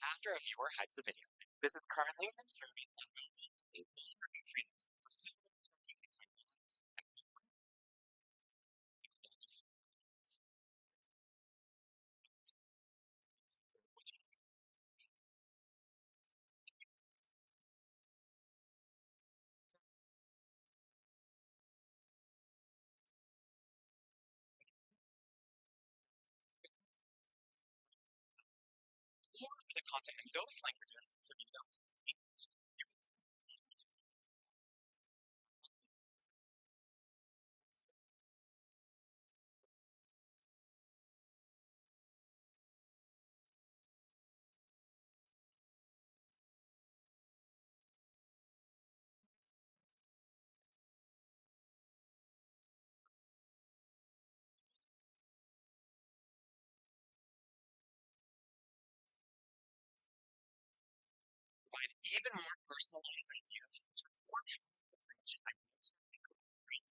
After a short hike to video, this is currently serving a full nutrients for similar protein content. Or for the content in those languages, so you don't speak English, you can provide even more personalized ideas to inform your approach. I will make a great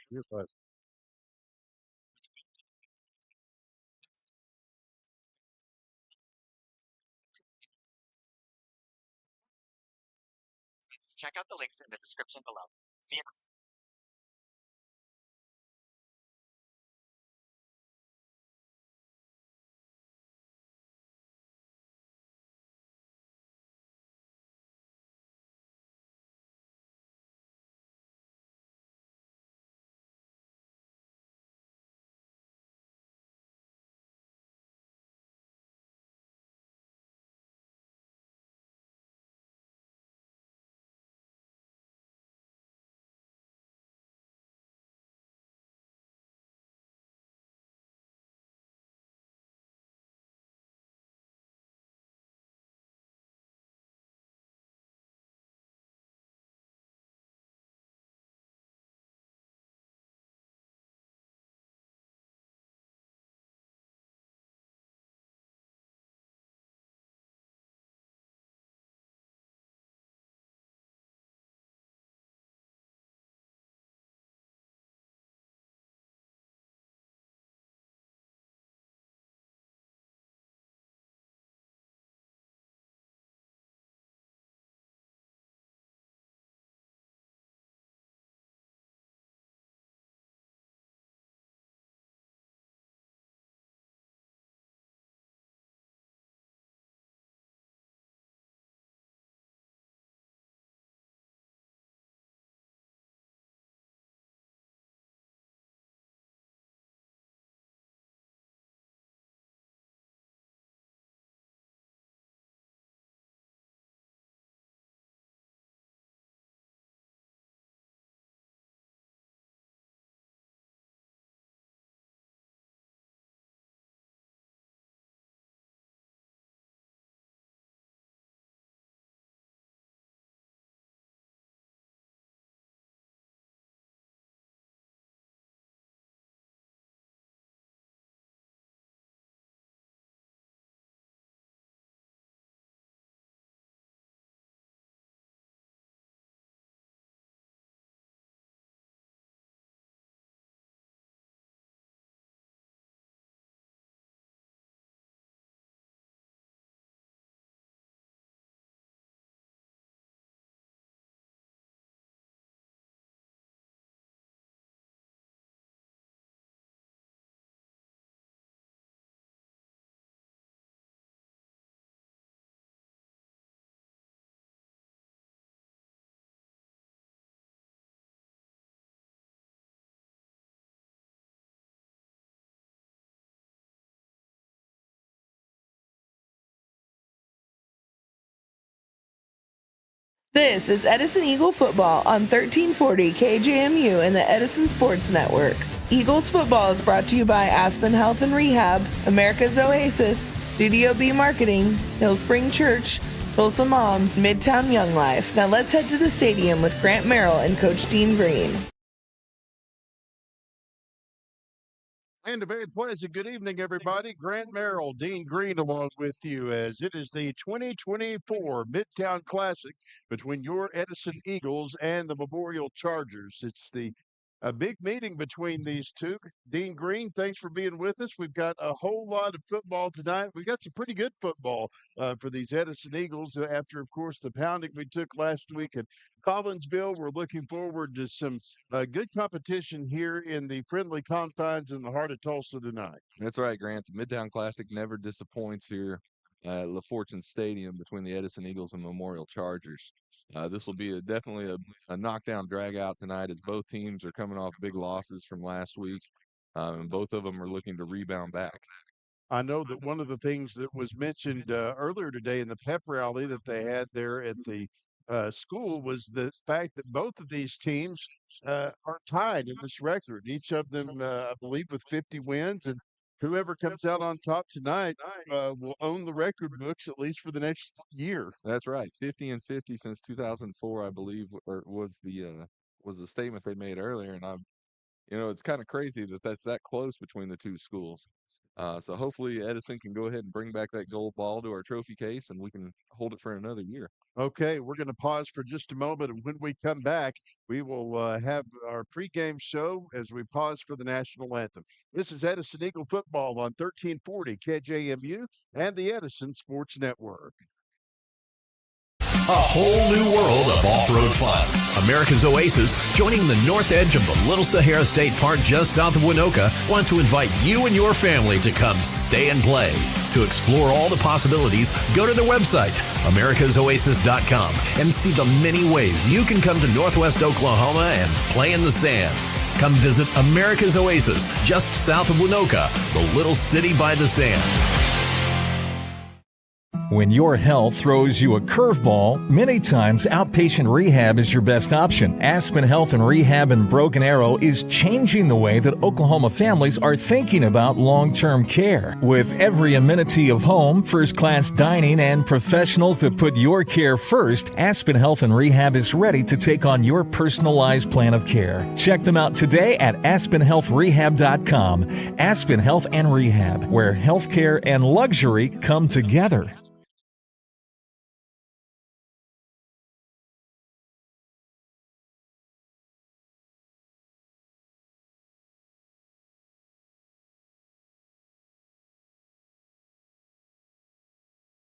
You're fine. check out the links in the description below. See you. This is Edison Eagle football on 1340 KJMU and the Edison Sports Network. Eagles football is brought to you by Aspen Health and Rehab, America's Oasis, Studio B Marketing, Hillspring Church, Tulsa Moms, Midtown Young Life. Now let's head to the stadium with Grant Merrill and Coach Dean Green. And a very pleasant good evening, everybody. Grant Merrill, Dean Green, along with you as it is the 2024 Midtown Classic between your Edison Eagles and the Memorial Chargers. It's the a big meeting between these two. Dean Green, thanks for being with us. We've got a whole lot of football tonight. We got some pretty good football for these Edison Eagles after, of course, the pounding we took last week at Collinsville. We're looking forward to some good competition here in the friendly confines in the heart of Tulsa tonight. That's right, Grant. The Midtown Classic never disappoints here at LaFortune Stadium between the Edison Eagles and Memorial Chargers. This will be definitely a knockdown drag out tonight as both teams are coming off big losses from last week, and both of them are looking to rebound back. I know that one of the things that was mentioned earlier today in the pep rally that they had there at the school was the fact that both of these teams are tied in this record. Each of them, I believe, with 50 wins, and whoever comes out on top tonight will own the record books at least for the next year. That's right, 50-50 since 2004, I believe, or was the statement they made earlier, and it's kind of crazy that that's that close between the two schools. So hopefully Edison can go ahead and bring back that gold ball to our trophy case, and we can hold it for another year. Okay, we're going to pause for just a moment, and when we come back, we will have our pregame show as we pause for the national anthem. This is Edison Eagle football on 1340 KJMU and the Edison Sports Network. A whole new world of off-road fun. America's Oasis, joining the north edge of the Little Sahara State Park just south of Winoka, want to invite you and your family to come stay and play. To explore all the possibilities, go to their website, americasoasis.com, and see the many ways you can come to Northwest Oklahoma and play in the sand. Come visit America's Oasis, just south of Winoka, the little city by the sand. When your health throws you a curveball, many times outpatient rehab is your best option. Aspen Health and Rehab in Broken Arrow is changing the way that Oklahoma families are thinking about long-term care. With every amenity of home, first-class dining, and professionals that put your care first, Aspen Health and Rehab is ready to take on your personalized plan of care. Check them out today at aspenhealthrehab.com. Aspen Health and Rehab, where healthcare and luxury come together.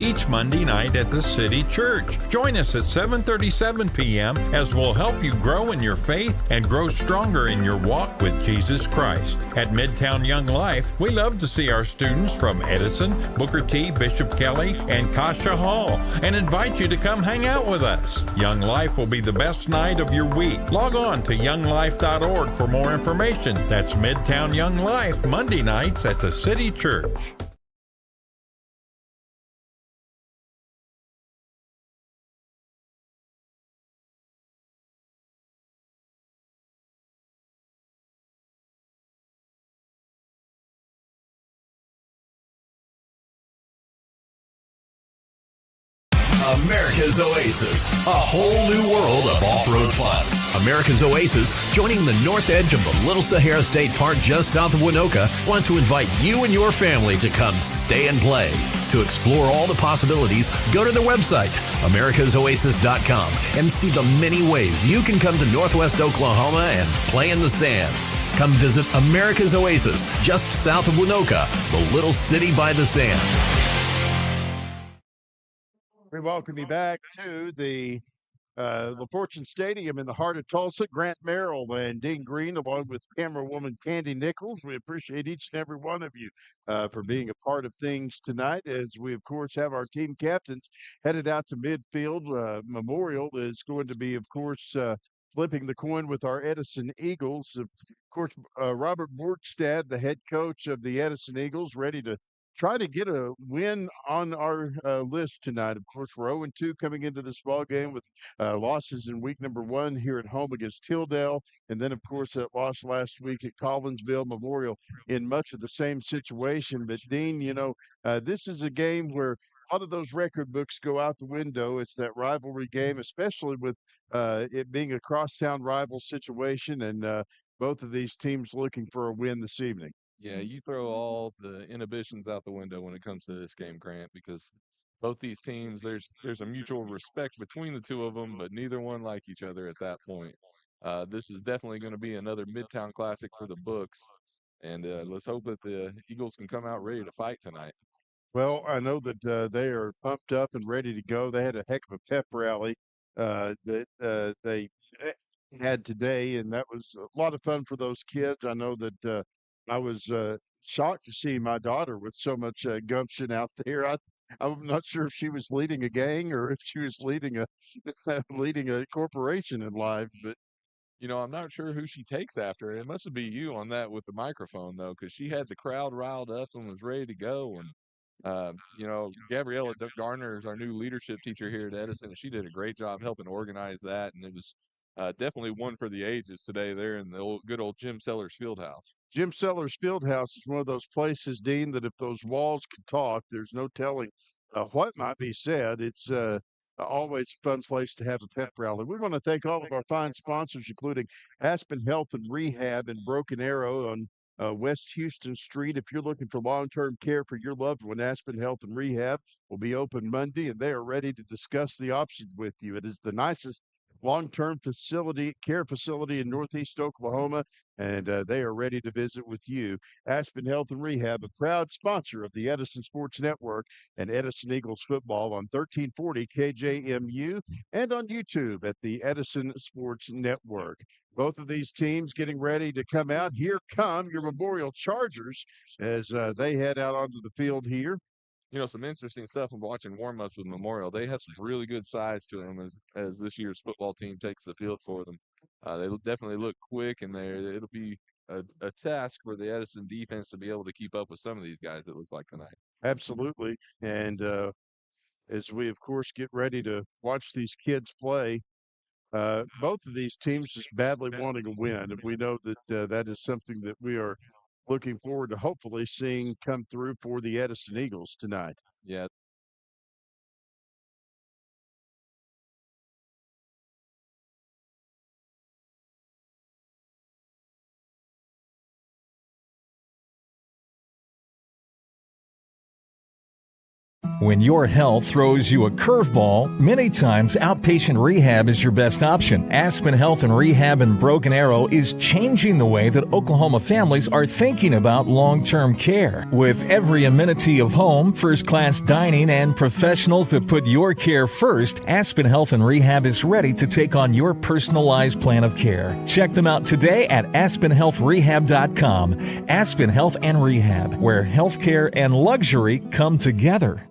Each Monday night at the City Church. Join us at 7:37 p.m. as we'll help you grow in your faith and grow stronger in your walk with Jesus Christ. At Midtown Young Life, we love to see our students from Edison, Booker T, Bishop Kelly, and Kasha Hall, and invite you to come hang out with us. Young Life will be the best night of your week. Log on to younglife.org for more information. That's Midtown Young Life, Monday nights at the City Church. America's Oasis, a whole new world of off-road fun. America's Oasis, joining the north edge of the Little Sahara State Park just south of Winoka, want to invite you and your family to come stay and play. To explore all the possibilities, go to their website, americasoasis.com, and see the many ways you can come to Northwest Oklahoma and play in the sand. Come visit America's Oasis, just south of Winoka, the little city by the sand. We welcome you back to the LaFortune Stadium in the heart of Tulsa. Grant Merrill and Dean Green, along with camerawoman Candy Nichols. We appreciate each and every one of you for being a part of things tonight, as we, of course, have our team captains headed out to midfield. Memorial is going to be, of course, flipping the coin with our Edison Eagles. Of course, Robert Borgstad, the head coach of the Edison Eagles, ready to try to get a win on our list tonight. Of course, we're 0-2 coming into this ball game with losses in week number 1 here at home against Tilldale, and then, of course, that loss last week at Collinsville. Memorial in much of the same situation. But, Dean, this is a game where a lot of those record books go out the window. It's that rivalry game, especially with it being a crosstown rival situation, and both of these teams looking for a win this evening. Yeah, you throw all the inhibitions out the window when it comes to this game, Grant, because both these teams, there's a mutual respect between the two of them, but neither one like each other at that point. This is definitely going to be another Midtown Classic for the books, and let's hope that the Eagles can come out ready to fight tonight. Well, I know that they are pumped up and ready to go. They had a heck of a pep rally that they had today, and that was a lot of fun for those kids. I know that I was shocked to see my daughter with so much gumption out there. I'm not sure if she was leading a gang or if she was leading a leading a corporation in life, but I'm not sure who she takes after. It must be you on that with the microphone, though, because she had the crowd riled up and was ready to go. And, Gabriella Garner is our new leadership teacher here at Edison, and she did a great job helping organize that. And it was definitely one for the ages today there in the good old Jim Sellers Fieldhouse. Jim Sellers Fieldhouse is one of those places, Dean, that if those walls could talk, there's no telling what might be said. It's always a fun place to have a pep rally. We want to thank all of our fine sponsors, including Aspen Health and Rehab in Broken Arrow on West Houston Street. If you're looking for long-term care for your loved one, Aspen Health and Rehab will be open Monday, and they are ready to discuss the options with you. It is the nicest long-term care facility in Northeast Oklahoma, and they are ready to visit with you. Aspen Health and Rehab, a proud sponsor of the Edison Sports Network and Edison Eagles football on 1340 KJMU and on YouTube at the Edison Sports Network. Both of these teams getting ready to come out. Here come your Memorial Chargers as they head out onto the field here. Some interesting stuff when watching warm-ups with Memorial. They have some really good size to them as this year's football team takes the field for them. They definitely look quick, and it'll be a task for the Edison defense to be able to keep up with some of these guys, it looks like tonight. Absolutely. And as we, of course, get ready to watch these kids play, both of these teams just badly wanting a win. And we know that that is something that we are looking forward to hopefully seeing come through for the Edison Eagles tonight. Yeah. When your health throws you a curveball, many times outpatient rehab is your best option. Aspen Health and Rehab in Broken Arrow is changing the way that Oklahoma families are thinking about long-term care. With every amenity of home, first-class dining, and professionals that put your care first, Aspen Health and Rehab is ready to take on your personalized plan of care. Check them out today at aspenhealthrehab.com. Aspen Health and Rehab, where healthcare and luxury come together.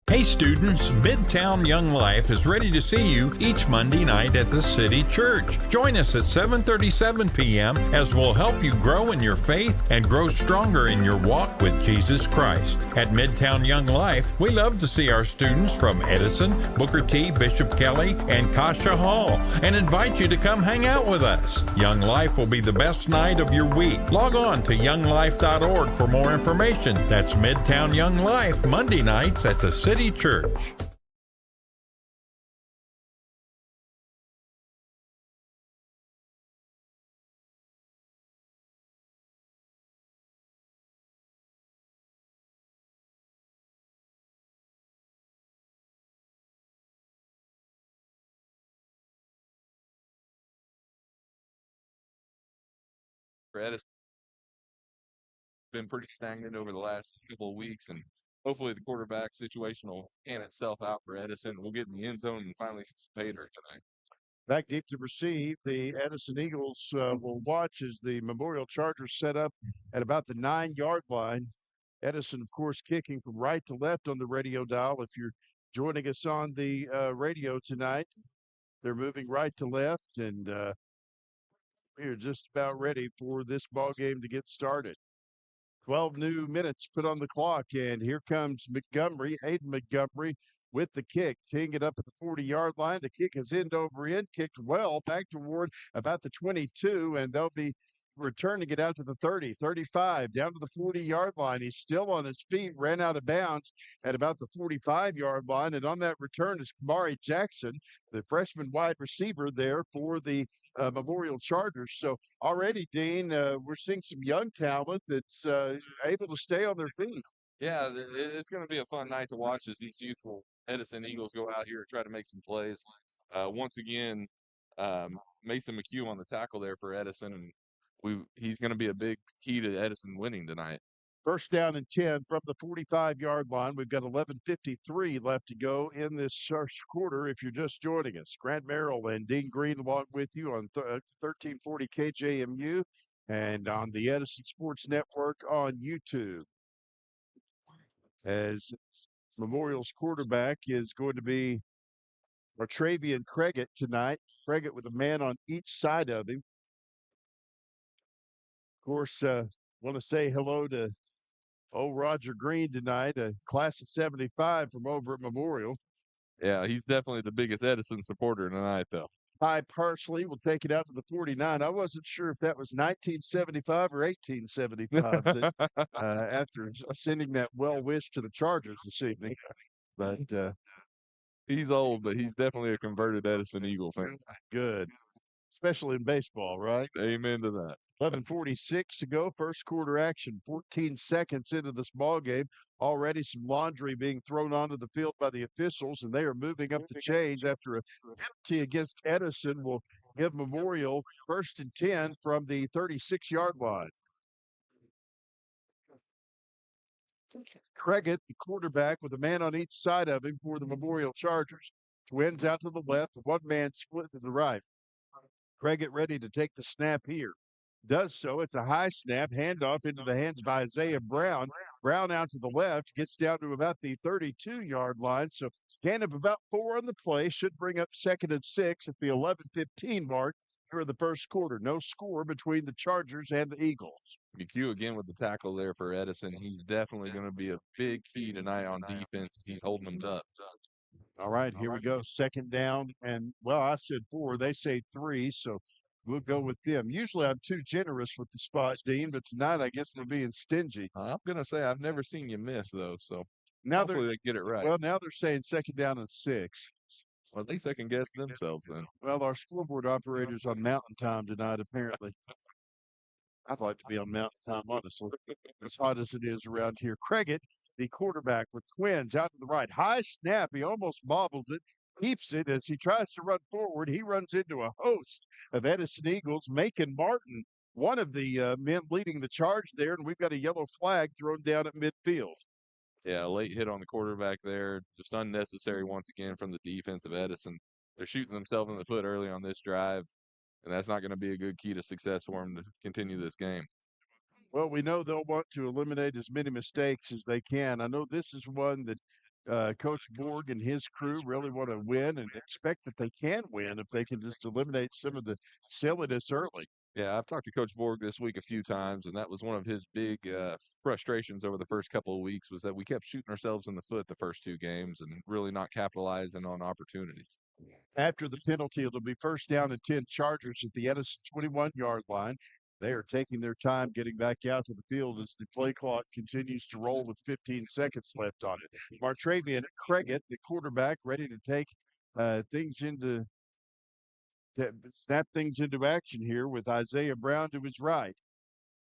Hey students, Midtown Young Life is ready to see you each Monday night at the City Church. Join us at 7:37 p.m. as we'll help you grow in your faith and grow stronger in your walk with Jesus Christ. At Midtown Young Life, we love to see our students from Edison, Booker T, Bishop Kelly, and Kasha Hall and invite you to come hang out with us. Young Life will be the best night of your week. Log on to younglife.org for more information. That's Midtown Young Life, Monday nights at the City Church. For Edison, been pretty stagnant over the last couple of weeks, and hopefully the quarterback situation will pan itself out for Edison. We'll get in the end zone and finally see some pay dirt tonight. Back deep to receive, the Edison Eagles will watch as the Memorial Chargers set up at about the 9-yard line. Edison, of course, kicking from right to left on the radio dial. If you're joining us on the radio tonight, they're moving right to left, and we are just about ready for this ball game to get started. 12 new minutes put on the clock, and here comes Montgomery, Aiden Montgomery, with the kick, teeing it up at the 40-yard line. The kick is end over end, kicked well back toward about the 22, and they'll be return to get out to the 30, 35, down to the 40-yard line. He's still on his feet, ran out of bounds at about the 45-yard line. And on that return is Kamari Jackson, the freshman wide receiver there for the Memorial Chargers. So already, Dean, we're seeing some young talent that's able to stay on their feet. Yeah, it's going to be a fun night to watch as these youthful Edison Eagles go out here and try to make some plays. Once again, Mason McHugh on the tackle there for Edison, and he's going to be a big key to Edison winning tonight. First down and 10 from the 45-yard line. We've got 11:53 left to go in this first quarter. If you're just joining us, Grant Merrill and Dean Green along with you on 1340 KJMU and on the Edison Sports Network on YouTube. As Memorial's quarterback is going to be Martravian Craigett tonight. Craigett with a man on each side of him. Of course, want to say hello to Roger Green tonight, a class of 75 from over at Memorial. Yeah, he's definitely the biggest Edison supporter tonight, though. Ty Parsley will take it out to the 49. I wasn't sure if that was 1975 or 1875 that, after sending that well wish to the Chargers this evening. But he's old, but he's definitely a converted Edison Eagle fan. Good, especially in baseball, right? Amen to that. 11:46 to go, first quarter action. 14 seconds into this ball game. Already some laundry being thrown onto the field by the officials, and they are moving up the chains after a penalty against Edison will give Memorial 1st and 10 from the 36-yard line. Craigett, the quarterback, with a man on each side of him for the Memorial Chargers. Twins out to the left, one man split to the right. Craigett ready to take the snap here. Does so. It's a high snap, handoff into the hands of Isaiah Brown. Brown out to the left, gets down to about the 32-yard line. So gain of about 4 on the play, should bring up 2nd and 6 at the 11:15 mark here in the first quarter. No score between the Chargers and the Eagles. McHugh again with the tackle there for Edison. He's definitely going to be a big key tonight on defense as he's holding them up. All right, here we go. 2nd down, and, well, I said 4. They say 3, so we'll go with them. Usually I'm too generous with the spot, Dean, but tonight I guess we're being stingy. I'm going to say I've never seen you miss, though, so now hopefully they get it right. Well, now they're saying 2nd down and 6. Well, at least they can guess themselves then. Well, our scoreboard operator's on Mountain Time tonight, apparently. I'd like to be on Mountain Time, honestly, as hot as it is around here. Craigett, the quarterback with Twins, out to the right. High snap. He almost bobbles it. Keeps it as he tries to run forward. He runs into a host of Edison Eagles. Macon Martin, one of the men leading the charge there, and we've got a yellow flag thrown down at midfield. Yeah, late hit on the quarterback there. Just unnecessary once again from the defense of Edison. They're shooting themselves in the foot early on this drive, and that's not going to be a good key to success for them to continue this game. Well, we know they'll want to eliminate as many mistakes as they can. I know this is one that Coach Borg and his crew really want to win and expect that they can win if they can just eliminate some of the silliness early. Yeah, I've talked to Coach Borg this week a few times, and that was one of his big frustrations over the first couple of weeks was that we kept shooting ourselves in the foot the first 2 games and really not capitalizing on opportunities. After the penalty, it'll be 1st down and 10 Chargers at the Edison 21-yard line. They are taking their time getting back out to the field as the play clock continues to roll with 15 seconds left on it. Martravian Craigett, the quarterback, ready to take snap things into action here with Isaiah Brown to his right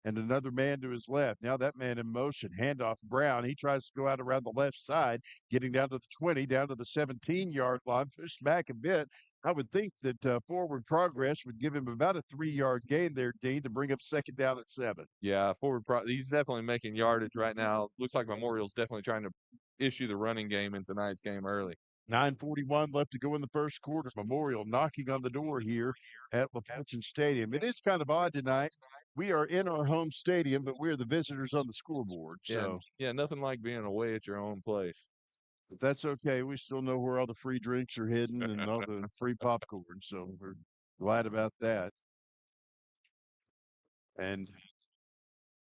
and another man to his left. Now that man in motion. Handoff Brown. He tries to go out around the left side, getting down to the 20, down to the 17-yard line, pushed back a bit. I would think that forward progress would give him about a 3-yard gain there, Dean, to bring up 2nd down at 7. Yeah, he's definitely making yardage right now. Looks like Memorial's definitely trying to issue the running game in tonight's game early. 9:41 left to go in the first quarter. Memorial knocking on the door here at LaFortune Stadium. It is kind of odd tonight. We are in our home stadium, but we're the visitors on the scoreboard. So yeah, nothing like being away at your own place. But that's okay. We still know where all the free drinks are hidden and all the free popcorn. So we're glad about that. And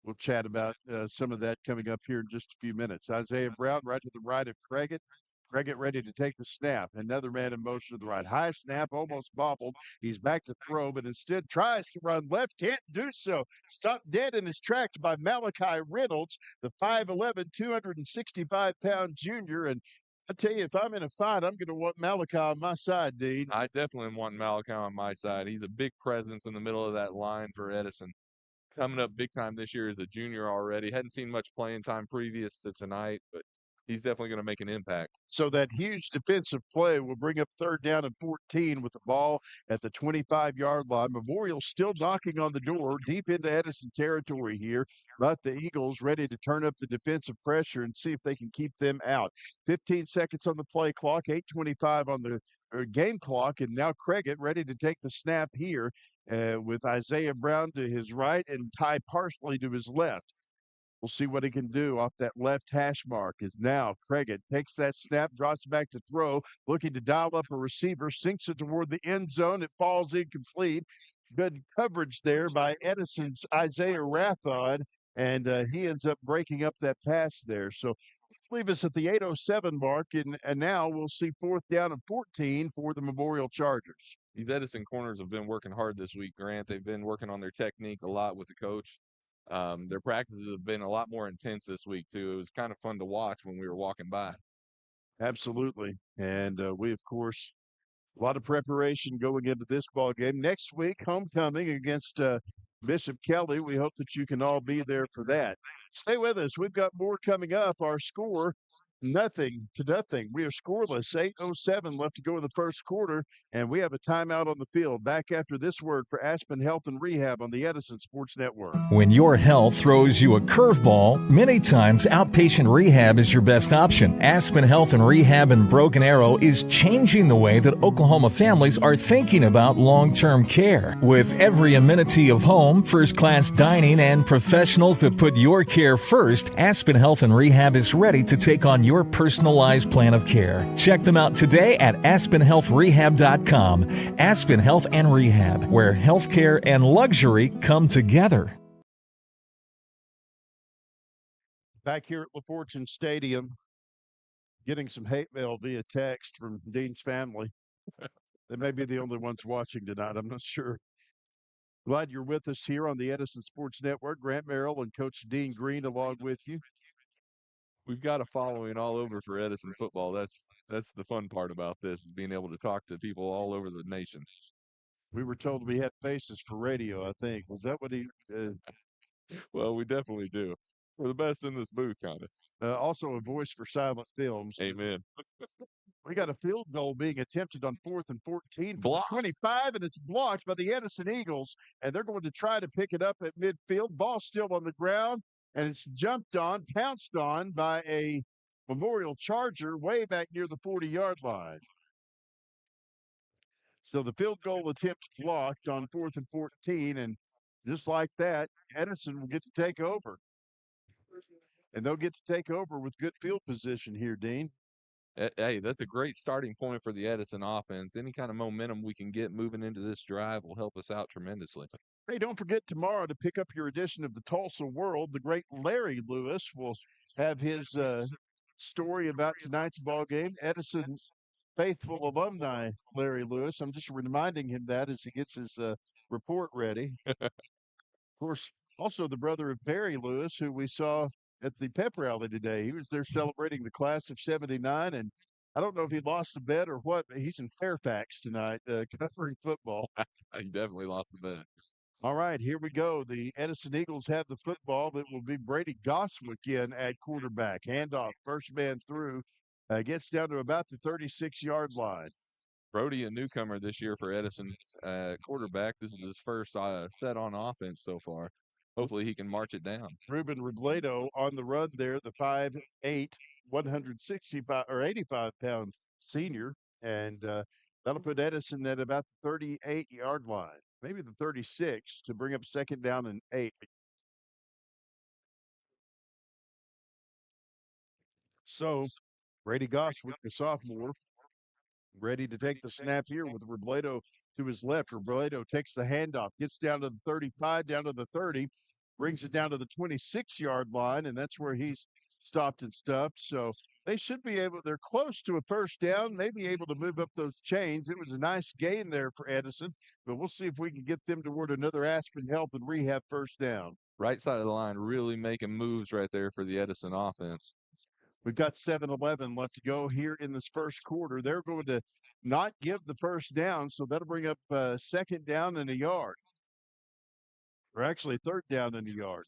we'll chat about some of that coming up here in just a few minutes. Isaiah Brown right to the right of Craigett. Craig ready to take the snap. Another man in motion to the right. High snap, almost bobbled. He's back to throw, but instead tries to run left. Can't do so. Stopped dead in his tracks by Malachi Reynolds, the 5'11", 265-pound junior. And I tell you, if I'm in a fight, I'm going to want Malachi on my side, Dean. I definitely want Malachi on my side. He's a big presence in the middle of that line for Edison. Coming up big time this year as a junior already. Hadn't seen much playing time previous to tonight, but he's definitely going to make an impact. So that huge defensive play will bring up 3rd down and 14 with the ball at the 25-yard line. Memorial still knocking on the door deep into Edison territory here, but the Eagles ready to turn up the defensive pressure and see if they can keep them out. 15 seconds on the play clock, 8:25 on the game clock, and now Craig ready to take the snap here with Isaiah Brown to his right and Ty Parsley to his left. We'll see what he can do off that left hash mark. Is now Craig takes that snap, drops back to throw, looking to dial up a receiver, sinks it toward the end zone. It falls incomplete. Good coverage there by Edison's Isaiah Rathod, and he ends up breaking up that pass there. So leave us at the 8:07 mark, and now we'll see 4th down and 14 for the Memorial Chargers. These Edison corners have been working hard this week, Grant. They've been working on their technique a lot with the coach. Their practices have been a lot more intense this week, too. It was kind of fun to watch when we were walking by. Absolutely. And we, of course, a lot of preparation going into this ball game. Next week, homecoming against Bishop Kelly. We hope that you can all be there for that. Stay with us. We've got more coming up. Our score, 0-0. We are scoreless. 8:07 left to go in the first quarter, and we have a timeout on the field. Back after this word for Aspen Health and Rehab on the Edison Sports Network. When your health throws you a curveball, many times outpatient rehab is your best option. Aspen Health and Rehab in Broken Arrow is changing the way that Oklahoma families are thinking about long-term care. With every amenity of home, first-class dining, and professionals that put your care first, Aspen Health and Rehab is ready to take on your personalized plan of care. Check them out today at aspenhealthrehab.com. Aspen Health and Rehab, where healthcare and luxury come together. Back here at LaFortune Stadium, getting some hate mail via text from Dean's family. They may be the only ones watching tonight. I'm not sure. Glad you're with us here on the Edison Sports Network. Grant Merrill and Coach Dean Green along with you. We've got a following all over for Edison football. That's the fun part about this, is being able to talk to people all over the nation. We were told we had faces for radio, I think. Was that what he Well, we definitely do. We're the best in this booth, kind of. also a voice for silent films. Amen. We got a field goal being attempted on 4th and 14. Blocked. 25, and it's blocked by the Edison Eagles, and they're going to try to pick it up at midfield. Ball still on the ground, and it's jumped on, pounced on by a Memorial Charger way back near the 40-yard line. So the field goal attempt blocked on 4th and 14, and just like that, Edison will get to take over. And they'll get to take over with good field position here, Dean. Hey, that's a great starting point for the Edison offense. Any kind of momentum we can get moving into this drive will help us out tremendously. Hey, don't forget tomorrow to pick up your edition of the Tulsa World. The great Larry Lewis will have his story about tonight's ball game. Edison faithful alumni, Larry Lewis. I'm just reminding him that as he gets his report ready. Of course, also the brother of Barry Lewis, who we saw at the pep rally today. He was there celebrating the class of 79, and I don't know if he lost a bet or what, but he's in Fairfax tonight covering football. He definitely lost the bet. All right, here we go. The Edison Eagles have the football. That will be Brady Goswick in at quarterback. Handoff, first man through, gets down to about the 36-yard line. Brody, a newcomer this year for Edison quarterback. This is his first set on offense so far. Hopefully he can march it down. Ruben Robledo on the run there, the 5'8", 165 or 85-pound senior, and that'll put Edison at about the 38-yard line, maybe the 36, to bring up second down and 8. So Brady Goswick, the sophomore, ready to take the snap here with Robledo to his left. Robledo takes the handoff, gets down to the 35, down to the 30, brings it down to the 26-yard line, and that's where he's stopped and stuffed. So They should be able, they're close to a first down, maybe able to move up those chains. It was a nice gain there for Edison, but we'll see if we can get them toward another Aspen Health and Rehab first down. Right side of the line really making moves right there for the Edison offense. We've got 7:11 left to go here in this first quarter. They're going to not give the first down, so that'll bring up second down and a yard. Or actually third down and a yard.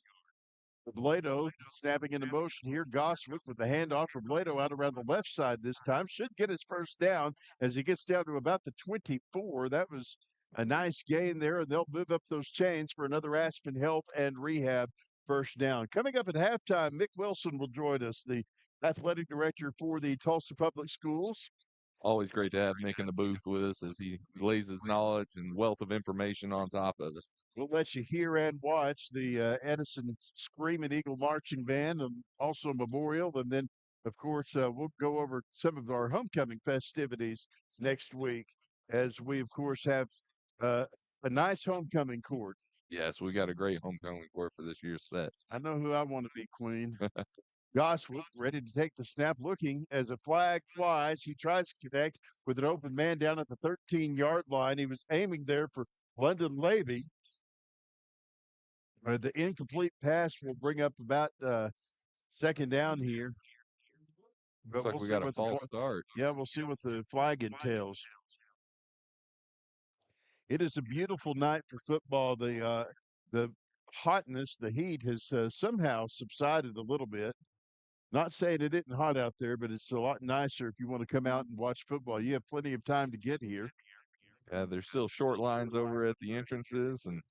Robledo snapping into motion here. Goswick with the handoff. Robledo out around the left side this time. Should get his first down as he gets down to about the 24. That was a nice gain there, and they'll move up those chains for another Aspen Health and Rehab first down. Coming up at halftime, Mick Wilson will join us, the athletic director for the Tulsa Public Schools. Always great to have Mick in the booth with us as he lays his knowledge and wealth of information on top of us. We'll let you hear and watch the Edison Screaming Eagle Marching Band and also Memorial. And then, of course, we'll go over some of our homecoming festivities next week as we, of course, have a nice homecoming court. Yes, we got a great homecoming court for this year's set. I know who I want to be queen. Goswick ready to take the snap, looking as a flag flies. He tries to connect with an open man down at the 13-yard line. He was aiming there for London Levy. The incomplete pass will bring up about second down here. Looks like we got a false start. Yeah, we'll see what the flag entails. It is a beautiful night for football. The hotness, the heat has somehow subsided a little bit. Not saying it isn't hot out there, but it's a lot nicer if you want to come out and watch football. You have plenty of time to get here. There's still short lines over at the entrances, and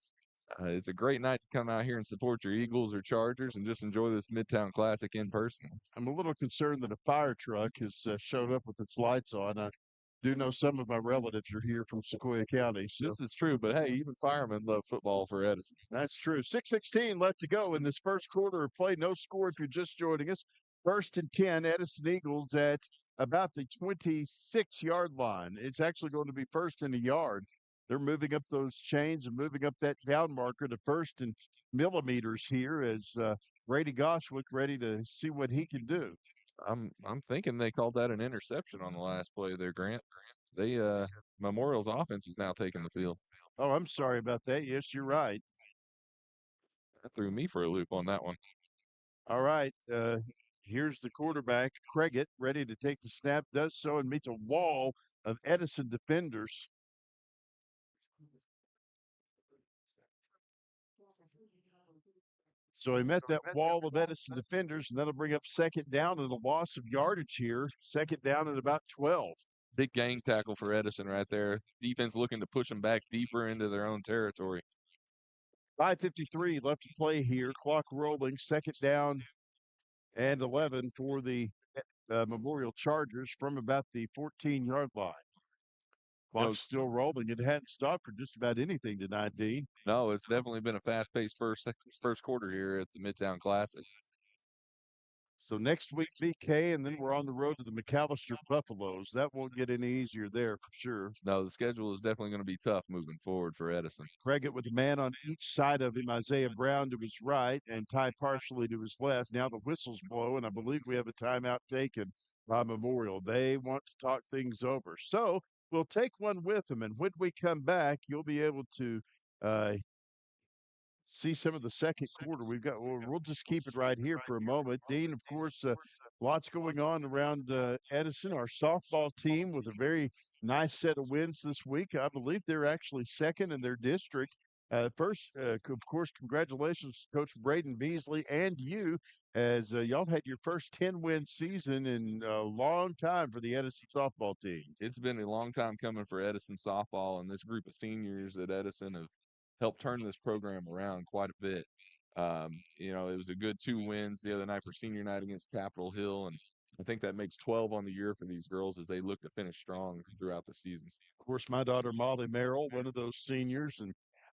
it's a great night to come out here and support your Eagles or Chargers and just enjoy this Midtown Classic in person. I'm a little concerned that a fire truck has showed up with its lights on. I do know some of my relatives are here from Sequoia County. So. This is true, but hey, even firemen love football for Edison. That's true. 6:16 left to go in this first quarter of play. No score if you're just joining us. 1st and 10, Edison Eagles at about the 26-yard line. It's actually going to be first and a yard. They're moving up those chains and moving up that down marker to first and millimeters here as Brady Goswick ready to see what he can do. I'm thinking they called that an interception on the last play there, Grant. They Memorial's offense is now taking the field. Oh, I'm sorry about that. Yes, you're right. That threw me for a loop on that one. All right. Here's the quarterback, Craigett, ready to take the snap, does so, and meets a wall of Edison defenders. So he met that wall of Edison defenders, and that'll bring up second down and a loss of yardage here. Second down at about 12. Big gang tackle for Edison right there. Defense looking to push them back deeper into their own territory. 5:53 left to play here. Clock rolling. Second down and 11 for the Memorial Chargers from about the 14-yard line. Clock's still rolling. It hadn't stopped for just about anything tonight, Dean. No, it's definitely been a fast-paced first quarter here at the Midtown Classic. So next week, BK, and then we're on the road to the McAllister Buffaloes. That won't get any easier there for sure. No, the schedule is definitely going to be tough moving forward for Edison. Craigett with a man on each side of him, Isaiah Brown to his right and Ty partially to his left. Now the whistles blow, and I believe we have a timeout taken by Memorial. They want to talk things over. So we'll take one with them, and when we come back, you'll be able to see some of the second quarter. We'll just keep it right here for a moment. Dean, of course, lots going on around Edison. Our softball team with a very nice set of wins this week. I believe they're actually second in their district. First, of course, congratulations to Coach Braden Beasley and you, as y'all had your first 10-win season in a long time for the Edison softball team. It's been a long time coming for Edison softball, and this group of seniors at Edison has helped turn this program around quite a bit. It was a good 2 wins the other night for senior night against Capitol Hill, and I think that makes 12 on the year for these girls as they look to finish strong throughout the season. Of course, my daughter Molly Merrill, one of those seniors, and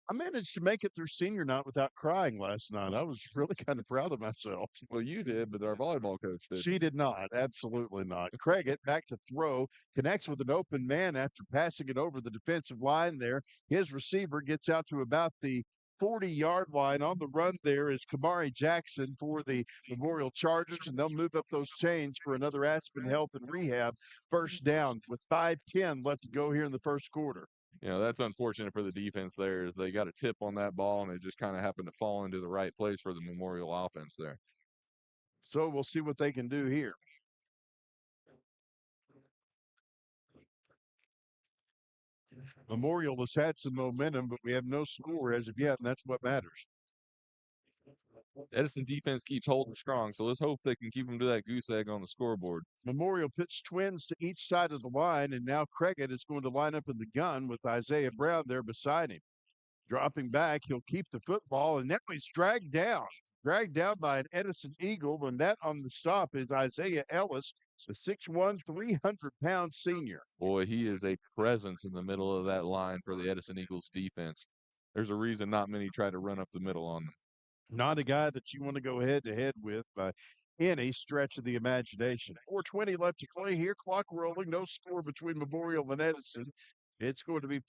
I managed to make it through senior night without crying last night. I was really kind of proud of myself. Well, you did, but our volleyball coach did. She did not. Absolutely not. Craigett back to throw, connects with an open man after passing it over the defensive line there. His receiver gets out to about the 40-yard line. On the run there is Kamari Jackson for the Memorial Chargers, and they'll move up those chains for another Aspen Health and Rehab first down with 5:10 left to go here in the first quarter. You know, that's unfortunate for the defense there is they got a tip on that ball, and it just kind of happened to fall into the right place for the Memorial offense there. So we'll see what they can do here. Memorial has had some momentum, but we have no score as of yet, and that's what matters. Edison defense keeps holding strong, so let's hope they can keep them to that goose egg on the scoreboard. Memorial pitched twins to each side of the line, and now Craigett is going to line up in the gun with Isaiah Brown there beside him. Dropping back, he'll keep the football, and now he's dragged down by an Edison Eagle, and that on the stop is Isaiah Ellis, the 6'1", 300-pound senior. Boy, he is a presence in the middle of that line for the Edison Eagles defense. There's a reason not many try to run up the middle on them. Not a guy that you want to go head-to-head with by any stretch of the imagination. 4:20 left to play here. Clock rolling. No score between Memorial and Edison. It's going to be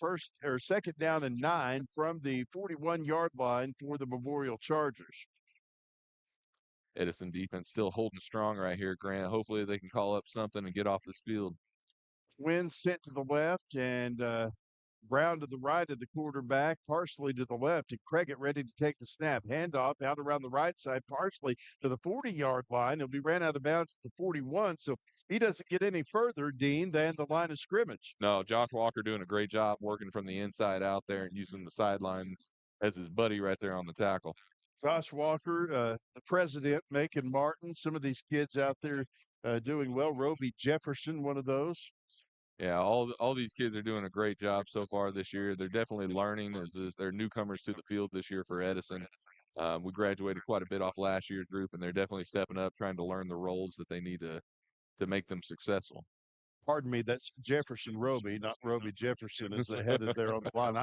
second down and 9 from the 41-yard line for the Memorial Chargers. Edison defense still holding strong right here, Grant. Hopefully they can call up something and get off this field. Wind sent to the left, and Brown to the right of the quarterback, Parsley to the left, and Craigett ready to take the snap. Handoff out around the right side, Parsley to the 40-yard line. He'll be ran out of bounds at the 41, so he doesn't get any further, Dean, than the line of scrimmage. No, Josh Walker doing a great job working from the inside out there and using the sideline as his buddy right there on the tackle. Josh Walker, the president, Macon Martin, some of these kids out there doing well. Roby Jefferson, one of those. Yeah, all these kids are doing a great job so far this year. They're definitely learning as they're newcomers to the field this year for Edison. We graduated quite a bit off last year's group, and they're definitely stepping up, trying to learn the roles that they need to make them successful. Pardon me, that's Jefferson Roby, not Roby Jefferson, is headed there on the line.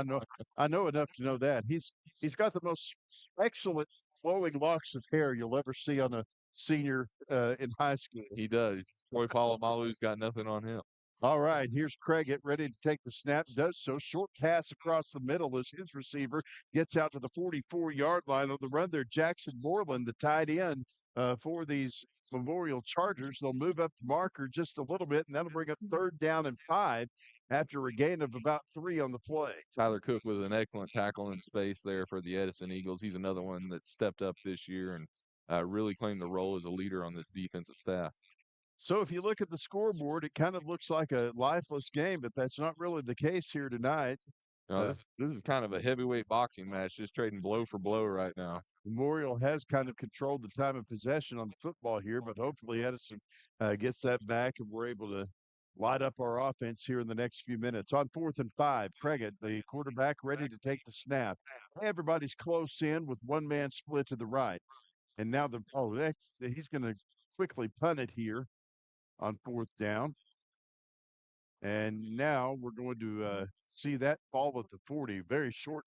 I know enough to know that. He's got the most excellent flowing locks of hair you'll ever see on a senior in high school. He does. Troy Polamalu's got nothing on him. All right, here's Craigett ready to take the snap. Does so. Short pass across the middle as his receiver gets out to the 44-yard line. On the run there, Jackson Moreland, the tight end for these Memorial Chargers. They'll move up the marker just a little bit, and that'll bring up third down and 5 after a gain of about 3 on the play. Tyler Cook with an excellent tackle in space there for the Edison Eagles. He's another one that stepped up this year and really claimed the role as a leader on this defensive staff. So if you look at the scoreboard, it kind of looks like a lifeless game, but that's not really the case here tonight. No, this is kind of a heavyweight boxing match, just trading blow for blow right now. Memorial has kind of controlled the time of possession on the football here, but hopefully Edison gets that back and we're able to light up our offense here in the next few minutes. On 4th and 5, Craigett, the quarterback, ready to take the snap. Everybody's close in with one man split to the right. And now he's going to quickly punt it here on 4th down. And now we're going to see that ball at the 40. Very short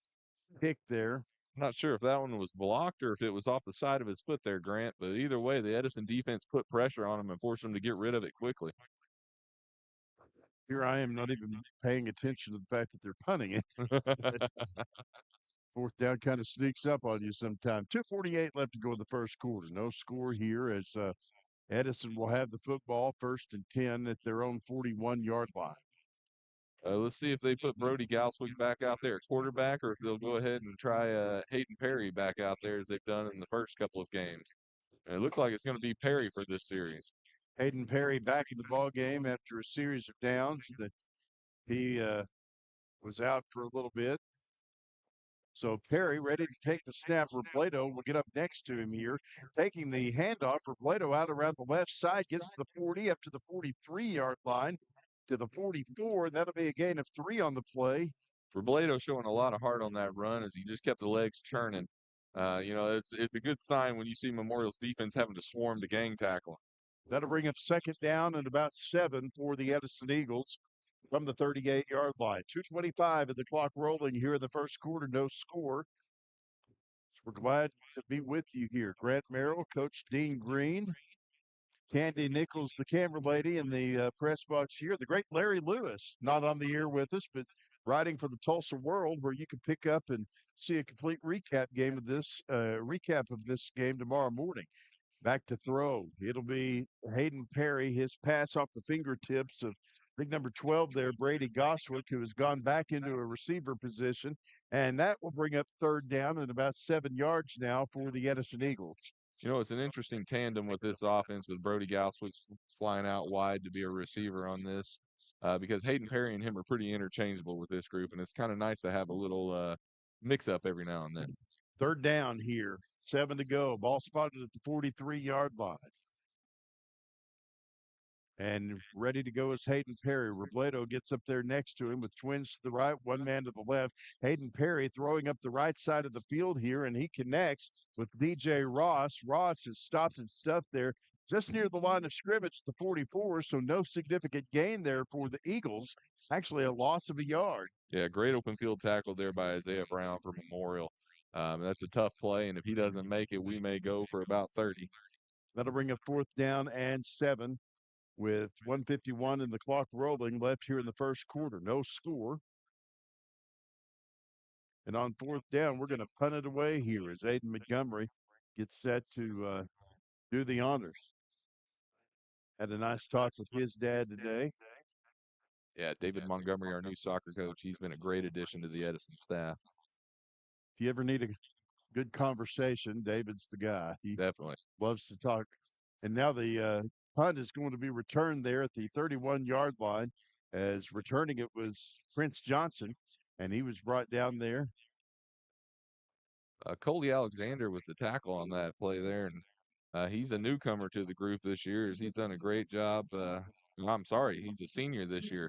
kick there. I'm not sure if that one was blocked or if it was off the side of his foot there, Grant. But either way, the Edison defense put pressure on him and forced him to get rid of it quickly. Here I am not even paying attention to the fact that they're punting it. 4th down kind of sneaks up on you sometime. 2:48 left to go in the first quarter. No score here as Edison will have the football 1st and 10 at their own 41-yard line. Let's see if they put Brody Galswick back out there at quarterback or if they'll go ahead and try Hayden Perry back out there as they've done in the first couple of games. And it looks like it's going to be Perry for this series. Hayden Perry back in the ball game after a series of downs that he was out for a little bit. So Perry ready to take the snap. Robledo will get up next to him here, taking the handoff. Robledo out around the left side, gets to the 40, up to the 43-yard line, to the 44. That'll be a gain of 3 on the play. Robledo showing a lot of heart on that run as he just kept the legs churning. It's a good sign when you see Memorial's defense having to swarm to gang tackle. That'll bring up 2nd down and about 7 for the Edison Eagles from the 38-yard line. 2:25 of the clock rolling here in the first quarter. No score. So we're glad to be with you here. Grant Merrill, Coach Dean Green, Candy Nichols, the camera lady in the press box here. The great Larry Lewis, not on the air with us, but writing for the Tulsa World, where you can pick up and see a complete recap of this game tomorrow morning. Back to throw. It'll be Hayden Perry, his pass off the fingertips of big number 12 there, Brady Goswick, who has gone back into a receiver position. And that will bring up third down and about 7 yards now for the Edison Eagles. You know, it's an interesting tandem with this offense with Brody Goswick flying out wide to be a receiver on this because Hayden Perry and him are pretty interchangeable with this group. And it's kind of nice to have a little mix-up every now and then. Third down here. 7 to go. Ball spotted at the 43-yard line. And ready to go is Hayden Perry. Robledo gets up there next to him with twins to the right, one man to the left. Hayden Perry throwing up the right side of the field here, and he connects with DJ Ross. Ross is stopped and stuffed there just near the line of scrimmage, the 44, so no significant gain there for the Eagles. Actually, a loss of a yard. Yeah, great open field tackle there by Isaiah Brown for Memorial. That's a tough play, and if he doesn't make it, we may go for about 30. That'll bring up fourth down and 7 with 1:51 and the clock rolling left here in the first quarter. No score. And on fourth down, we're going to punt it away here as Aiden Montgomery gets set to do the honors. Had a nice talk with his dad today. Yeah, David Montgomery, our new soccer coach, he's been a great addition to the Edison staff. If you ever need a good conversation, David's the guy. He definitely loves to talk. And now the punt is going to be returned there at the 31-yard line, as returning it was Prince Johnson, and he was brought down there. Coley Alexander with the tackle on that play there, and he's a newcomer to the group this year. He's done a great job. He's a senior this year.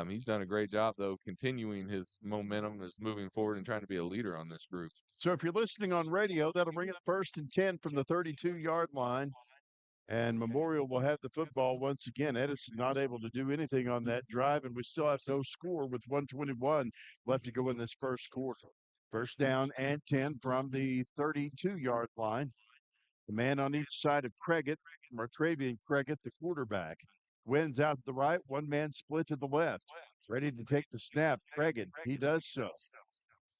He's done a great job, though, continuing his momentum as moving forward and trying to be a leader on this group. So if you're listening on radio, that'll bring it first and 10 from the 32-yard line. And Memorial will have the football once again. Edison not able to do anything on that drive, and we still have no score with 1:21 left to go in this first quarter. First down and 10 from the 32-yard line. The man on each side of Cregget, Martravian Cregget, the quarterback. Wins out to the right, one man split to the left. Ready to take the snap, Cregget. He does so.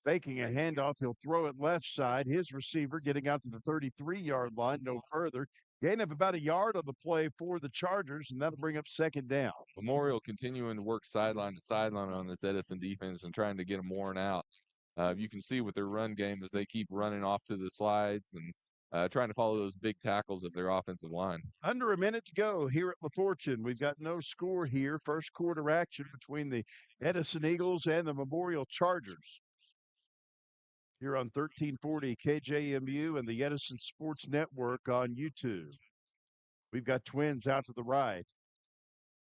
Faking a handoff, he'll throw it left side. His receiver getting out to the 33-yard line, no further. Gain of about a yard on the play for the Chargers, and that'll bring up second down. Memorial continuing to work sideline to sideline on this Edison defense and trying to get them worn out. You can see with their run game as they keep running off to the slides and trying to follow those big tackles of their offensive line. Under a minute to go here at LaFortune. We've got no score here. First quarter action between the Edison Eagles and the Memorial Chargers. Here on 1340 KJMU and the Edison Sports Network on YouTube. We've got twins out to the right.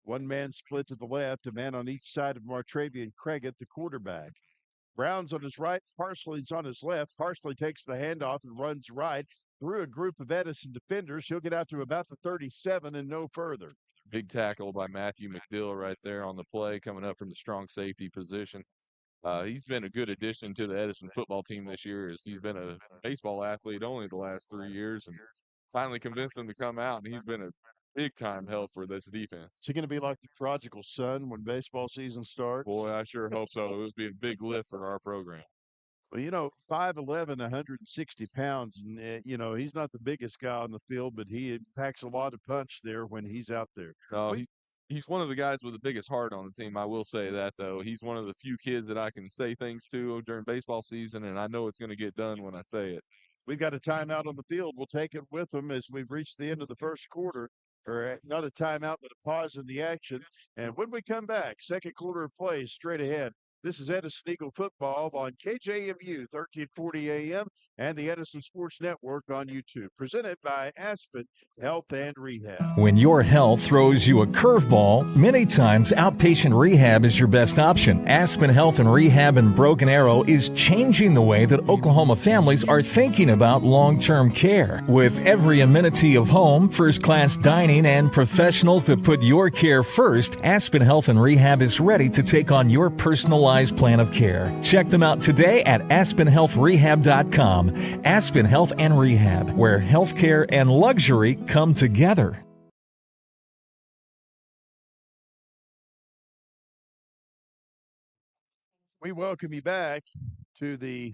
One man split to the left, a man on each side of Martravian Cregget, the quarterback. Brown's on his right, Parsley's on his left. Parsley takes the handoff and runs right through a group of Edison defenders. He'll get out to about the 37 and no further. Big tackle by Matthew McDill right there on the play, coming up from the strong safety position. He's been a good addition to the Edison football team this year, as he's been a baseball athlete only the last 3 years and finally convinced him to come out, and he's been a big-time help for this defense. Is he going to be like the prodigal son when baseball season starts? Boy, I sure hope so. It would be a big lift for our program. Well, 5'11", 160 pounds, and, he's not the biggest guy on the field, but he packs a lot of punch there when he's out there. No, he's one of the guys with the biggest heart on the team. I will say that, though. He's one of the few kids that I can say things to during baseball season, and I know it's going to get done when I say it. We've got a timeout on the field. We'll take it with them as we've reached the end of the first quarter. Or not a timeout, but a pause in the action. And when we come back, second quarter of play straight ahead. This is Edison Eagle football on KJMU 1340 AM and the Edison Sports Network on YouTube. Presented by Aspen Health and Rehab. When your health throws you a curveball, many times outpatient rehab is your best option. Aspen Health and Rehab in Broken Arrow is changing the way that Oklahoma families are thinking about long-term care. With every amenity of home, first-class dining, and professionals that put your care first, Aspen Health and Rehab is ready to take on your personalized plan of care. Check them out today at aspenhealthrehab.com. Aspen Health and Rehab, where healthcare and luxury come together. We welcome you back to the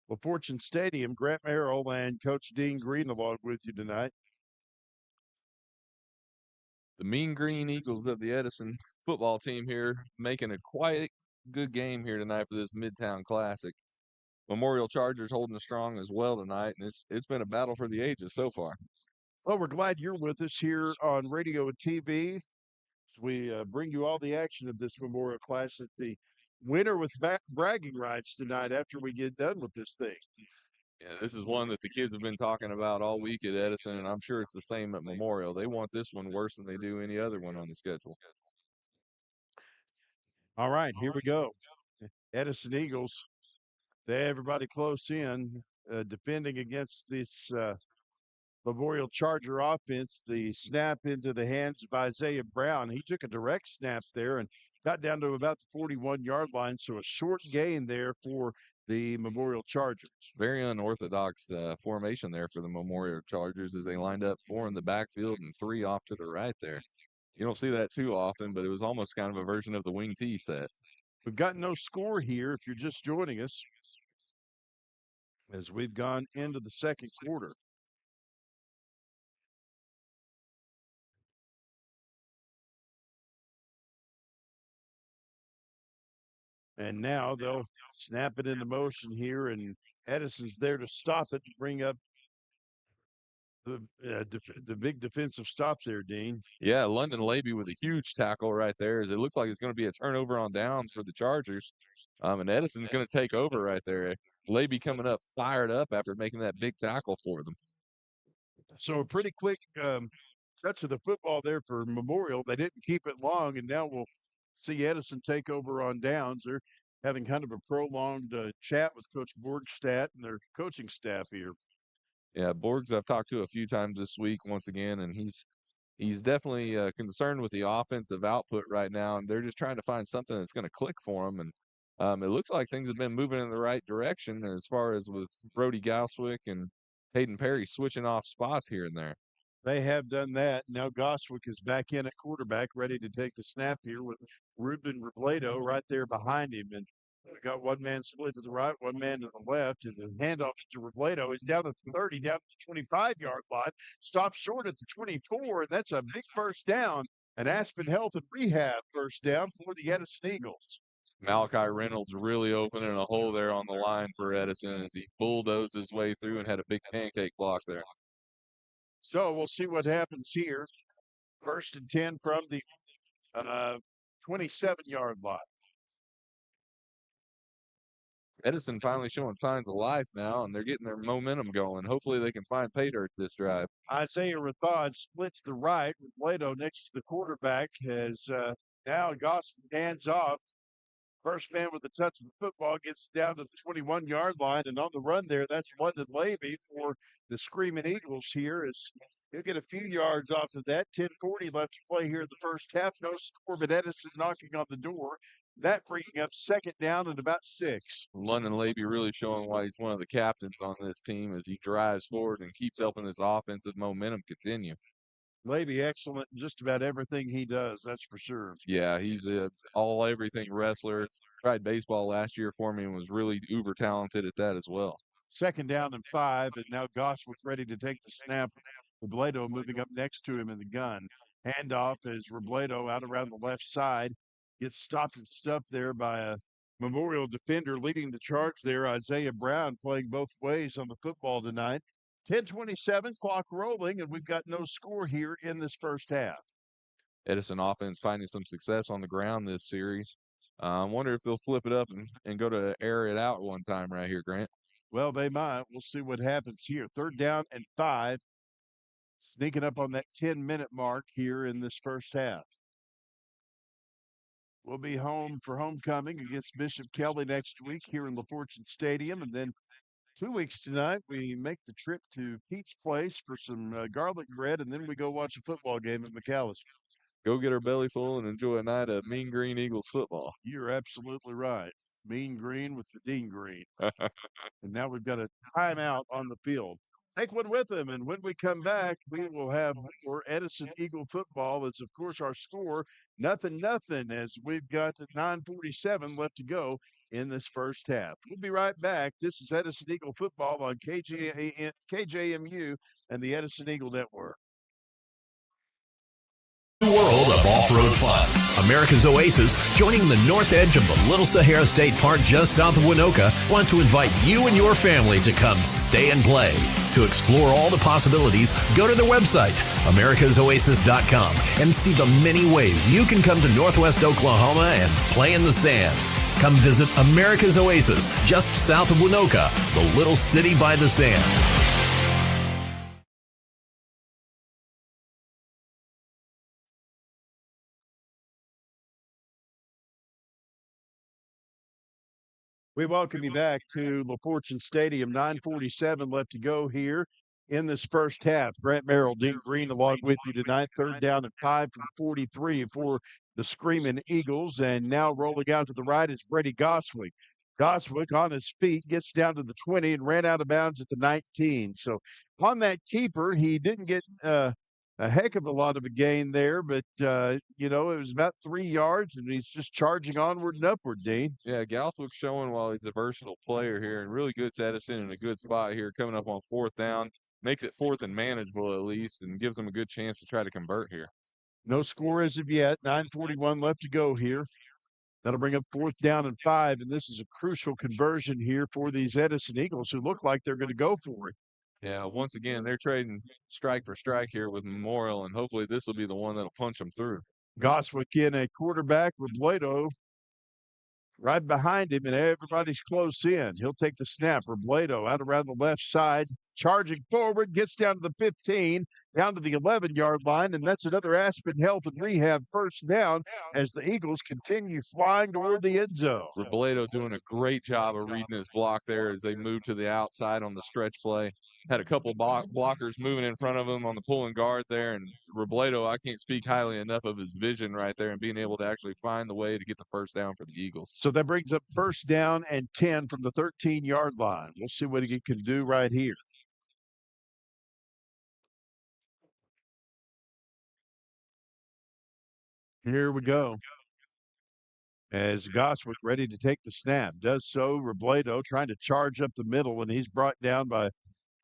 LaFortune Stadium. Grant Merrill and Coach Dean Green along with you tonight. The Mean Green Eagles of the Edison football team here making a quite good game here tonight for this Midtown Classic. Memorial Chargers holding strong as well tonight, and it's been a battle for the ages so far. Well, we're glad you're with us here on radio and TV as we bring you all the action of this Memorial Classic. The winner with bragging rights tonight after we get done with this thing. Yeah, this is one that the kids have been talking about all week at Edison, and I'm sure it's the same at Memorial. They want this one worse than they do any other one on the schedule. All right, here we go. Edison Eagles, they everybody close in, defending against this Memorial Charger offense. The snap into the hands of Isaiah Brown. He took a direct snap there and got down to about the 41-yard line, so a short gain there for the Memorial Chargers. Very unorthodox formation there for the Memorial Chargers as they lined up 4 in the backfield and 3 off to the right there. You don't see that too often, but it was almost kind of a version of the wing T set. We've got no score here if you're just joining us as we've gone into the second quarter. And now they'll snap it into motion here, and Edison's there to stop it and bring up the big defensive stop there, Dean. Yeah, London Labey with a huge tackle right there as it looks like it's going to be a turnover on downs for the Chargers. And Edison's going to take over right there. Labey coming up fired up after making that big tackle for them. So a pretty quick touch of the football there for Memorial. They didn't keep it long, and now we'll see Edison take over on downs. They're having kind of a prolonged chat with Coach Borgstadt and their coaching staff here. Yeah, Borgs I've talked to a few times this week once again, and he's definitely concerned with the offensive output right now, and they're just trying to find something that's going to click for them. And it looks like things have been moving in the right direction as far as with Brody Gauswick and Hayden Perry switching off spots here and there. They have done that. Now Goswick is back in at quarterback, ready to take the snap here with Ruben Robledo right there behind him. And we got one man split to the right, one man to the left, and the handoff to Robledo. He's down at the 30, down to the 25-yard line, stops short at the 24, and that's a big first down. An Aspen Health and Rehab first down for the Edison Eagles. Malachi Reynolds really opening a hole there on the line for Edison as he bulldozed his way through and had a big pancake block there. So we'll see what happens here. First and 10 from the 27-yard line. Edison finally showing signs of life now, and they're getting their momentum going. Hopefully they can find pay dirt this drive. Isaiah Rathod splits the right with Plato next to the quarterback as now Gospel hands off. First man with the touch of the football gets down to the 21-yard line, and on the run there, that's London Labey for the Screaming Eagles here. As he'll get a few yards off of that. 10:40 left to play here in the first half. No score, but Edison knocking on the door. That bringing up second down at about 6. London Labey really showing why he's one of the captains on this team as he drives forward and keeps helping his offensive momentum continue. Labey excellent in just about everything he does, that's for sure. Yeah, he's a all-everything wrestler. Tried baseball last year for me and was really uber talented at that as well. Second down and 5, and now Goswick ready to take the snap. Robledo moving up next to him in the gun. Handoff as Robledo out around the left side. Gets stopped and stuffed there by a Memorial defender leading the charge there. Isaiah Brown playing both ways on the football tonight. 10:27, clock rolling, and we've got no score here in this first half. Edison offense finding some success on the ground this series. I wonder if they'll flip it up and go to air it out one time right here, Grant. Well, they might. We'll see what happens here. Third down and 5. Sneaking up on that 10-minute mark here in this first half. We'll be home for homecoming against Bishop Kelly next week here in LaFortune Stadium. And then 2 weeks tonight, we make the trip to Pete's Place for some garlic bread, and then we go watch a football game at McAllister. Go get our belly full and enjoy a night of Mean Green Eagles football. You're absolutely right. Mean Green with the Dean Green. And now we've got a timeout on the field. Take one with them. And when we come back, we will have more Edison Eagle football. It's, of course, our score, 0-0, as we've got 9:47 left to go in this first half. We'll be right back. This is Edison Eagle football on KJMU and the Edison Eagle Network. World of off-road fun. America's Oasis, joining the north edge of the Little Sahara State Park just south of Winoka, want to invite you and your family to come stay and play. To explore all the possibilities, go to their website, americasoasis.com, and see the many ways you can come to Northwest Oklahoma and play in the sand. Come visit America's Oasis, just south of Winoka, the little city by the sand. We welcome you back to LaFortune Stadium. 9:47 left to go here in this first half. Grant Merrill, Dean Green along with you tonight. 3rd down and 5 from 43 for the Screaming Eagles. And now rolling out to the right is Brady Goswick. Goswick on his feet gets down to the 20 and ran out of bounds at the 19. So on that keeper, he didn't get a heck of a lot of a gain there, but, it was about 3 yards, and he's just charging onward and upward, Dean. Yeah, Galswick's showing while he's a versatile player here and really good to Edison in a good spot here coming up on 4th down. Makes it 4th and manageable at least and gives them a good chance to try to convert here. No score as of yet. 9:41 left to go here. That'll bring up 4th down and 5, and this is a crucial conversion here for these Edison Eagles who look like they're going to go for it. Yeah, once again, they're trading strike for strike here with Memorial, and hopefully this will be the one that'll punch them through. Goswick in a quarterback, Robledo right behind him, and everybody's close in. He'll take the snap. Robledo out around the left side, charging forward, gets down to the 15, down to the 11-yard line, and that's another Aspen Health and Rehab first down as the Eagles continue flying toward the end zone. Robledo doing a great job of reading his block there as they move to the outside on the stretch play. Had a couple blockers moving in front of him on the pulling guard there, and Robledo, I can't speak highly enough of his vision right there and being able to actually find the way to get the first down for the Eagles. So that brings up 1st down and 10 from the 13-yard line. We'll see what he can do right here. Here we go. As Goswick ready to take the snap, does so. Robledo trying to charge up the middle, and he's brought down by a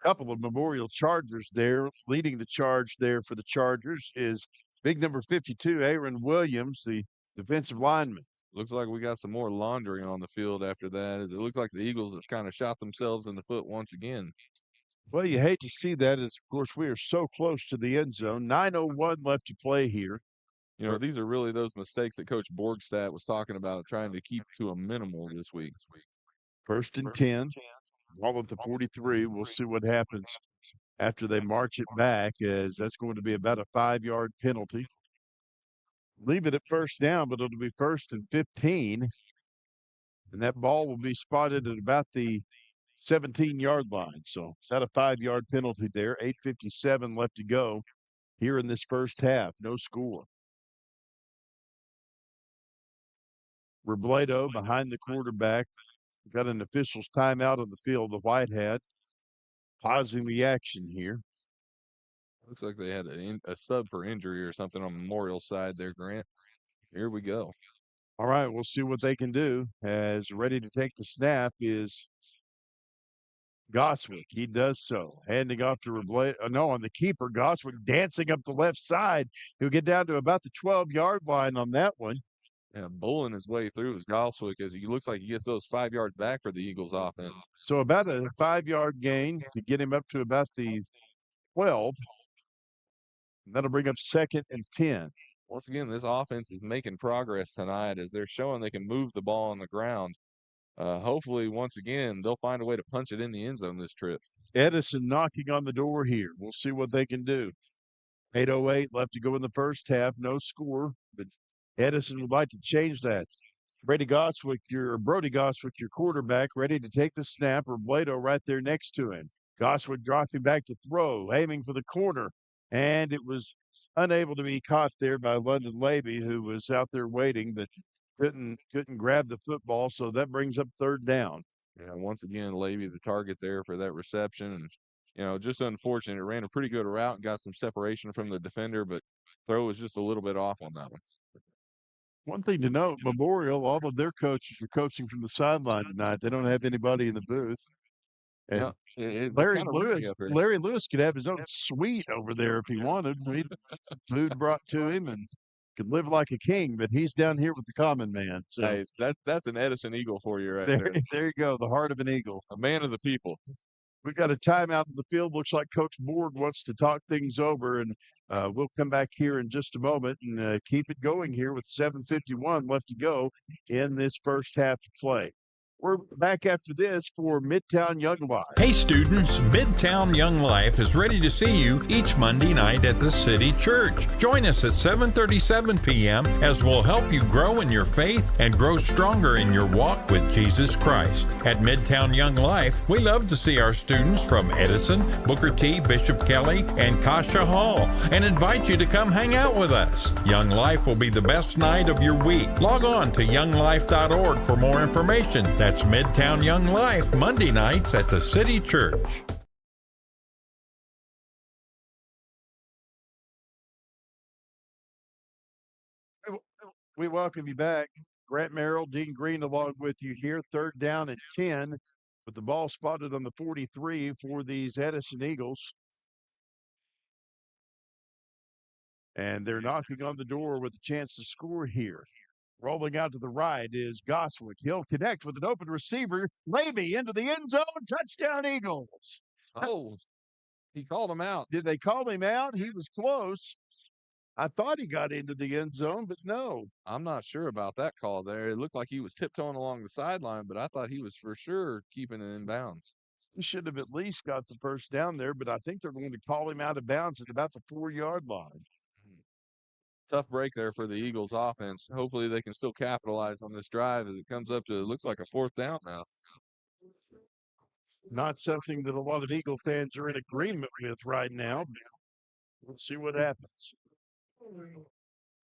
couple of Memorial Chargers there. Leading the charge there for the Chargers is big number 52, Aaron Williams, the defensive lineman. Looks like we got some more laundering on the field after that, as it looks like the Eagles have kind of shot themselves in the foot once again. Well, you hate to see that, as, of course, we are so close to the end zone. 9:01 left to play here. These are really those mistakes that Coach Borgstadt was talking about, trying to keep to a minimal this week. 1st and 10, ball at the 43. We'll see what happens after they march it back, as that's going to be about a 5-yard penalty. Leave it at 1st down, but it'll be 1st and 15. And that ball will be spotted at about the 17-yard line. So it's at a 5-yard penalty there. 8:57 left to go here in this first half. No score. Robledo behind the quarterback. Got an official's timeout on the field, the white hat, pausing the action here. Looks like they had a sub for injury or something on Memorial side there, Grant. Here we go. All right, we'll see what they can do. As ready to take the snap is Goswick. He does so. Handing off to Robledo. On the keeper, Goswick dancing up the left side. He'll get down to about the 12-yard line on that one. Yeah, bowling his way through is Galswick as he looks like he gets those 5 yards back for the Eagles offense. So about a 5-yard gain to get him up to about the 12. That'll bring up 2nd and 10. Once again, this offense is making progress tonight as they're showing they can move the ball on the ground. Hopefully, once again, they'll find a way to punch it in the end zone this trip. Edison knocking on the door here. We'll see what they can do. 8:08 left to go in the first half. No score, but Edison would like to change that. Brody Goswick, your quarterback, ready to take the snap. Robledo right there next to him. Goswick dropping back to throw, aiming for the corner, and it was unable to be caught there by London Levy, who was out there waiting, but couldn't grab the football. So that brings up 3rd down. Yeah, once again, Levy the target there for that reception. And just unfortunate. It ran a pretty good route and got some separation from the defender, but throw was just a little bit off on that one. One thing to note, Memorial, all of their coaches are coaching from the sideline tonight. They don't have anybody in the booth. And it's Larry kinda Lewis, roomy up here. Larry Lewis could have his own suite over there if he wanted. Food brought to him and could live like a king, but he's down here with the common man. So Hey, that's an Edison Eagle for you right there, there. there you go, the heart of an eagle. A man of the people. We've got a timeout in the field. Looks like Coach Board wants to talk things over, and we'll come back here in just a moment and keep it going here with 7:51 left to go in this first half of play. We're back after this for Midtown Young Life. Hey students, Midtown Young Life is ready to see you each Monday night at the City Church. Join us at 7:37 p.m. as we'll help you grow in your faith and grow stronger in your walk with Jesus Christ. At Midtown Young Life, we love to see our students from Edison, Booker T, Bishop Kelly, and Kasha Hall and invite you to come hang out with us. Young Life will be the best night of your week. Log on to younglife.org for more information. That's Midtown Young Life, Monday nights at the City Church. We welcome you back. Grant Merrill, Dean Green along with you here. Third down and 10 with the ball spotted on the 43 for these Edison Eagles. And they're knocking on the door with a chance to score here. Rolling out to the right is Goswick. He'll connect with an open receiver. Levy into the end zone. Touchdown, Eagles. Oh, he called him out. Did they call him out? He was close. I thought he got into the end zone, but no. I'm not sure about that call there. It looked like he was tiptoeing along the sideline, but I thought he was for sure keeping it in bounds. He should have at least got the first down there, but I think they're going to call him out of bounds at about the 4-yard line. Tough break there for the Eagles offense. Hopefully they can still capitalize on this drive as it comes up to, it looks like a 4th down now. Not something that a lot of Eagle fans are in agreement with right now. We'll see what happens.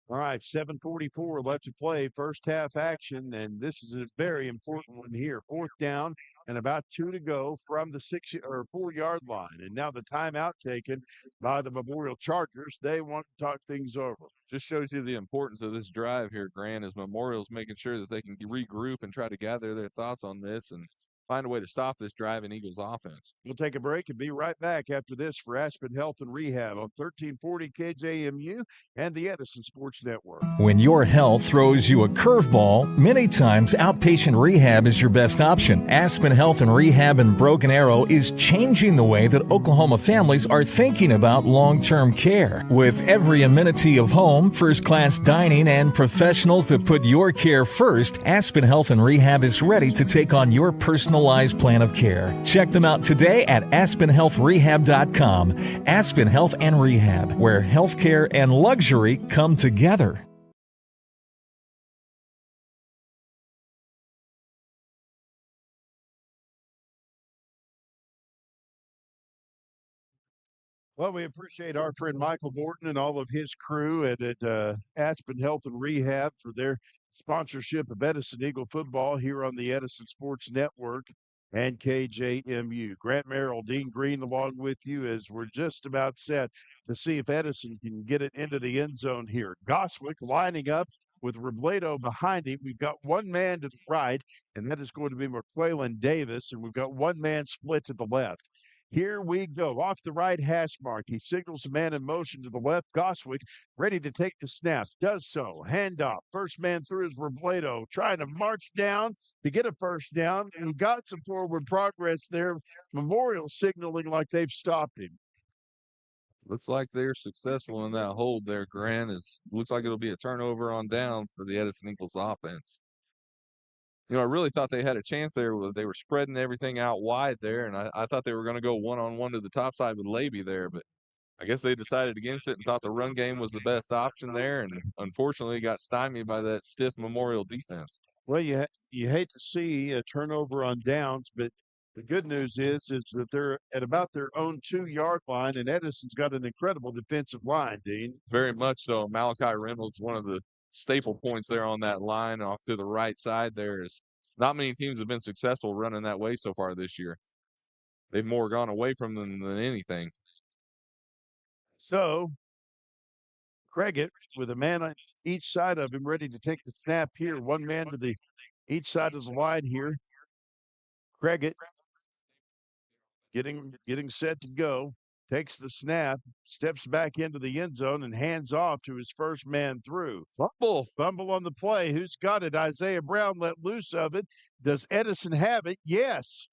All right, 7:44 left to play, first half action, and this is a very important one here. 4th down and about 2 to go from the 4-yard line. And now the timeout taken by the Memorial Chargers. They want to talk things over. Just shows you the importance of this drive here, Grant, as Memorial's making sure that they can regroup and try to gather their thoughts on this and find a way to stop this drive in Eagles offense. We'll take a break and be right back after this for Aspen Health and Rehab on 1340 KJMU and the Edison Sports Network. When your health throws you a curveball, many times outpatient rehab is your best option. Aspen Health and Rehab in Broken Arrow is changing the way that Oklahoma families are thinking about long-term care. With every amenity of home, first-class dining, and professionals that put your care first, Aspen Health and Rehab is ready to take on your personalized plan of care. Check them out today at aspenhealthrehab.com. Aspen Health and Rehab, where healthcare and luxury come together. Well, we appreciate our friend Michael Morton and all of his crew at Aspen Health and Rehab for their sponsorship of Edison Eagle football here on the Edison Sports Network and KJMU. Grant Merrill, Dean Green along with you as we're just about set to see if Edison can get it into the end zone here. Goswick lining up with Robledo behind him. We've got one man to the right, and that is going to be McQuaylen Davis, and we've got one man split to the left. Here we go. Off the right hash mark. He signals a man in motion to the left. Goswick ready to take the snap. Does so. Handoff. First man through is Robledo, trying to march down to get a first down. And he got some forward progress there. Memorial signaling like they've stopped him. Looks like they're successful in that hold there, Grant. Looks like it'll be a turnover on downs for the Edison Eagles offense. I really thought they had a chance there. They were spreading everything out wide there, and I thought they were going to go one-on-one to the top side with Levy there, but I guess they decided against it and thought the run game was the best option there, and unfortunately got stymied by that stiff Memorial defense. Well, you hate to see a turnover on downs, but the good news is that they're at about their own 2-yard line, and Edison's got an incredible defensive line, Dean. Very much so. Malachi Reynolds, one of the staple points there on that line off to the right side there. Is not many teams have been successful running that way so far this year. they've more gone away from them than anything. So Craigett with a man on each side of him ready to take the snap here. One man to the each side of the line here. Craigett getting set to go. Takes the snap, steps back into the end zone, and hands off to his first man through. Fumble on the play. Who's got it? Isaiah Brown let loose of it. Does Edison have it? Yes.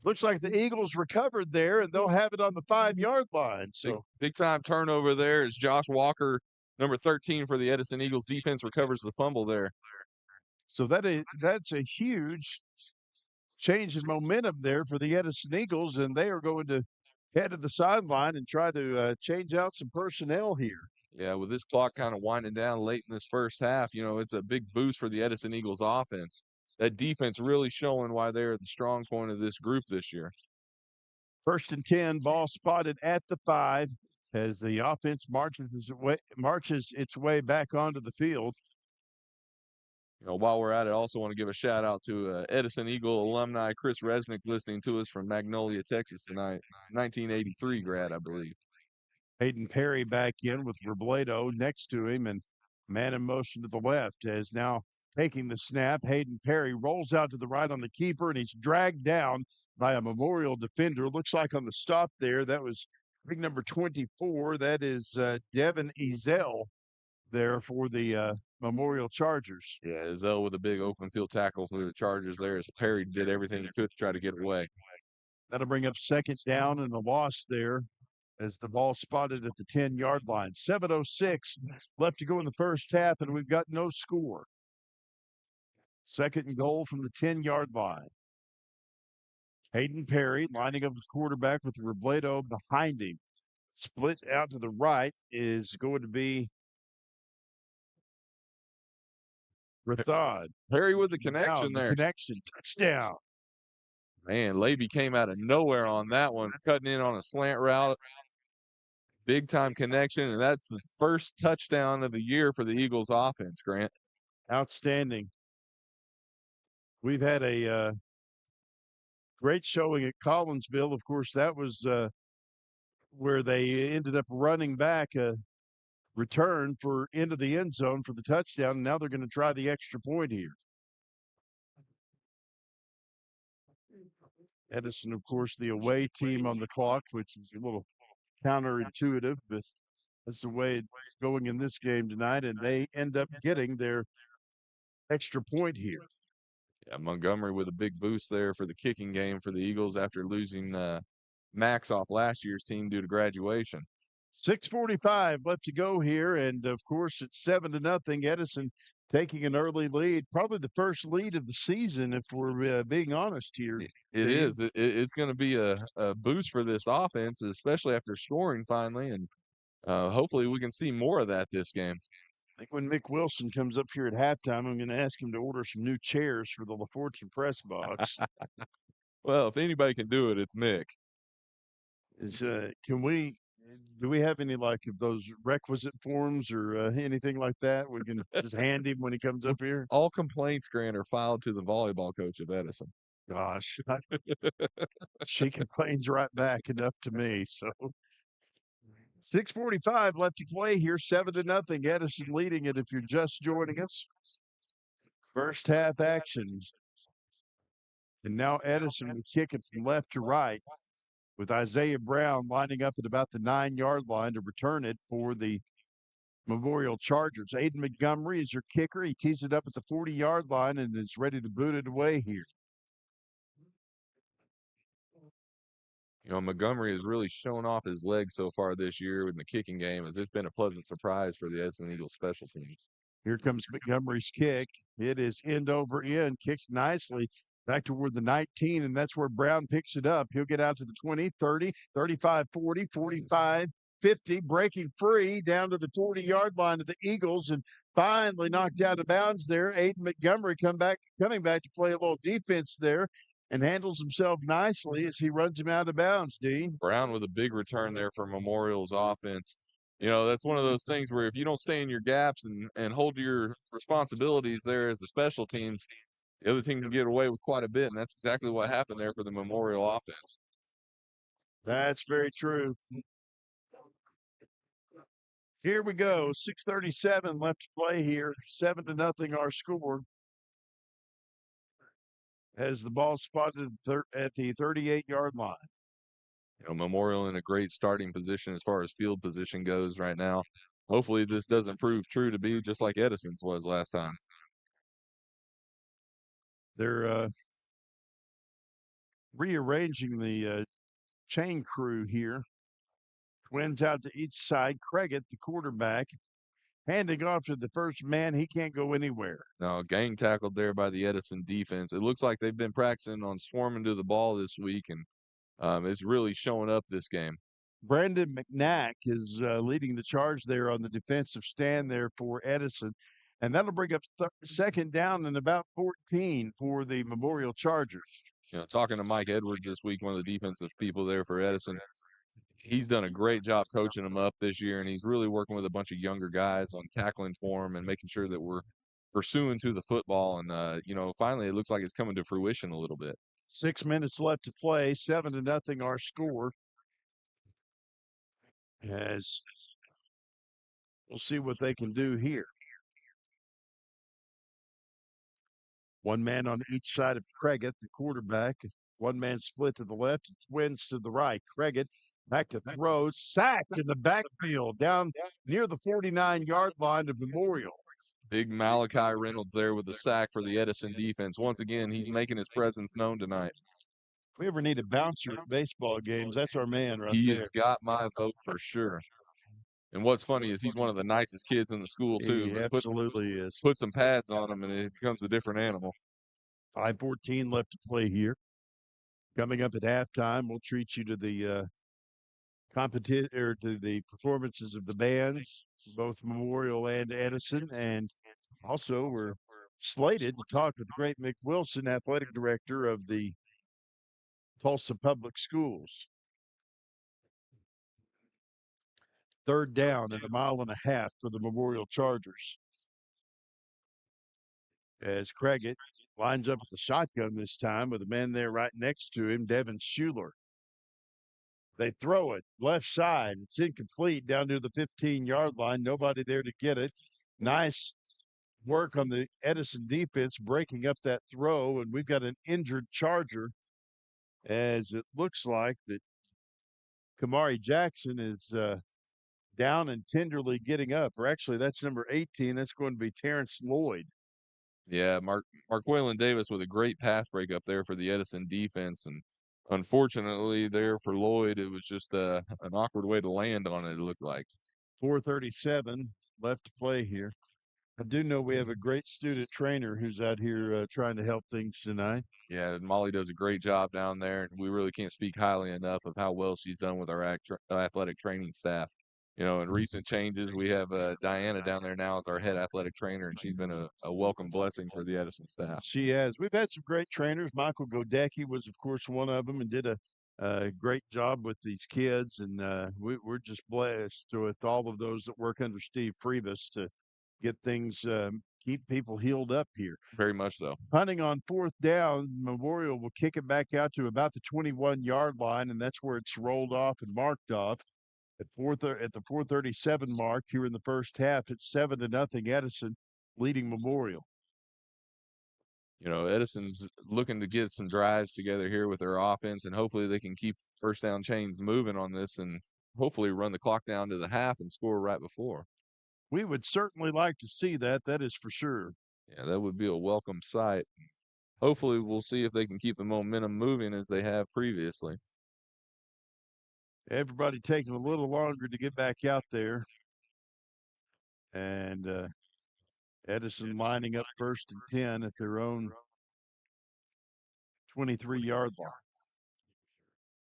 Looks like the Eagles recovered there, and they'll have it on the 5-yard line. So big time turnover there as Josh Walker, number 13 for the Edison Eagles defense, recovers the fumble there. So that's a huge change in momentum there for the Edison Eagles, and they are going to head to the sideline and try to change out some personnel here. Yeah, with this clock kind of winding down late in this first half, it's a big boost for the Edison Eagles offense. That defense really showing why they're the strong point of this group this year. 1st and 10, ball spotted at the 5 as the offense marches its way back onto the field. While we're at it, I also want to give a shout out to Edison Eagle alumni Chris Resnick listening to us from Magnolia, Texas tonight. 1983 grad, I believe. Hayden Perry back in with Robledo next to him, and man in motion to the left as now taking the snap. Hayden Perry rolls out to the right on the keeper, and he's dragged down by a Memorial defender. Looks like on the stop there, that was big number 24. That is Devin Ezell there for the Memorial Chargers. Yeah, Ezell with a big open field tackle for the Chargers there as Perry did everything he could to try to get away. That'll bring up 2nd down and a loss there as the ball spotted at the 10-yard line. 7:06 left to go in the first half, and we've got no score. 2nd and goal from the 10-yard line. Hayden Perry lining up the quarterback with Robledo behind him. Split out to the right is going to be Rathod. Perry with the connection there. Connection. Touchdown. Man, Levy came out of nowhere on that one, cutting in on a slant route. Big time connection, and that's the first touchdown of the year for the Eagles offense, Grant. Outstanding. We've had a great showing at Collinsville. Of course, that was where they ended up running back a return for into the end zone for the touchdown. And now they're going to try the extra point here. Edison, of course, the away team on the clock, which is a little counterintuitive, but that's the way it's going in this game tonight. And they end up getting their extra point here. Yeah, Montgomery with a big boost there for the kicking game for the Eagles after losing Max off last year's team due to graduation. 6:45 left to go here, and of course it's 7-0. Edison taking an early lead, probably the first lead of the season, if we're being honest here. It is. It's going to be a boost for this offense, especially after scoring finally, and hopefully we can see more of that this game. I think when Mick Wilson comes up here at halftime, I'm going to ask him to order some new chairs for the LaFortune press box. Well, if anybody can do it, it's Mick. Do we have any like of those requisite forms or anything like that? We can just hand him when he comes up here. All complaints, Grant, are filed to the volleyball coach of Edison. Gosh, she complains right back enough to me. So 6:45 left to play here, 7-0. Edison leading it if you're just joining us. First half action. And now Edison will kick it from left to right, with Isaiah Brown lining up at about the 9-yard line to return it for the Memorial Chargers. Aiden Montgomery is your kicker. He tees it up at the 40-yard line and is ready to boot it away here. Montgomery has really shown off his legs so far this year in the kicking game, as it's been a pleasant surprise for the Edison Eagles special teams. Here comes Montgomery's kick. It is end over end, kicked nicely back toward the 19, and that's where Brown picks it up. He'll get out to the 20, 30, 35, 40, 45, 50, breaking free down to the 40-yard line of the Eagles, and finally knocked out of bounds there. Aiden Montgomery coming back to play a little defense there and handles himself nicely as he runs him out of bounds, Dean. Brown with a big return there for Memorial's offense. That's one of those things where if you don't stay in your gaps and hold your responsibilities there as the special teams, the other team can get away with quite a bit, and that's exactly what happened there for the Memorial offense. That's very true. Here we go. 6:37 left to play here. 7-0 our score. As the ball spotted at the 38-yard line. Memorial in a great starting position as far as field position goes right now. Hopefully this doesn't prove true to be just like Edison's was last time. They're rearranging the chain crew here. Twins out to each side. Craigett, the quarterback, handing off to the first man. He can't go anywhere. No, gang tackled there by the Edison defense. It looks like they've been practicing on swarming to the ball this week, and it's really showing up this game. Brandon McNack is leading the charge there on the defensive stand there for Edison. And that'll bring up second down and about 14 for the Memorial Chargers. Talking to Mike Edwards this week, one of the defensive people there for Edison, he's done a great job coaching them up this year, and he's really working with a bunch of younger guys on tackling for them and making sure that we're pursuing to the football. And, finally it looks like it's coming to fruition a little bit. 6 minutes left to play, 7-0 our score. As we'll see what they can do here. One man on each side of Craigett, the quarterback. One man split to the left, twins to the right. Craigett back to throw, sacked in the backfield down near the 49-yard line of Memorial. Big Malachi Reynolds there with the sack for the Edison defense. Once again, he's making his presence known tonight. If we ever need a bouncer at baseball games, that's our man right there. He has got my vote for sure. And what's funny is he's one of the nicest kids in the school, too. He absolutely is. Put some pads on him, and it becomes a different animal. 5:14 left to play here. Coming up at halftime, we'll treat you to the to the performances of the bands, both Memorial and Edison. And also, we're slated to talk with the great Mick Wilson, athletic director of the Tulsa Public Schools. Third down and 1.5 miles for the Memorial Chargers. As Craigett lines up with the shotgun this time with a man there right next to him, Devin Schuler. They throw it left side. It's incomplete down to the 15-yard line. Nobody there to get it. Nice work on the Edison defense breaking up that throw, and we've got an injured Charger as it looks like that Kamari Jackson is down and tenderly getting up. Or actually, that's number 18. That's going to be Terrence Lloyd. Yeah, Marquaylin Davis with a great pass break up there for the Edison defense. And unfortunately there for Lloyd, it was just an awkward way to land on it, it looked like. 4:37 left to play here. I do know we have a great student trainer who's out here trying to help things tonight. Yeah, Molly does a great job down there, and we really can't speak highly enough of how well she's done with our athletic training staff. In recent changes, we have Diana down there now as our head athletic trainer, and she's been a welcome blessing for the Edison staff. She has. We've had some great trainers. Michael Godecki was, of course, one of them and did a great job with these kids. And we're just blessed with all of those that work under Steve Freebus to get things, keep people healed up here. Very much so. Punting on fourth down, Memorial will kick it back out to about the 21-yard line, and that's where it's rolled off and marked off. At the 4:37 mark here in the first half, it's 7-0 Edison leading Memorial. Edison's looking to get some drives together here with their offense, and hopefully they can keep first down chains moving on this and hopefully run the clock down to the half and score right before. We would certainly like to see that. That is for sure. Yeah, that would be a welcome sight. Hopefully we'll see if they can keep the momentum moving as they have previously. Everybody taking a little longer to get back out there. And Edison lining up 1st and 10 at their own 23-yard line.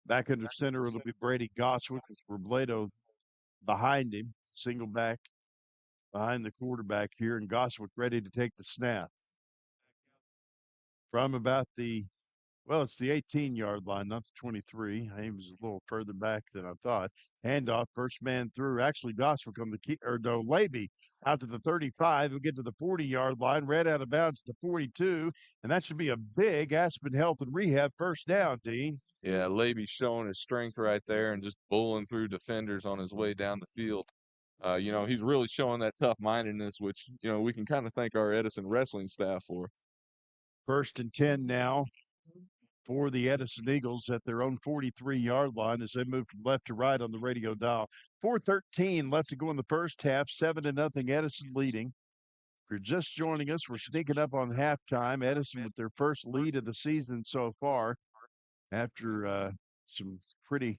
Back under center, it'll be Brady Goswick with Robledo behind him. Single back behind the quarterback here, and Goswick ready to take the snap. From about the Well, it's the 18-yard line, not the 23. He was a little further back than I thought. Handoff, first man through. Actually, Goswick on the key, or no, Levy out to the 35. He'll get to the 40-yard line, right out of bounds to the 42, and that should be a big Aspen Health and Rehab first down, Dean. Yeah, Laby's showing his strength right there and just bowling through defenders on his way down the field. He's really showing that tough-mindedness, which, we can kind of thank our Edison wrestling staff for. 1st and 10 now for the Edison Eagles at their own 43-yard line as they move from left to right on the radio dial. 4:13 left to go in the first half, 7-0 Edison leading. If you're just joining us, we're sneaking up on halftime. Edison with their first lead of the season so far after some pretty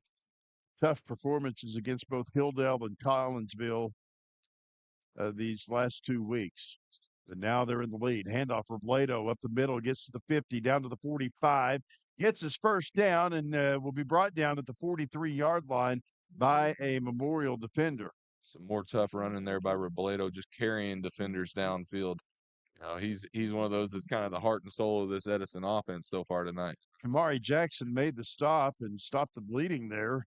tough performances against both Hilldale and Collinsville these last 2 weeks. But now they're in the lead. Handoff for Blado up the middle, gets to the 50, down to the 45, gets his first down, and will be brought down at the 43-yard line by a Memorial defender. Some more tough running there by Robledo, just carrying defenders downfield. He's one of those that's kind of the heart and soul of this Edison offense so far tonight. Kamari Jackson made the stop and stopped the bleeding there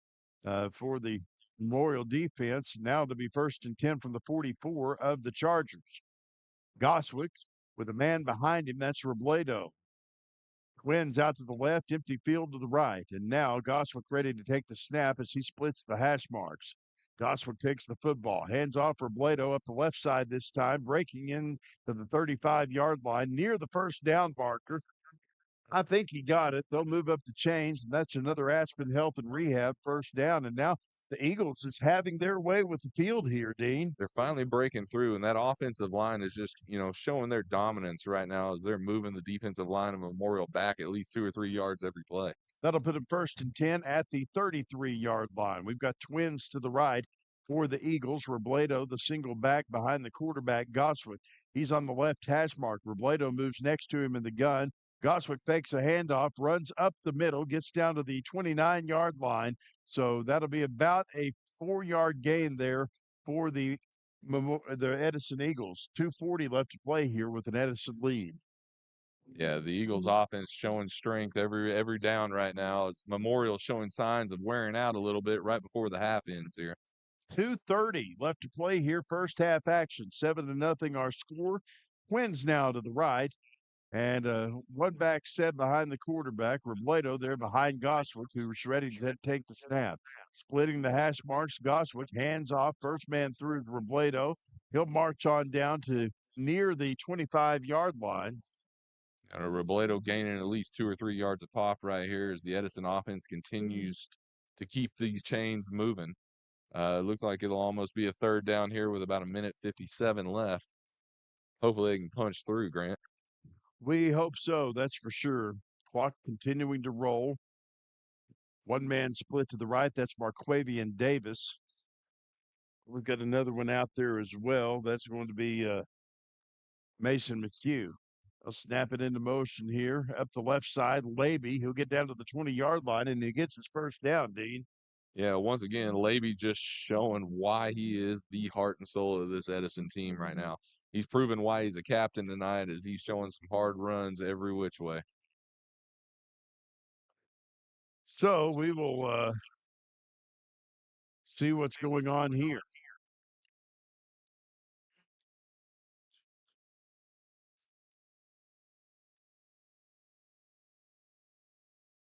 for the Memorial defense. Now to be 1st and 10 from the 44 of the Chargers. Goswick with a man behind him. That's Robledo. Quinn's out to the left, empty field to the right. And now Goswick ready to take the snap as he splits the hash marks. Goswick takes the football, hands off Robledo up the left side this time, breaking in to the 35-yard line near the first down marker. I think he got it. They'll move up the chains, and that's another Aspen Health and Rehab first down. And now the Eagles is having their way with the field here, Dean. They're finally breaking through, and that offensive line is just, showing their dominance right now as they're moving the defensive line of Memorial back at least 2 or 3 yards every play. That'll put them 1st and 10 at the 33-yard line. We've got twins to the right for the Eagles. Robledo, the single back behind the quarterback, Goswick. He's on the left hash mark. Robledo moves next to him in the gun. Goswick fakes a handoff, runs up the middle, gets down to the 29-yard line. So that'll be about a 4-yard gain there for the Edison Eagles. 2:40 left to play here with an Edison lead. Yeah, the Eagles offense showing strength every down right now. As Memorial showing signs of wearing out a little bit right before the half ends here. 2:30 left to play here. First half action. 7-0 our score. Twins now to the right. And one back set behind the quarterback, Robledo there behind Goswick, who's ready to take the snap. Splitting the hash marks, Goswick hands off, first man through Robledo. He'll march on down to near the 25-yard line. And Robledo gaining at least 2 or 3 yards a pop right here as the Edison offense continues to keep these chains moving. It looks like it'll almost be a third down here with about 1:57 left. Hopefully they can punch through, Grant. We hope so, that's for sure. Clock continuing to roll. One man split to the right, that's Marquavian Davis. We've got another one out there as well. That's going to be Mason McHugh. I'll snap it into motion here. Up the left side, Laby. He'll get down to the 20-yard line, and he gets his first down, Dean. Yeah, once again, Laby just showing why he is the heart and soul of this Edison team right now. He's proven why he's a captain tonight as he's showing some hard runs every which way. So we will see what's going on here.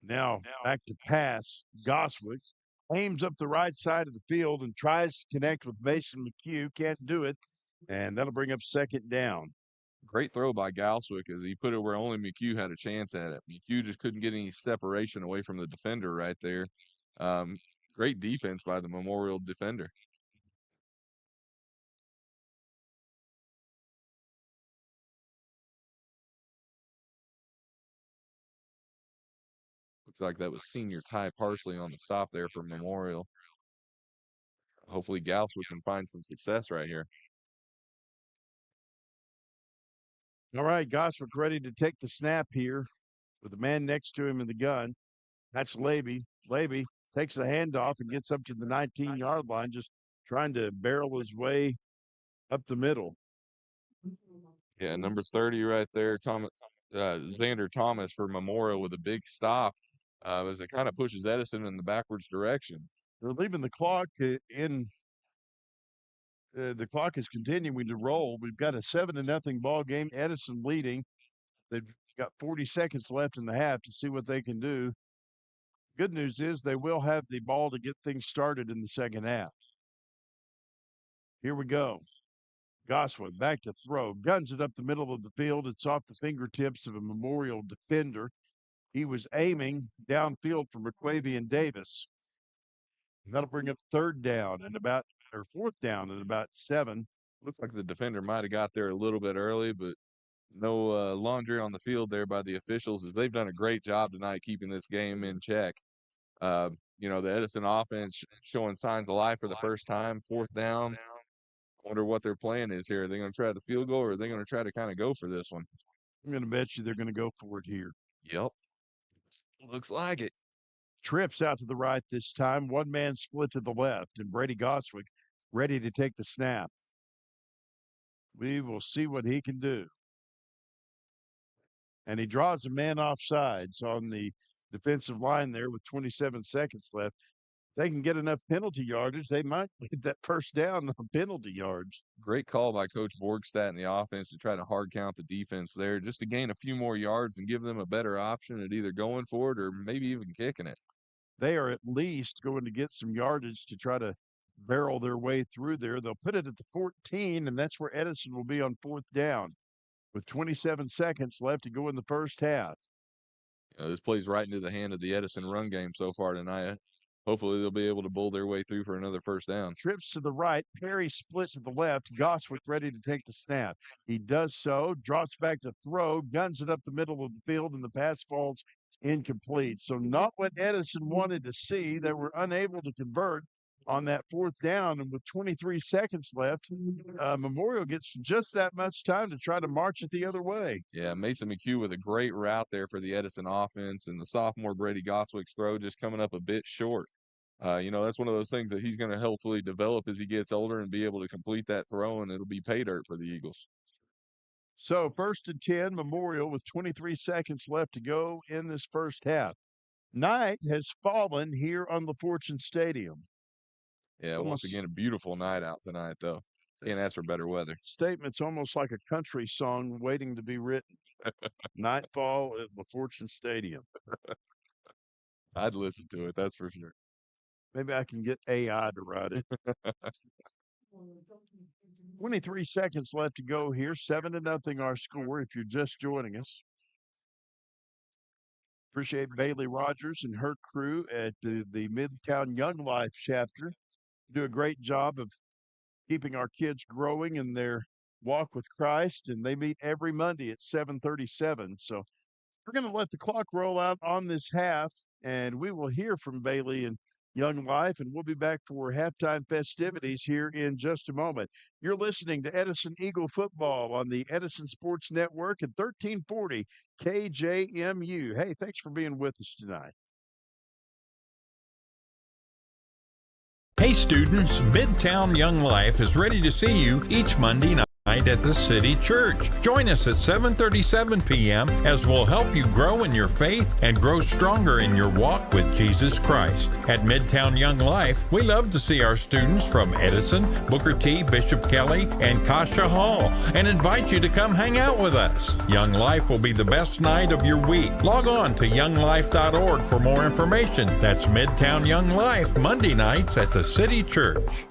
Now back to pass. Goswick aims up the right side of the field and tries to connect with Mason McHugh. Can't do it. And that'll bring up second down. Great throw by Galswick as he put it where only McHugh had a chance at it. McHugh just couldn't get any separation away from the defender right there. Great defense by the Memorial defender. Looks like that was senior Ty Parsley on the stop there for Memorial. Hopefully Galswick can find some success right here. All right, Goswick ready to take the snap here with the man next to him in the gun. That's Laby. Laby takes the handoff and gets up to the 19-yard line, just trying to barrel his way up the middle. Yeah, number 30 right there, Xander Thomas for Memorial with a big stop as it kind of pushes Edison in the backwards direction. They're leaving the clock in. The clock is continuing to roll. We've got a 7-0 ball game. Edison leading. They've got 40 seconds left in the half to see what they can do. Good news is they will have the ball to get things started in the second half. Here we go. Goswin back to throw. Guns it up the middle of the field. It's off the fingertips of a Memorial defender. He was aiming downfield for McQuavey Davis. That'll bring up fourth down in about 7. Looks like the defender might have got there a little bit early, but no laundry on the field there by the officials, as they've done a great job tonight keeping this game in check. The Edison offense showing signs of life for the first time. 4th down. I wonder what their plan is here. Are they going to try the field goal, or are they going to try to kind of go for this one? I'm going to bet you they're going to go for it here. Yep. Looks like it. Trips out to the right this time. One man split to the left, and Brady Goswick ready to take the snap. We will see what he can do. And he draws a man off sides on the defensive line there with 27 seconds left. If they can get enough penalty yardage, they might get that first down on penalty yards. Great call by Coach Borgstadt and the offense to try to hard count the defense there just to gain a few more yards and give them a better option at either going for it or maybe even kicking it. They are at least going to get some yardage to try to barrel their way through there. They'll put it at the 14, and that's where Edison will be on 4th down with 27 seconds left to go in the first half. This plays right into the hand of the Edison run game so far tonight. Hopefully they'll be able to bull their way through for another first down. Trips to the right. Perry split to the left. Goswick ready to take the snap. He does so, drops back to throw, guns it up the middle of the field, and the pass falls incomplete. So not what Edison wanted to see. They were unable to convert on that 4th down, and with 23 seconds left, Memorial gets just that much time to try to march it the other way. Yeah, Mason McHugh with a great route there for the Edison offense, and the sophomore Brady Goswick's throw just coming up a bit short. That's one of those things that he's going to hopefully develop as he gets older and be able to complete that throw, and it'll be pay dirt for the Eagles. So 1st and 10, Memorial with 23 seconds left to go in this first half. Night has fallen here on LaFortune Stadium. Yeah, once again, a beautiful night out tonight, though. Can't ask for better weather. Statement's almost like a country song waiting to be written. Nightfall at LaFortune Stadium. I'd listen to it, that's for sure. Maybe I can get AI to write it. 23 seconds left to go here. 7-0 our score if you're just joining us. Appreciate Bailey Rogers and her crew at the Midtown Young Life chapter. Do a great job of keeping our kids growing in their walk with Christ, and they meet every Monday at 7:37. So we're going to let the clock roll out on this half, and we will hear from Bailey and Young Life, and we'll be back for halftime festivities here in just a moment. You're listening to Edison Eagle Football on the Edison Sports Network at 1340 KJMU. Hey, thanks for being with us tonight. Hey students, Midtown Young Life is ready to see you each Monday night at the City Church. Join us at 7:37 p.m. as we'll help you grow in your faith and grow stronger in your walk with Jesus Christ. At Midtown Young Life, we love to see our students from Edison, Booker T, Bishop Kelly, and Kasha Hall, and invite you to come hang out with us. Young Life will be the best night of your week. Log on to younglife.org for more information. That's Midtown Young Life, Monday nights at the City Church.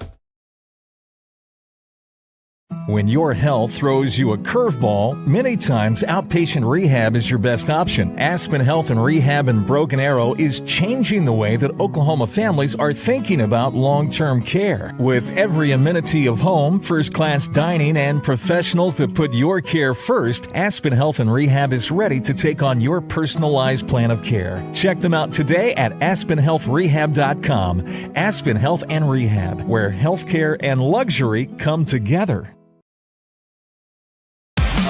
When your health throws you a curveball, many times outpatient rehab is your best option. Aspen Health and Rehab in Broken Arrow is changing the way that Oklahoma families are thinking about long-term care. With every amenity of home, first-class dining, and professionals that put your care first, Aspen Health and Rehab is ready to take on your personalized plan of care. Check them out today at aspenhealthrehab.com. Aspen Health and Rehab, where healthcare and luxury come together.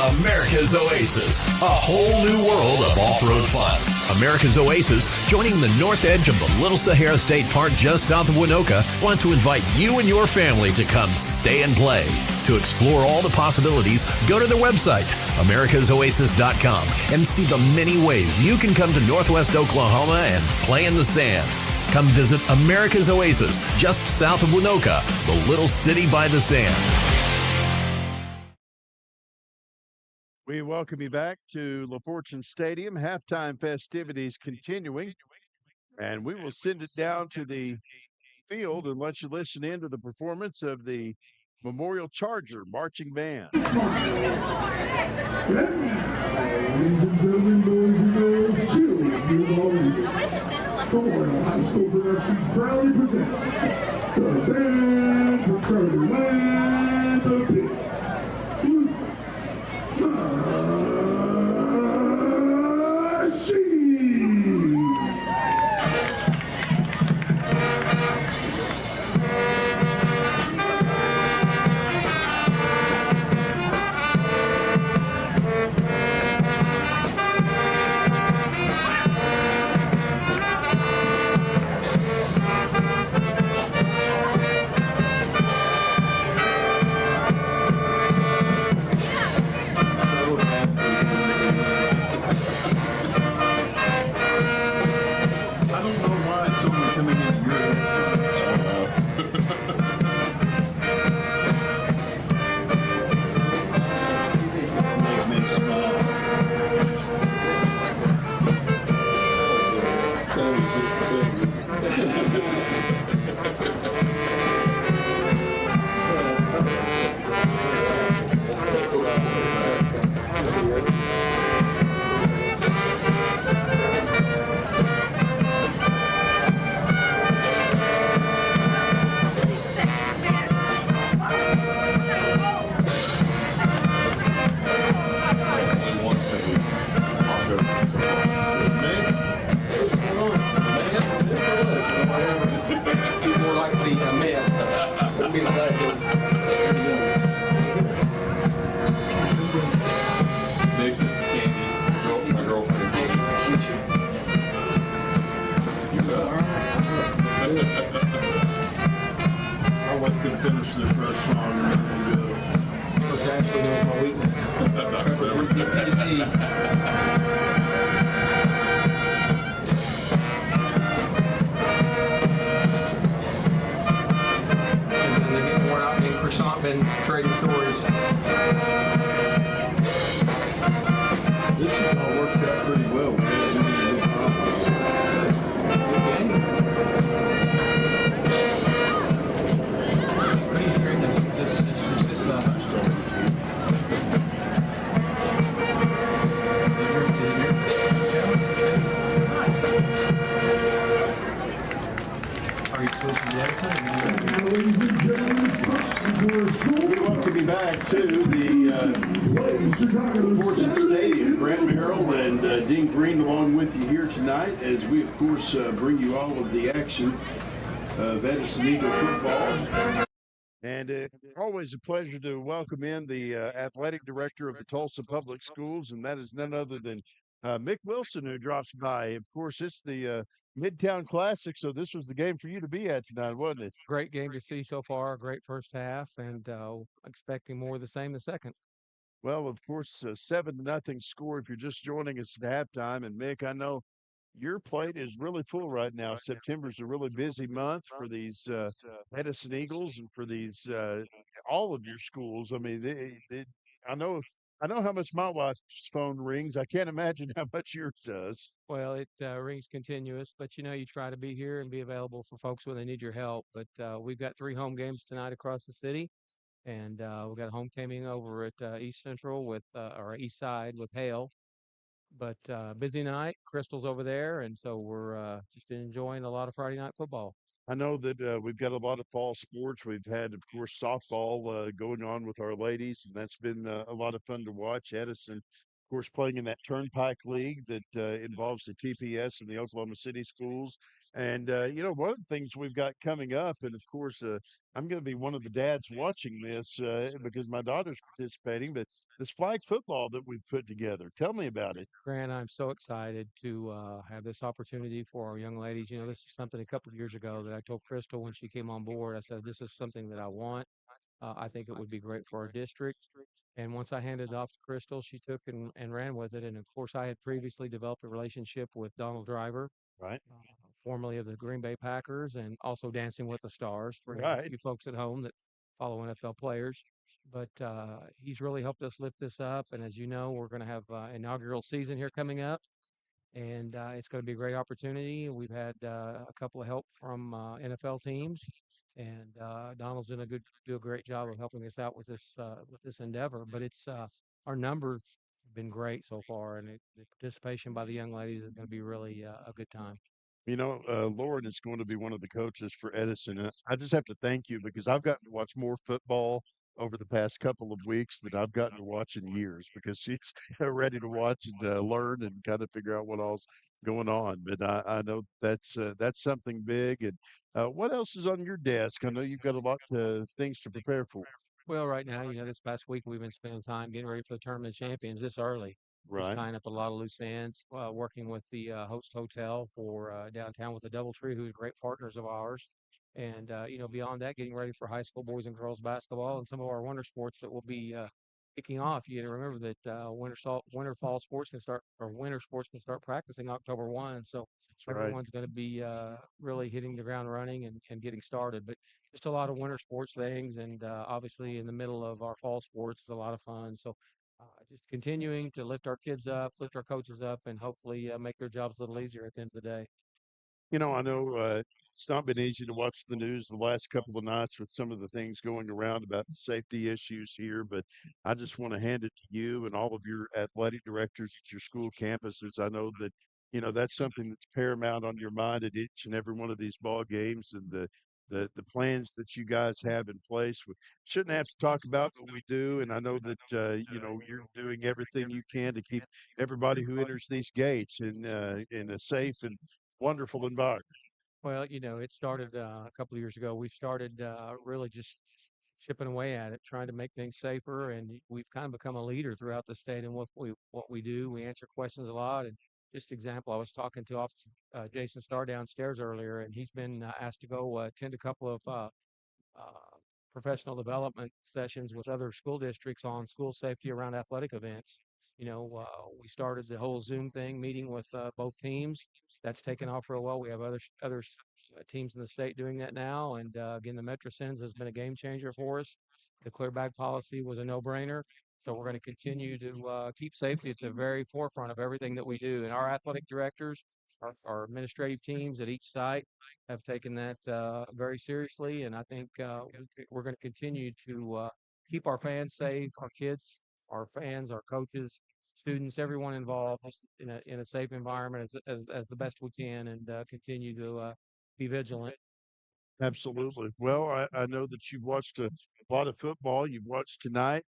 America's Oasis, a whole new world of off-road fun. America's Oasis, joining the north edge of the Little Sahara State Park just south of Winoka, want to invite you and your family to come stay and play. To explore all the possibilities, go to their website, americasoasis.com, and see the many ways you can come to Northwest Oklahoma and play in the sand. Come visit America's Oasis, just south of Winoka, the little city by the sand. We welcome you back to LaFortune Stadium. Halftime festivities continuing, and we will send it down to the field and let you listen in to the performance of the Memorial Charger Marching Band. Ladies and gentlemen, boys and girls, children, the Memorial High School production proudly presents the band from Charter Land, the Pit. Welcome you back to the LaFortune Stadium. Grant Merrill and Dean Green along with you here tonight as we, of course, bring you all of the action of Edison Eagle football. And always a pleasure to welcome in the athletic director of the Tulsa Public Schools, and that is none other than Mick Wilson, who drops by. Of course, it's the Midtown Classic, so this was the game for you to be at tonight, wasn't it? Great game to see so far, a great first half, and expecting more of the same the second. Well, of course, 7-0 score if you're just joining us at halftime. And Mick, I know your plate is really full right now. September's a really busy month for these Edison Eagles and for these all of your schools. I mean, I know how much my wife's phone rings. I can't imagine how much yours does. Well, it rings continuous, but you try to be here and be available for folks when they need your help. But we've got 3 home games tonight across the city, and we've got a homecoming over at East Central or East Side with Hale. But busy night, Crystal's over there, and so we're just enjoying a lot of Friday night football. I know that we've got a lot of fall sports. We've had, of course, softball going on with our ladies, and that's been a lot of fun to watch. Edison, of course, playing in that Turnpike League that involves the TPS and the Oklahoma City schools, And one of the things we've got coming up, and of course, I'm going to be one of the dads watching this because my daughter's participating. But this flag football that we've put together, tell me about it. Grant, I'm so excited to have this opportunity for our young ladies. You know, this is something a couple of years ago that I told Crystal when she came on board. I said, this is something that I want. I think it would be great for our district. And once I handed it off to Crystal, she took and ran with it. And of course, I had previously developed a relationship with Donald Driver, Right. formerly of the Green Bay Packers, and also Dancing with the Stars for Right. you folks at home that follow NFL players. But he's really helped us lift this up. And as you know, we're going to have inaugural season here coming up, and it's going to be a great opportunity. We've had a couple of help from NFL teams, and Donald's going to do a great job of helping us out with this endeavor. But it's our numbers have been great so far, and the participation by the young ladies is going to be really a good time. Lauren is going to be one of the coaches for Edison. And I just have to thank you because I've gotten to watch more football over the past couple of weeks than I've gotten to watch in years because she's ready to watch and learn and kind of figure out what all's going on. But I know that's something big. And what else is on your desk? I know you've got a lot of things to prepare for. Well, right now, you know, this past week we've been spending time getting ready for the Tournament of Champions this early, just Right. tying up a lot of loose ends, working with the host hotel for downtown with the DoubleTree, who's great partners of ours. And, you know, beyond that, getting ready for high school boys and girls basketball and some of our winter sports that will be kicking off. You got to remember that fall sports can start, or winter sports can start practicing October 1. So That's right. everyone's going to be really hitting the ground running and getting started. But just a lot of winter sports things, and obviously in the middle of our fall sports is a lot of fun. So just continuing to lift our kids up, lift our coaches up, and hopefully make their jobs a little easier at the end of the day. I know it's not been easy to watch the news the last couple of nights with some of the things going around about safety issues here, but I just want to hand it to you and all of your athletic directors at your school campuses. I know that, that's something that's paramount on your mind at each and every one of these ball games and the plans that you guys have in place. We shouldn't have to talk about, but we do. And I know that, you're doing everything you can to keep everybody who enters these gates in a safe and wonderful environment. Well, you know, it started a couple of years ago. We started really just chipping away at it, trying to make things safer, and we've kind of become a leader throughout the state in what we do. We answer questions a lot, and just example, I was talking to Officer Jason Starr downstairs earlier, and he's been asked to go attend a couple of uh, professional development sessions with other school districts on school safety around athletic events. You know, we started the whole Zoom thing, meeting with both teams. That's taken off real well. We have other teams in the state doing that now, and again, the Metro Sends has been a game changer for us. The clear bag policy was a no-brainer. So we're going to continue to keep safety at the very forefront of everything that we do. And our athletic directors, our administrative teams at each site have taken that very seriously, and I think we're going to continue to keep our fans safe, our kids, our fans, our coaches, students, everyone involved, just in a safe environment as the best we can, and continue to be vigilant. Absolutely. Well, I know that you've watched a lot of football. You've watched tonight.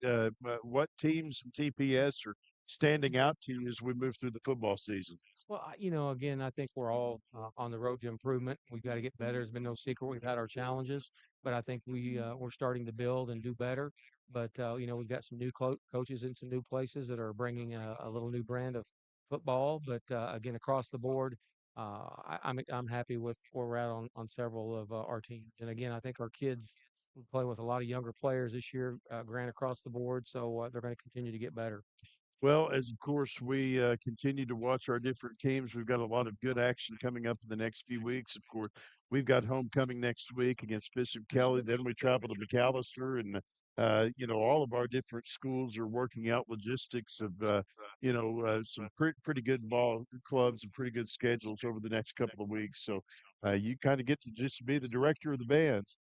What teams from TPS are standing out to you as we move through the football season? Well, you know, again, I think we're all on the road to improvement. We've got to get better. It's been no secret. We've had our challenges, but I think we're starting to build and do better. But you know, we've got some new coaches in some new places that are bringing a little new brand of football. But again, across the board, I'm happy with where we're at on several of our teams. And again, I think our kids play with a lot of younger players this year, Grant, across the board. So they're going to continue to get better. Well, as of course we continue to watch our different teams, we've got a lot of good action coming up in the next few weeks. Of course, we've got homecoming next week against Bishop Kelly. Then we travel to McAllister, and all of our different schools are working out logistics of some pretty good ball clubs and pretty good schedules over the next couple of weeks. So you kind of get to just be the director of the bands.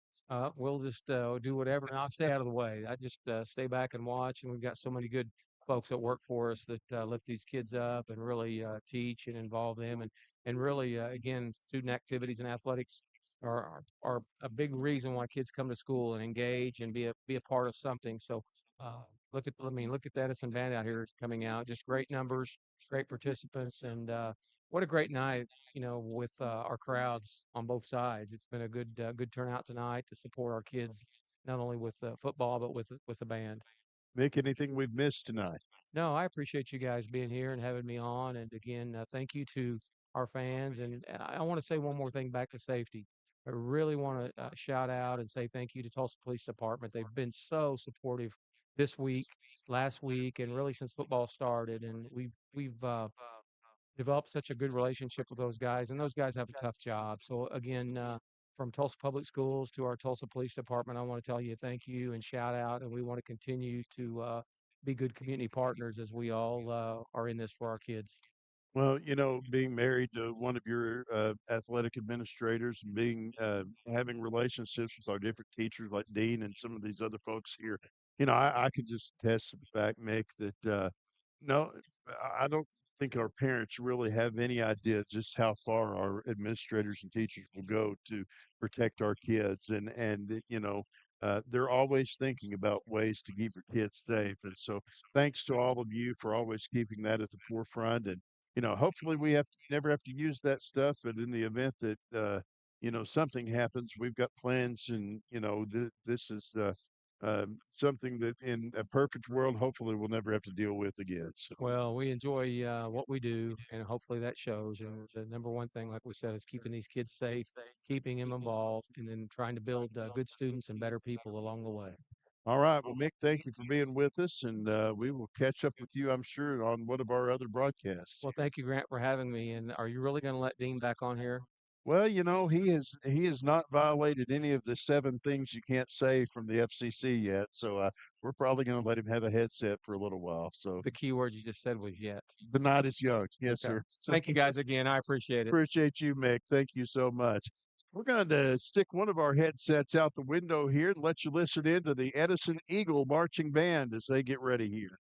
We'll just do whatever, and I'll stay out of the way. I just stay back and watch, and we've got so many good folks that work for us that lift these kids up and really teach and involve them, and really again, student activities and athletics are a big reason why kids come to school and engage and be a part of something. So look at the Edison band out here coming out. Just great numbers, great participants, and what a great night, with our crowds on both sides. It's been a good turnout tonight to support our kids, not only with football but with the band. Mick, anything we've missed tonight? No, I appreciate you guys being here and having me on. And again, thank you to our fans. And I want to say one more thing back to safety. I really want to shout out and say thank you to Tulsa Police Department. They've been so supportive this week, last week, and really since football started. And we've developed such a good relationship with those guys, and those guys have a tough job. So again, from Tulsa Public Schools to our Tulsa Police Department, I want to tell you thank you and shout out, and we want to continue to be good community partners as we all are in this for our kids. Well, being married to one of your athletic administrators and being having relationships with our different teachers like Dean and some of these other folks here, I could just attest to the fact, Mick, that no, I don't think our parents really have any idea just how far our administrators and teachers will go to protect our kids, and they're always thinking about ways to keep our kids safe. And so, thanks to all of you for always keeping that at the forefront. And hopefully we never have to use that stuff, but in the event that something happens, we've got plans, and this is something that in a perfect world, hopefully we'll never have to deal with again. So, Well, we enjoy what we do, and hopefully that shows. And the number one thing, like we said, is keeping these kids safe, keeping them involved, and then trying to build good students and better people along the way. all right. Well, Mick, thank you for being with us, and we will catch up with you, I'm sure, on one of our other broadcasts. Well, thank you, Grant, for having me. And are you really going to let Dean back on here? Well, he has not violated any of the 7 things you can't say from the FCC yet, so we're probably going to let him have a headset for a little while. So The key word you just said was yet. the night is young, yes, Okay. sir. So Thank you guys again. I appreciate it. appreciate you, Mick. Thank you so much. We're going to stick one of our headsets out the window here and let you listen in to the Edison Eagle marching band as they get ready here.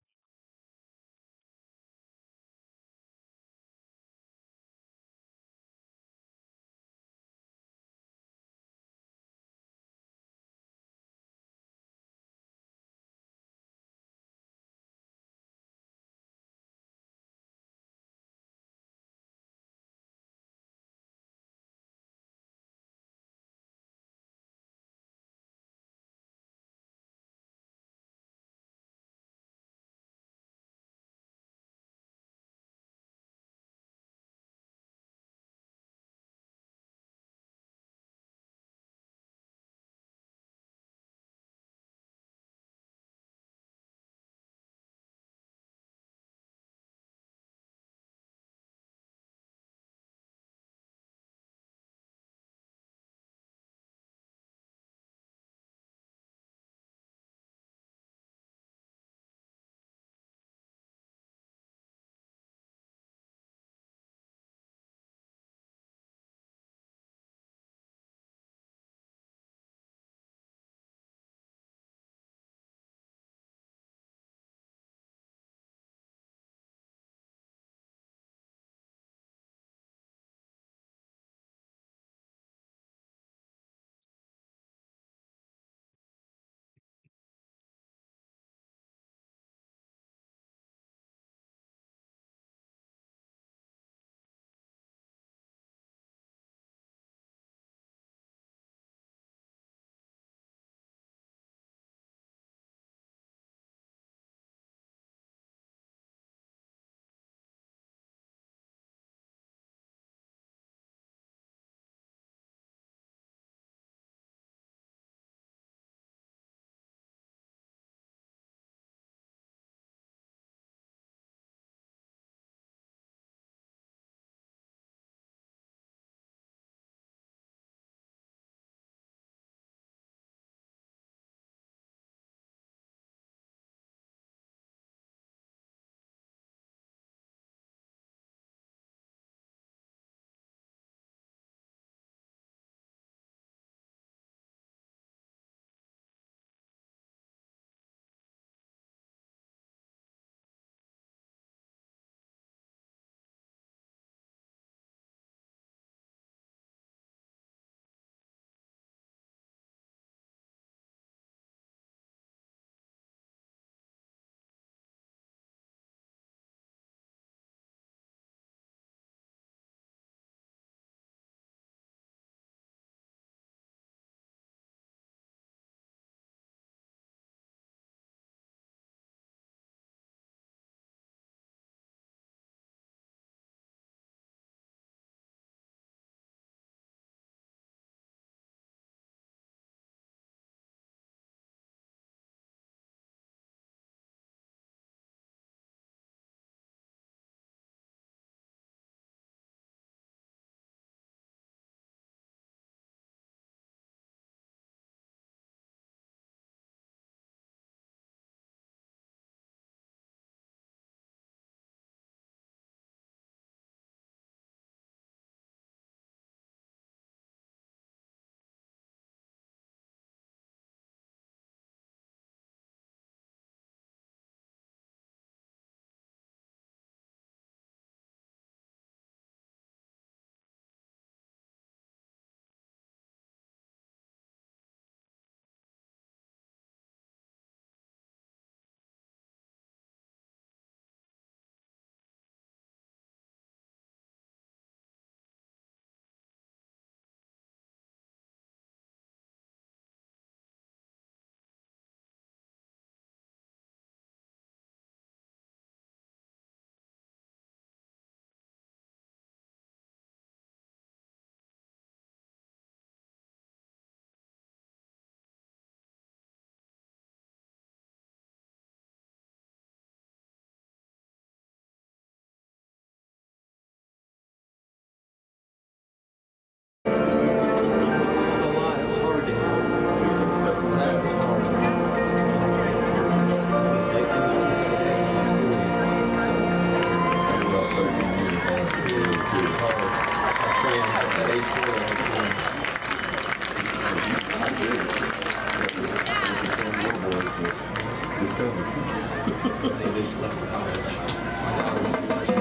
They just left for college. My daughter went to last year.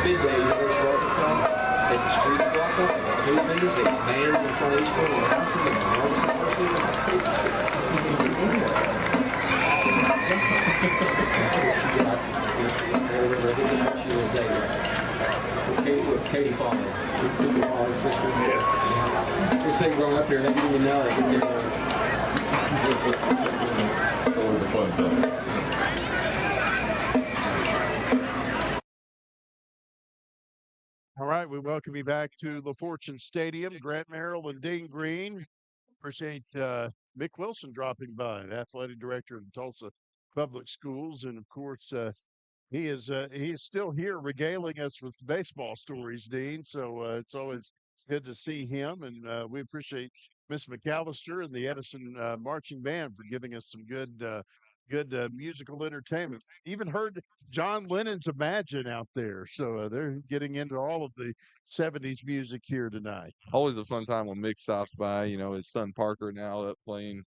Midway, University of Arkansas, it's a street block up, food vendors, they got vans in front of each one of these houses, and all this stuff. She was with Katie Father, with father's sister. Yeah. They say growing up here, they didn't even know that. It was a fun time. All right, we welcome you back to LaFortune Stadium. Grant Merrill and Dean Green. Appreciate Mick Wilson dropping by, athletic director of Tulsa Public Schools, and of course he is still here regaling us with baseball stories, Dean. So it's always good to see him, and we appreciate Miss McAllister and the Edison marching band for giving us some good musical entertainment. Even heard John Lennon's Imagine out there. So they're getting into all of the 70s music here tonight. Always a fun time when Mick stops by. You know, his son Parker now up playing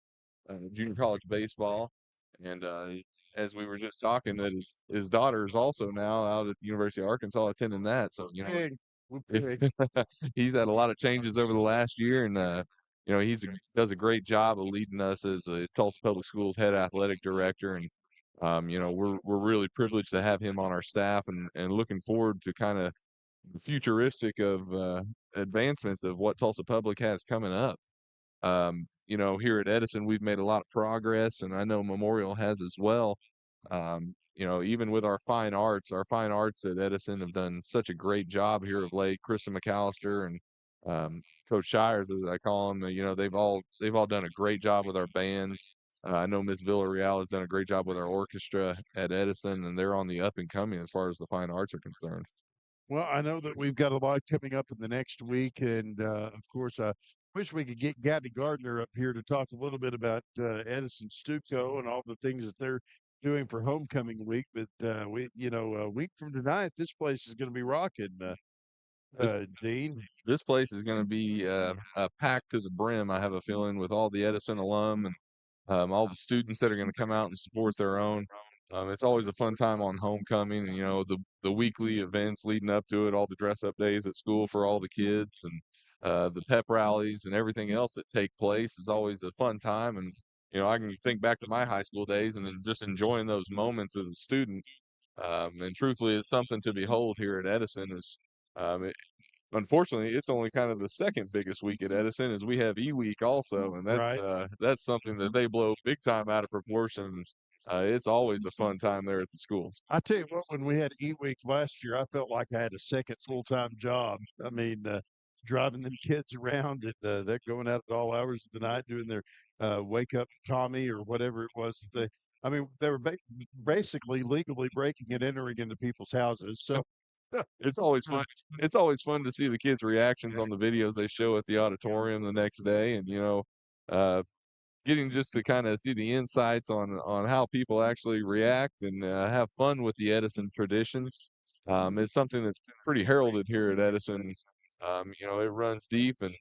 junior college baseball. And as we were just talking, that his daughter is also now out at the University of Arkansas attending that. So, you know, he's had a lot of changes over the last year. And, you know, does a great job of leading us as a Tulsa Public Schools head athletic director. And, you know, we're really privileged to have him on our staff and looking forward to kind of futuristic of advancements of what Tulsa Public has coming up. You know, here at Edison, we've made a lot of progress, and I know Memorial has as well. You know, even with our fine arts at Edison have done such a great job here of late. Kristen McAllister and Coach Shires, as I call them, you know, they've all done a great job with our bands. I know Miss Villarreal has done a great job with our orchestra at Edison, and they're on the up and coming as far as the fine arts are concerned. Well, I know that we've got a lot coming up in the next week, and of course, I wish we could get Gabby Gardner up here to talk a little bit about Edison Stucco and all the things that they're doing for homecoming week. But a week from tonight, this place is going to be rocking. Dean, this place is going to be packed to the brim. I have a feeling with all the Edison alum and all the students that are going to come out and support their own. It's always a fun time on homecoming, and you know the weekly events leading up to it, all the dress up days at school for all the kids, and the pep rallies and everything else that take place is always a fun time. And you know, I can think back to my high school days and then just enjoying those moments as a student. And truthfully, it's something to behold here at Edison. Unfortunately, it's only kind of the second biggest week at Edison, as we have E-Week also, and that's something that they blow big time out of proportion. It's always a fun time there at the school. I tell you what, when we had E-Week last year, I felt like I had a second full-time job. I mean, driving them kids around, and they're going out at all hours of the night doing their wake up Tommy or whatever it was. They were basically legally breaking and entering into people's houses. So it's always fun. It's always fun to see the kids' reactions on the videos they show at the auditorium the next day, and you know, getting just to kind of see the insights on how people actually react and have fun with the Edison traditions is something that's pretty heralded here at Edison. You know, it runs deep, and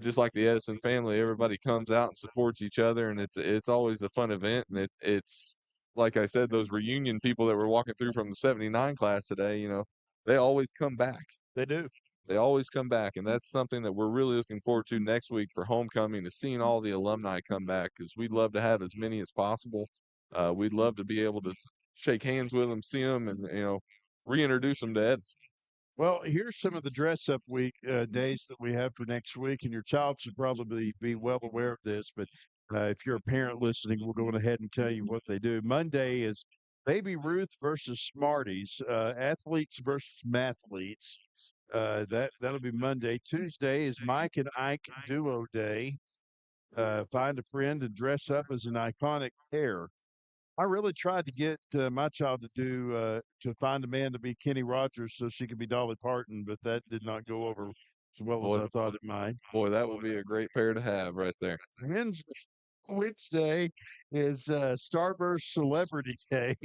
just like the Edison family, everybody comes out and supports each other, and it's always a fun event. And it's like I said, those reunion people that were walking through from the '79 class today, you know, they always come back. They do. They always come back, and that's something that we're really looking forward to next week for homecoming, is seeing all the alumni come back, because we'd love to have as many as possible. We'd love to be able to shake hands with them, see them, and you know, reintroduce them to Edison. Well, here's some of the dress-up week days that we have for next week, and your child should probably be well aware of this, but if you're a parent listening, we'll go ahead and tell you what they do. Monday is Baby Ruth versus Smarties, athletes versus mathletes. That'll be Monday. Tuesday is Mike and Ike Duo Day. Find a friend and dress up as an iconic pair. I really tried to get my child to do to find a man to be Kenny Rogers so she could be Dolly Parton, but that did not go over as well as Boy, I thought it might. boy, that would be a great pair to have right there. Wednesday is Starburst Celebrity Day,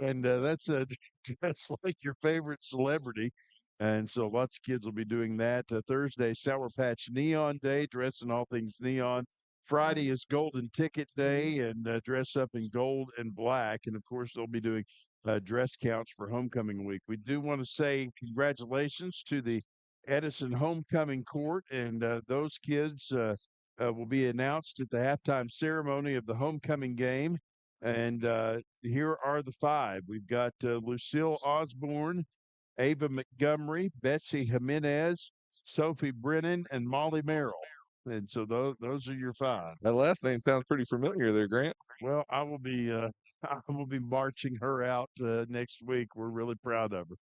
and that's dress like your favorite celebrity. And so lots of kids will be doing that. Thursday, Sour Patch Neon Day, dress in all things neon. Friday is Golden Ticket Day, and dress up in gold and black. And of course, they'll be doing dress counts for homecoming week. We do want to say congratulations to the Edison Homecoming Court, and those kids will be announced at the halftime ceremony of the homecoming game. And here are the five. We've got Lucille Osborne, Ava Montgomery, Betsy Jimenez, Sophie Brennan, and Molly Merrill. And so those are your five. That last name sounds pretty familiar there, Grant. Well, I will be I will be marching her out next week. We're really proud of her.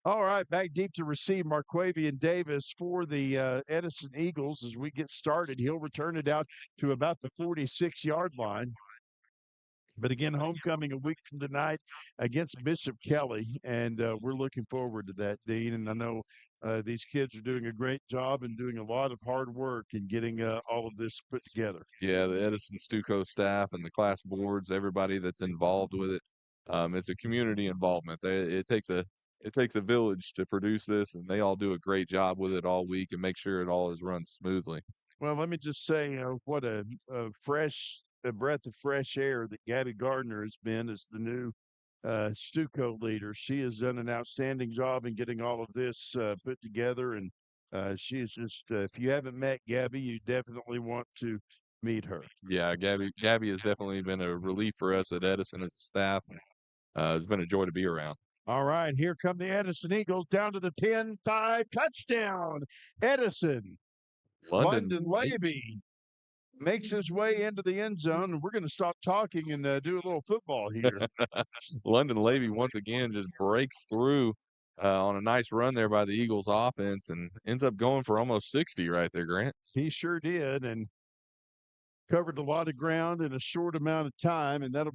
All right, back deep to receive Marquavian Davis for the Edison Eagles as we get started. He'll return it out to about the 46-yard line. But again, homecoming a week from tonight against Bishop Kelly, and we're looking forward to that, Dean. And I know these kids are doing a great job and doing a lot of hard work in getting all of this put together. Yeah, the Edison Stuco staff and the class boards, everybody that's involved with it. It's a community involvement. It takes a village to produce this, and they all do a great job with it all week and make sure it all is run smoothly. Well, let me just say, what a breath of fresh air that Gabby Gardner has been as the new Stuco leader. She has done an outstanding job in getting all of this put together, and she is just. If you haven't met Gabby, you definitely want to meet her. Yeah, Gabby has definitely been a relief for us at Edison as a staff. It's been a joy to be around. All right, here come the Edison Eagles down to the 10-5 touchdown. Edison. London Levy makes his way into the end zone, and we're going to stop talking and do a little football here. London Levy once again just breaks through on a nice run there by the Eagles offense and ends up going for almost 60 right there, Grant. He sure did, and covered a lot of ground in a short amount of time, and that'll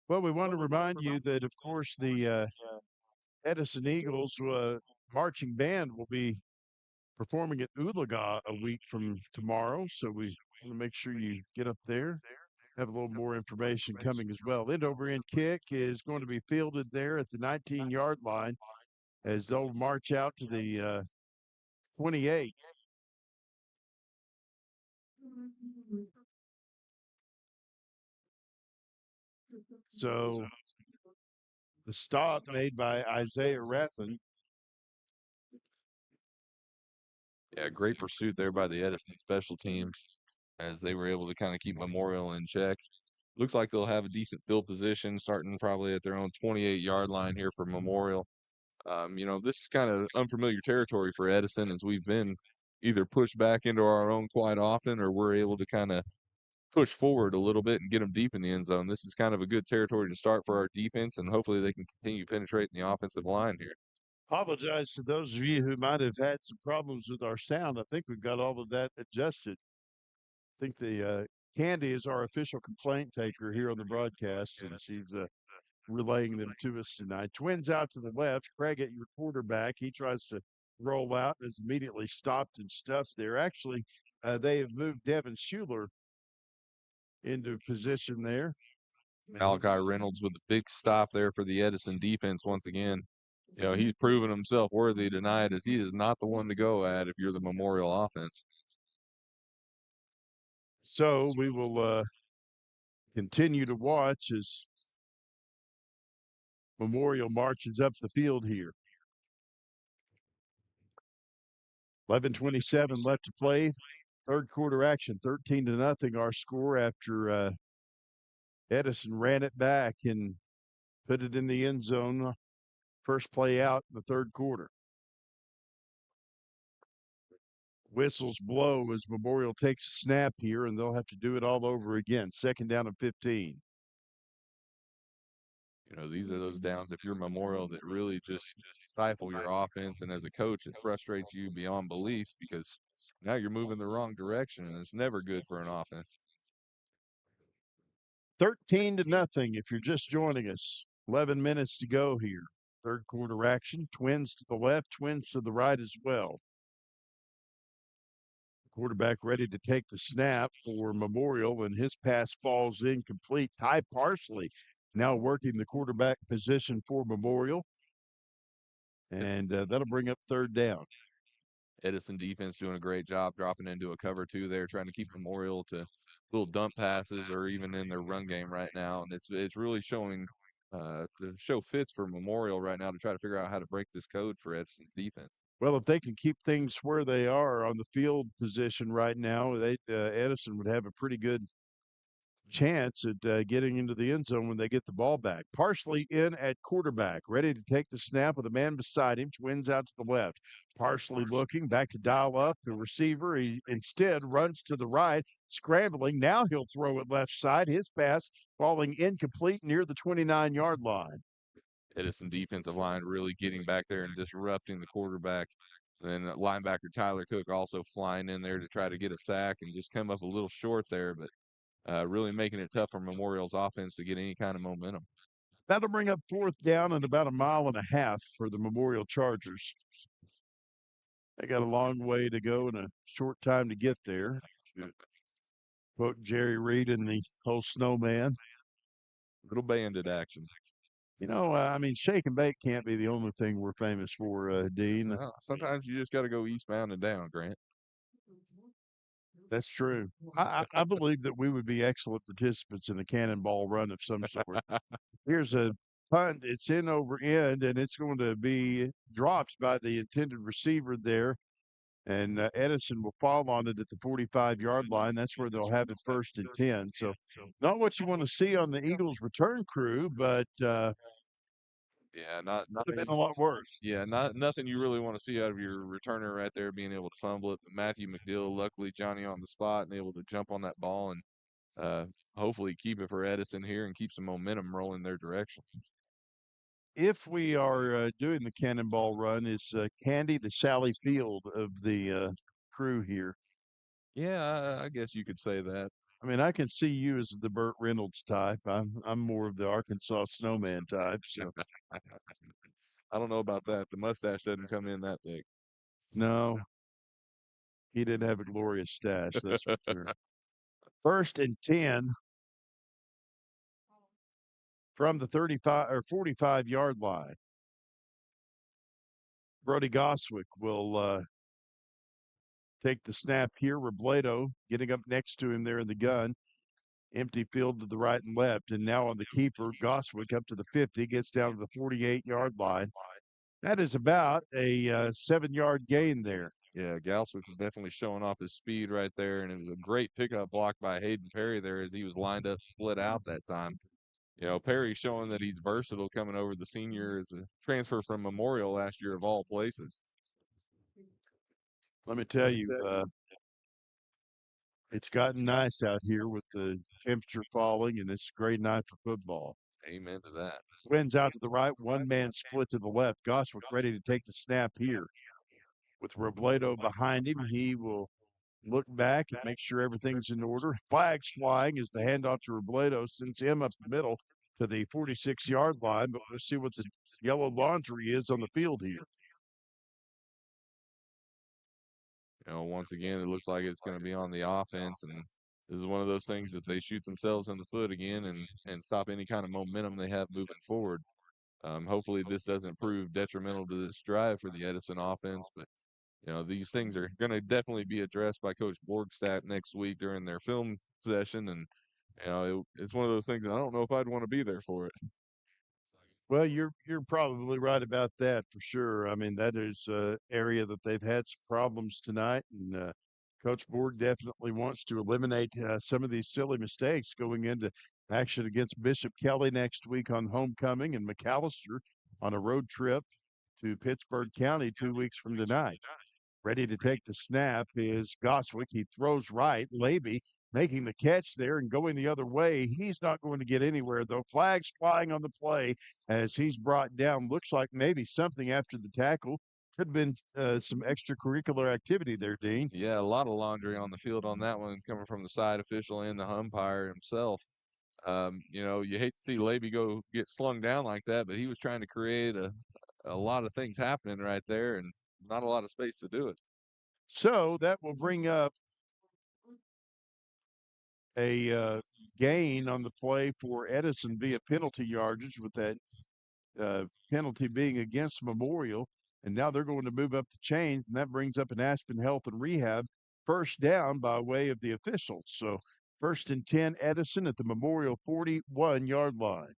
Well, we want to remind you that, of course, the Edison Eagles marching band will be performing at Ulaga a week from tomorrow. So we want to make sure you get up there. Have a little more information coming as well. End over end kick is going to be fielded there at the 19-yard line as they'll march out to the 28. So the stop made by Isaiah Rathan. Yeah, great pursuit there by the Edison special teams as they were able to kind of keep Memorial in check. looks like they'll have a decent field position starting probably at their own 28-yard line here for Memorial. This is kind of unfamiliar territory for Edison as we've been either pushed back into our own quite often or we're able to kind of push forward a little bit and get them deep in the end zone. This is kind of a good territory to start for our defense, and hopefully they can continue penetrating the offensive line here. Apologize to those of you who might have had some problems with our sound. I think we've got all of that adjusted. I think the Candy is our official complaint taker here on the broadcast, and she's relaying them to us tonight. Twins out to the left. Craig at your quarterback. He tries to roll out and is immediately stopped and stuffed there. Actually, they have moved Devin Schuler into position there. Malachi Reynolds with a big stop there for the Edison defense once again. He's proven himself worthy tonight as he is not the one to go at if you're the Memorial offense. So we will continue to watch as Memorial marches up the field here. 11:27 left to play. Third quarter action, 13-0 our score after Edison ran it back and put it in the end zone. First play out in the third quarter. Whistles blow as Memorial takes a snap here, and they'll have to do it all over again. Second down and 15. These are those downs, if you're Memorial, that really just stifle your offense. And as a coach, it frustrates you beyond belief because now you're moving the wrong direction, and it's never good for an offense. 13-0 if you're just joining us. 11 minutes to go here. Third quarter action. Twins to the left, Twins to the right as well. Quarterback ready to take the snap for Memorial, and his pass falls incomplete. Ty Parsley now working the quarterback position for Memorial, and that'll bring up third down. Edison defense doing a great job dropping into a cover two there, trying to keep Memorial to little dump passes or even in their run game right now. And it's really showing to show fits for Memorial right now to try to figure out how to break this code for Edison's defense. Well, if they can keep things where they are on the field position right now, Edison would have a pretty good chance at getting into the end zone when they get the ball back. Parsley in at quarterback, ready to take the snap with a man beside him. Twins out to the left. Parsley looking back to dial up the receiver. He instead runs to the right, scrambling. Now he'll throw it left side. His pass falling incomplete near the 29-yard line. Edison defensive line really getting back there and disrupting the quarterback. And then linebacker Tyler Cook also flying in there to try to get a sack and just come up a little short there, but really making it tough for Memorial's offense to get any kind of momentum. That'll bring up fourth down and about 1.5 miles for the Memorial Chargers. They got a long way to go and a short time to get there. To quote Jerry Reed in the whole snowman. Little bandit action. Shake and bake can't be the only thing we're famous for, Dean. No, sometimes you just got to go eastbound and down, Grant. That's true. I believe that we would be excellent participants in a cannonball run of some sort. Here's a punt. It's in over end, and it's going to be dropped by the intended receiver there. And Edison will fall on it at the 45-yard line. That's where they'll have it 1st and 10. So not what you want to see on the Eagles return crew, but yeah, not could have been a lot worse. Yeah, nothing you really want to see out of your returner right there, being able to fumble it. But Matthew McDill, luckily Johnny on the spot and able to jump on that ball and hopefully keep it for Edison here and keep some momentum rolling their direction. If we are doing the cannonball run, is Candy the Sally Field of the crew here? Yeah, I guess you could say that. I mean, I can see you as the Burt Reynolds type. I'm more of the Arkansas Snowman type. So I don't know about that. The mustache doesn't come in that thick. No, he didn't have a glorious stash. That's for sure. 1st and 10 from the 35 or 45-yard line. Brody Goswick will take the snap here. Robledo getting up next to him there in the gun. Empty field to the right and left. And now on the keeper, Goswick up to the 50, gets down to the 48-yard line. That is about a 7-yard gain there. Yeah, Galswick was definitely showing off his speed right there, and it was a great pickup block by Hayden Perry there as he was lined up split out that time. Perry showing that he's versatile coming over the senior as a transfer from Memorial last year of all places. Let me tell you, it's gotten nice out here with the temperature falling, and it's a great night for football. Amen to that. Twins out to the right, one man split to the left. Goswick ready to take the snap here. With Robledo behind him, he will look back and make sure everything's in order. Flags flying as the handoff to Robledo sends him up the middle to the 46-yard line, but we'll see what the yellow laundry is on the field here. Once again, it looks like it's going to be on the offense, and this is one of those things that they shoot themselves in the foot again and stop any kind of momentum they have moving forward. Hopefully this doesn't prove detrimental to this drive for the Edison offense, but these things are going to definitely be addressed by Coach Borgstadt next week during their film session, and it's one of those things that I don't know if I'd want to be there for it. Well, you're probably right about that for sure. I mean, that is an area that they've had some problems tonight, and Coach Borg definitely wants to eliminate some of these silly mistakes going into action against Bishop Kelly next week on homecoming and McAllister on a road trip to Pittsburgh County 2 weeks from tonight. Ready to take the snap is Goswick. He throws right. Laby making the catch there and going the other way. He's not going to get anywhere, though. Flags flying on the play as he's brought down. Looks like maybe something after the tackle. Could have been some extracurricular activity there, Dean. Yeah, a lot of laundry on the field on that one coming from the side official and the umpire himself. You hate to see Laby go get slung down like that, but he was trying to create a lot of things happening right there and not a lot of space to do it. So that will bring up a gain on the play for Edison via penalty yardage, with that penalty being against Memorial. And now they're going to move up the chains, and that brings up an Aspen Health and Rehab first down by way of the officials. So 1st and 10, Edison at the Memorial 41-yard line.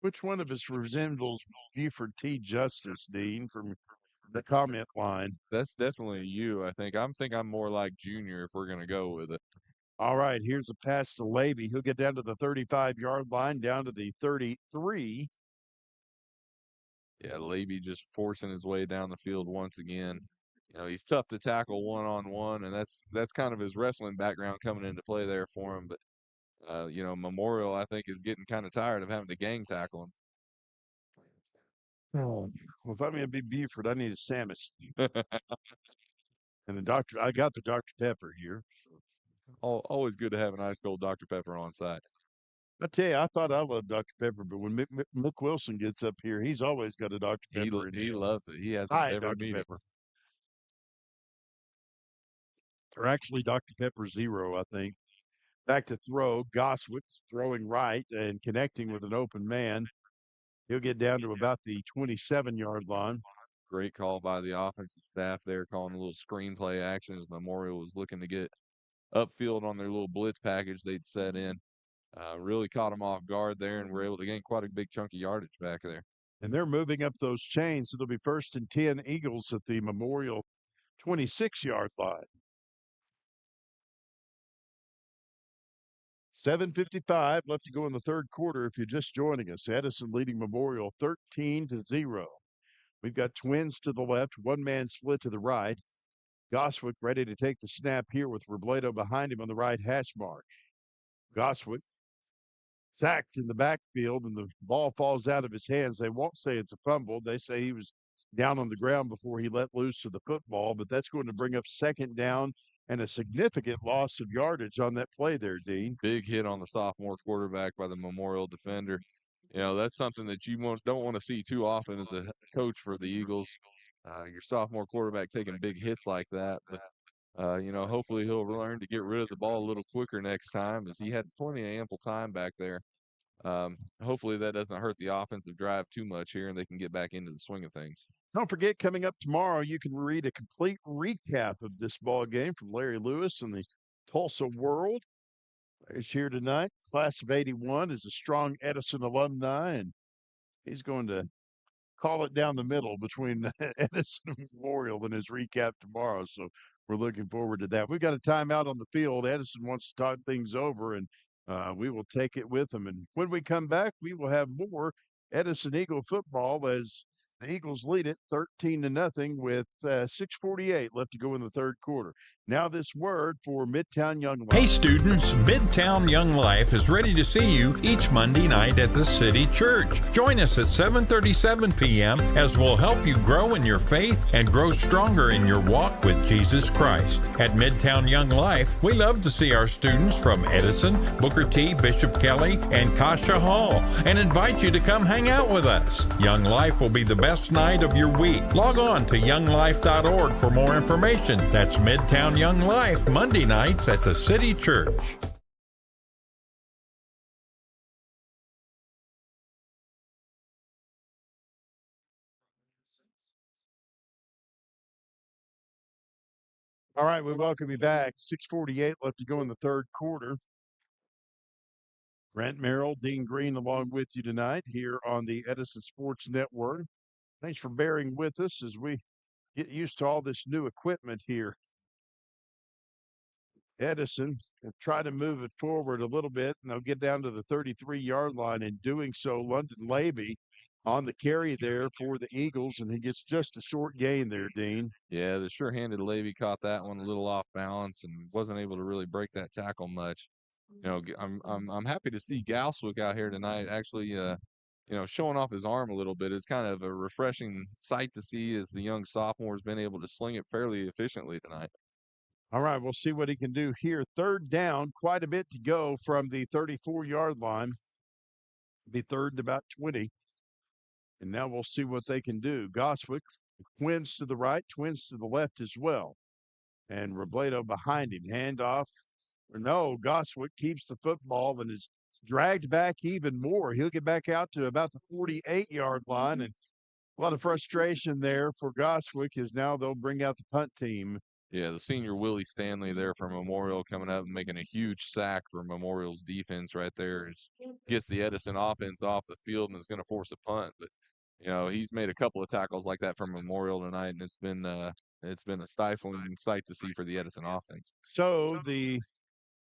Which one of us resembles Buford T. Justice, Dean, from the comment line? That's definitely you, I think. I'm more like Junior if we're going to go with it. All right, here's a pass to Laby. He'll get down to the 35-yard line, down to the 33. Yeah, Laby just forcing his way down the field once again. He's tough to tackle one-on-one, and that's kind of his wrestling background coming into play there for him. But Memorial, I think, is getting kind of tired of having to gang tackle him. Oh. Well, if I'm going to be Buford, I need a Samus. And I got the Dr. Pepper here. Always good to have an ice cold Dr. Pepper on site. I tell you, I thought I loved Dr. Pepper, but when Mick Wilson gets up here, he's always got a Dr. Pepper. He loves it. He has Hi, every Dr. meeting. Pepper. Or actually, Dr. Pepper Zero, I think. Back to throw. Goswick throwing right and connecting with an open man. He'll get down to about the 27-yard line. Great call by the offensive staff there, calling a little screenplay action as Memorial was looking to get upfield on their little blitz package they'd set in. Really caught them off guard there, and were able to gain quite a big chunk of yardage back there. And they're moving up those chains. It'll be 1st and 10 Eagles at the Memorial 26-yard line. 7:55 left to go in the third quarter. If you're just joining us, Edison leading Memorial 13-0. We've got Twins to the left, one man split to the right. Goswick ready to take the snap here with Robledo behind him on the right hash mark. Goswick sacked in the backfield, and the ball falls out of his hands. They won't say it's a fumble. They say he was down on the ground before he let loose of the football, but that's going to bring up 2nd down and a significant loss of yardage on that play there, Dean. Big hit on the sophomore quarterback by the Memorial defender. That's something that you don't want to see too often as a coach for the Eagles. Your sophomore quarterback taking big hits like that. But, hopefully he'll learn to get rid of the ball a little quicker next time, as he had plenty of ample time back there. Hopefully that doesn't hurt the offensive drive too much here, and they can get back into the swing of things. Don't forget, coming up tomorrow, you can read a complete recap of this ball game from Larry Lewis and the Tulsa World. He's here tonight. Class of 81 is a strong Edison alumni, and he's going to call it down the middle between Edison and Memorial in his recap tomorrow. So we're looking forward to that. We've got a timeout on the field. Edison wants to talk things over, and we will take it with him. And when we come back, we will have more Edison Eagle football as the Eagles lead it 13-0 with 6:48 left to go in the third quarter. Now this word for Midtown Young Life. Hey students, Midtown Young Life is ready to see you each Monday night at the City Church. Join us at 7:37 p.m. as we'll help you grow in your faith and grow stronger in your walk with Jesus Christ. At Midtown Young Life, we love to see our students from Edison, Booker T, Bishop Kelly, and Kasha Hall and invite you to come hang out with us. Young Life will be the best night of your week. Log on to younglife.org for more information. That's Midtown Young Life, Monday nights at the City Church. All right, we welcome you back. 6:48 left to go in the third quarter. Grant Merrill, Dean Green along with you tonight here on the Edison Sports Network. Thanks for bearing with us as we get used to all this new equipment here. Edison will try to move it forward a little bit, and they'll get down to the 33-yard line. In doing so, London Levy on the carry there for the Eagles, and he gets just a short gain there, Dean. Yeah, the sure-handed Levy caught that one a little off balance and wasn't able to really break that tackle much. You know, I'm happy to see Galswick out here tonight actually showing off his arm a little bit. It's kind of a refreshing sight to see as the young sophomore's been able to sling it fairly efficiently tonight. All right, we'll see what he can do here. Third down, quite a bit to go from the 34-yard line. Be third and about 20. And now we'll see what they can do. Goswick, twins to the right, twins to the left as well. And Robledo behind him. Handoff. No, Goswick keeps the football and is dragged back even more. He'll get back out to about the 48-yard line. And a lot of frustration there for Goswick as now they'll bring out the punt team. Yeah, the senior Willie Stanley there from Memorial coming up and making a huge sack for Memorial's defense right there. Gets the Edison offense off the field and is going to force a punt. But, he's made a couple of tackles like that from Memorial tonight, and it's been a stifling sight to see for the Edison offense. So the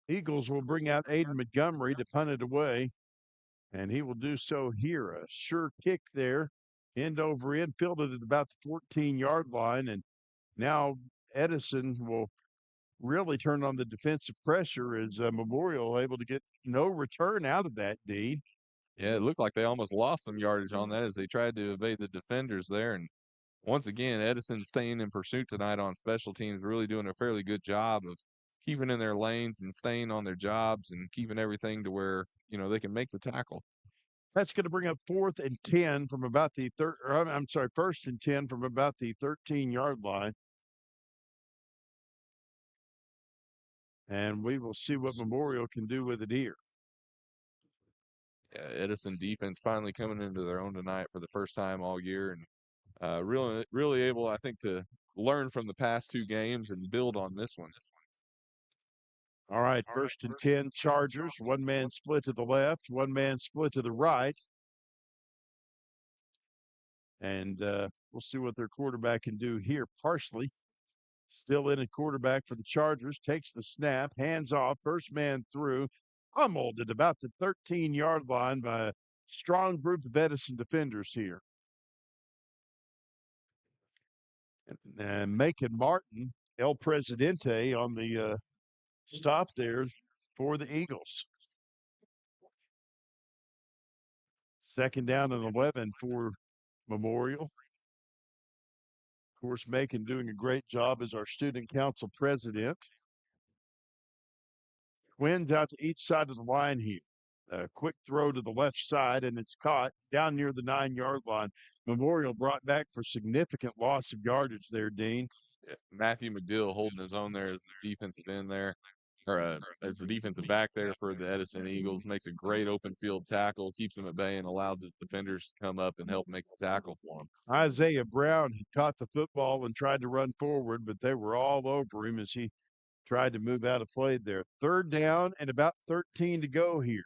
Eagles will bring out Aiden Montgomery to punt it away, and he will do so here. A sure kick there, end over end, fielded at about the 14-yard line, and now Edison will really turn on the defensive pressure as Memorial able to get no return out of that, Dean. Yeah, it looked like they almost lost some yardage on that as they tried to evade the defenders there. And once again, Edison staying in pursuit tonight on special teams, really doing a fairly good job of keeping in their lanes and staying on their jobs and keeping everything to where, they can make the tackle. That's going to bring up 4th and 10 from about the 1st and 10 from about the 13-yard line. And we will see what Memorial can do with it here. Yeah, Edison defense finally coming into their own tonight for the first time all year, and really able, I think, to learn from the past two games and build on this one. All right, 1st and 10 Chargers. One man split to the left, one man split to the right. And we'll see what their quarterback can do here. Parsley still in at quarterback for the Chargers. Takes the snap, hands off, first man through. Pummeled at about the 13-yard line by a strong group of Edison defenders here. And Macon Martin, El Presidente on the stop there for the Eagles. 2nd down and 11 for Memorial. Of course, Macon doing a great job as our student council president. Twins out to each side of the line here. A quick throw to the left side, and it's caught down near the 9-yard line. Memorial brought back for significant loss of yardage there, Dean. Yeah, Matthew McDill holding his own there as the defensive end there, or as the defensive back there for the Edison Eagles. Makes a great open field tackle, keeps them at bay, and allows his defenders to come up and help make the tackle for him. Isaiah Brown had caught the football and tried to run forward, but they were all over him as he tried to move out of play there. Third down and about 13 to go here.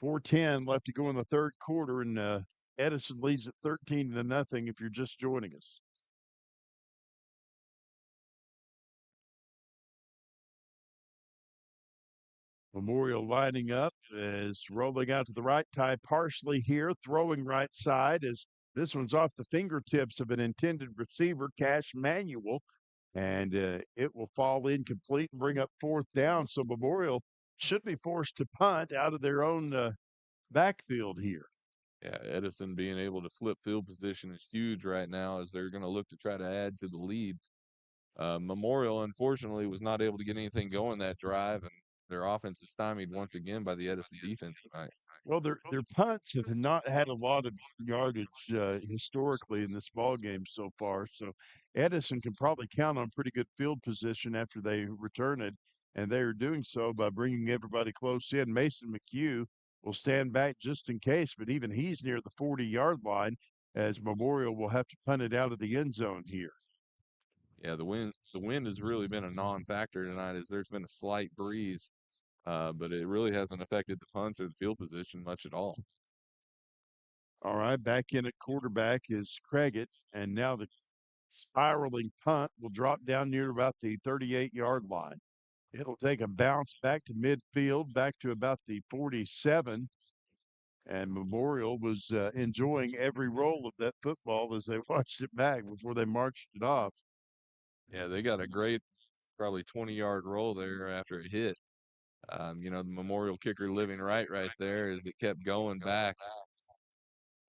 4:10 left to go in the third quarter, and Edison leads at 13-0 if you're just joining us. Memorial lining up is rolling out to the right. Ty Parsley here, throwing right side as this one's off the fingertips of an intended receiver, Cash Manuel, and it will fall incomplete and bring up fourth down. So Memorial should be forced to punt out of their own backfield here. Yeah, Edison being able to flip field position is huge right now as they're going to look to try to add to the lead. Memorial, unfortunately, was not able to get anything going that drive, and their offense is stymied once again by the Edison defense tonight. Well, their punts have not had a lot of yardage historically in this ball game so far. So Edison can probably count on pretty good field position after they return it, and they are doing so by bringing everybody close in. Mason McHugh will stand back just in case, but even he's near the 40-yard line as Memorial will have to punt it out of the end zone here. Yeah, the wind has really been a non-factor tonight as there's been a slight breeze, but it really hasn't affected the punts or the field position much at all. All right, back in at quarterback is Craigett, and now the spiraling punt will drop down near about the 38-yard line. It'll take a bounce back to midfield, back to about the 47. And Memorial was enjoying every roll of that football as they watched it back before they marched it off. Yeah, they got a great, probably 20-yard roll there after it hit. The Memorial kicker living right there as it kept going back.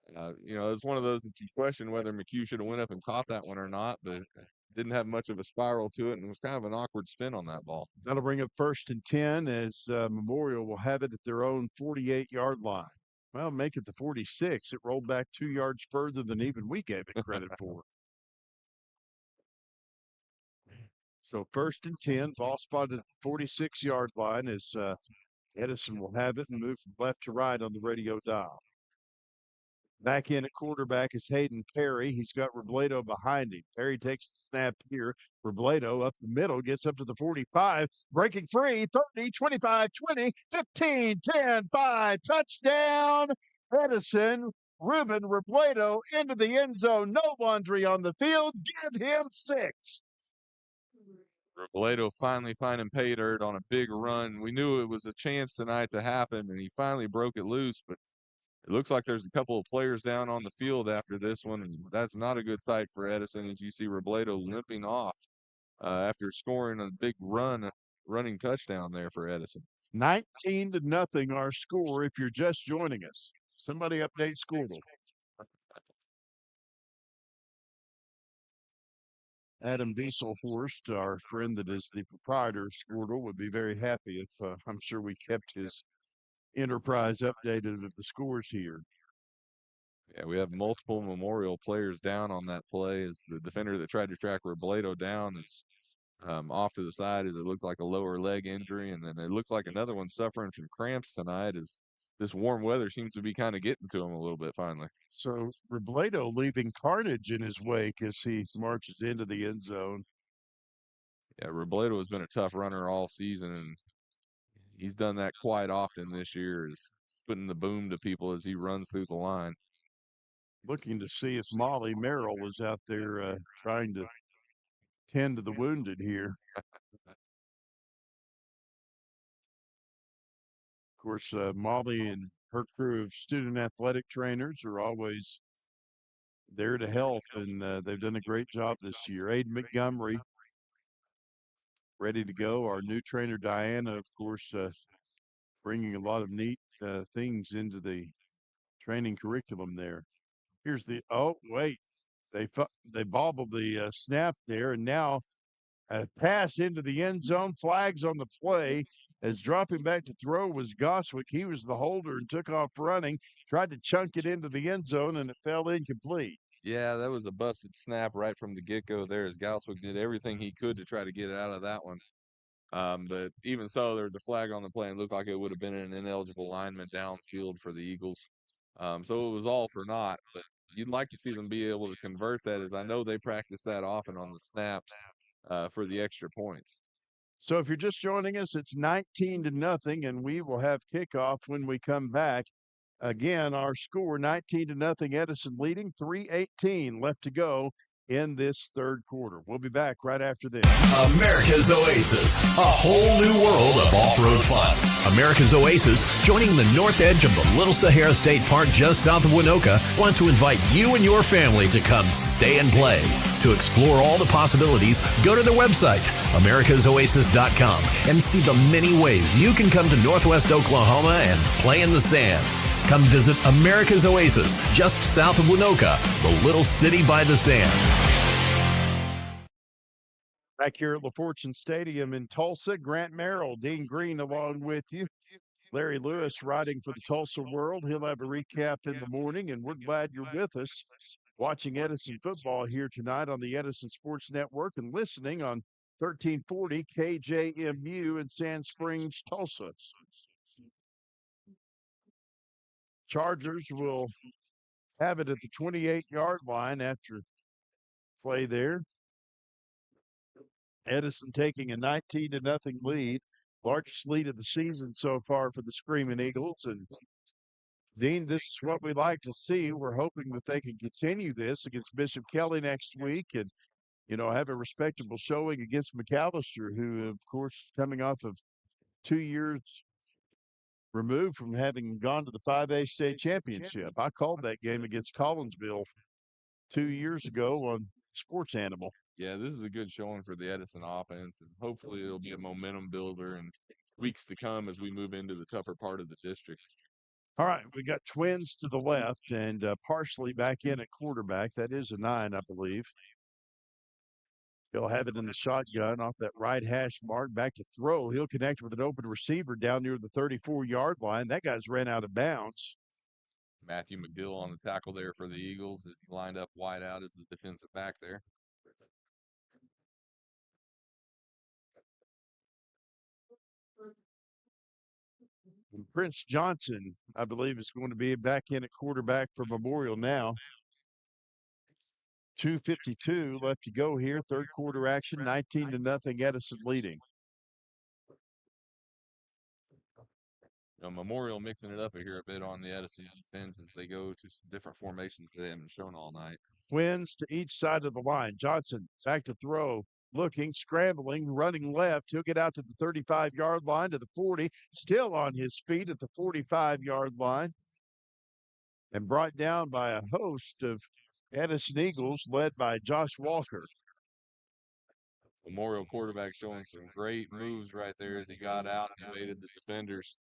It's one of those that you question whether McHugh should have went up and caught that one or not, but didn't have much of a spiral to it, and it was kind of an awkward spin on that ball. That'll bring up 1st and 10 as Memorial will have it at their own 48-yard line. Well, make it the 46. It rolled back 2 yards further than even we gave it credit for. So 1st and 10, ball spotted at the 46-yard line as Edison will have it and move from left to right on the radio dial. Back in at quarterback is Hayden Perry. He's got Robledo behind him. Perry takes the snap here. Robledo up the middle, gets up to the 45, breaking free, 30, 25, 20, 15, 10, 5, touchdown, Edison. Ruben Robledo into the end zone. No laundry on the field. Give him 6. Robledo finally finding pay dirt on a big run. We knew it was a chance tonight to happen, and he finally broke it loose, but it looks like there's a couple of players down on the field after this one. That's not a good sight for Edison as you see Robledo limping off after scoring a big running touchdown there for Edison. 19-0 our score if you're just joining us. Somebody update Squirtle. Adam Dieselhorst, our friend that is the proprietor of Squirtle, would be very happy if I'm sure we kept his enterprise updated of the scores here. Yeah, we have multiple Memorial players down on that play as the defender that tried to track Robledo down is off to the side as it looks like a lower leg injury, and then it looks like another one suffering from cramps tonight as this warm weather seems to be kind of getting to him a little bit finally. So Robledo leaving carnage in his wake as he marches into the end zone. Yeah, Robledo has been a tough runner all season, and he's done that quite often this year, is putting the boom to people as he runs through the line. Looking to see if Molly Merrill is out there trying to tend to the wounded here. Of course, Molly and her crew of student athletic trainers are always there to help, and they've done a great job this year. Aiden Montgomery ready to go. Our new trainer, Diana, of course, bringing a lot of neat things into the training curriculum there. Here's the, they bobbled the snap there, and now a pass into the end zone, flags on the play. As dropping back to throw was Goswick. He was the holder and took off running, tried to chunk it into the end zone, and it fell incomplete. Yeah, that was a busted snap right from the get-go there as Goswick did everything he could to try to get it out of that one. But even so, there's a flag on the play and it looked like it would have been an ineligible lineman downfield for the Eagles. So it was all for naught, but you'd like to see them be able to convert that, as I know they practice that often on the snaps. for the extra points. So if you're just joining us, it's 19-0, and we will have kickoff when we come back. Again, our score 19-0, Edison leading, 3:18 left to go in this third quarter. We'll be back right after this. America's Oasis, a whole new world of off-road fun. America's Oasis, joining the north edge of the Little Sahara State Park just south of Winoka, want to invite you and your family to come stay and play. To explore all the possibilities, go to their website, americasoasis.com, and see the many ways you can come to Northwest Oklahoma and play in the sand. Come visit America's Oasis, just south of Winoka, the little city by the sand. Back here at LaFortune Stadium in Tulsa, Grant Merrill, Dean Green along with you. Larry Lewis riding for the Tulsa World. He'll have a recap in the morning, and we're glad you're with us watching Edison football here tonight on the Edison Sports Network and listening on 1340 KJMU in Sand Springs, Tulsa. Chargers will have it at the 28-yard line after play there. Edison taking a 19-0 lead, largest lead of the season so far for the Screaming Eagles. And Dean, this is what we like to see. We're hoping that they can continue this against Bishop Kelly next week and, have a respectable showing against McAllister, who, of course, is coming off of 2 years removed from having gone to the 5A state championship. I called that game against Collinsville 2 years ago on Sports Animal. Yeah, this is a good showing for the Edison offense, and hopefully it'll be a momentum builder in weeks to come as we move into the tougher part of the district. All right, we got Twins to the left and Parsley back in at quarterback. That is a 9, I believe. He'll have it in the shotgun off that right hash mark. Back to throw. He'll connect with an open receiver down near the 34-yard line. That guy's ran out of bounds. Matthew McDill on the tackle there for the Eagles is lined up wide out as the defensive back there. And Prince Johnson, I believe, is going to be back in at quarterback for Memorial now. 2:52 left to go here. Third quarter action, 19-0, Edison leading. Memorial mixing it up here a bit on the Edison defense as they go to some different formations they haven't shown all night. Twins to each side of the line. Johnson back to throw. Looking, scrambling, running left. He'll get out to the 35-yard line, to the 40. Still on his feet at the 45-yard line. And brought down by a host of Edison Eagles led by Josh Walker. Memorial quarterback showing some great moves right there as he got out and evaded the defenders.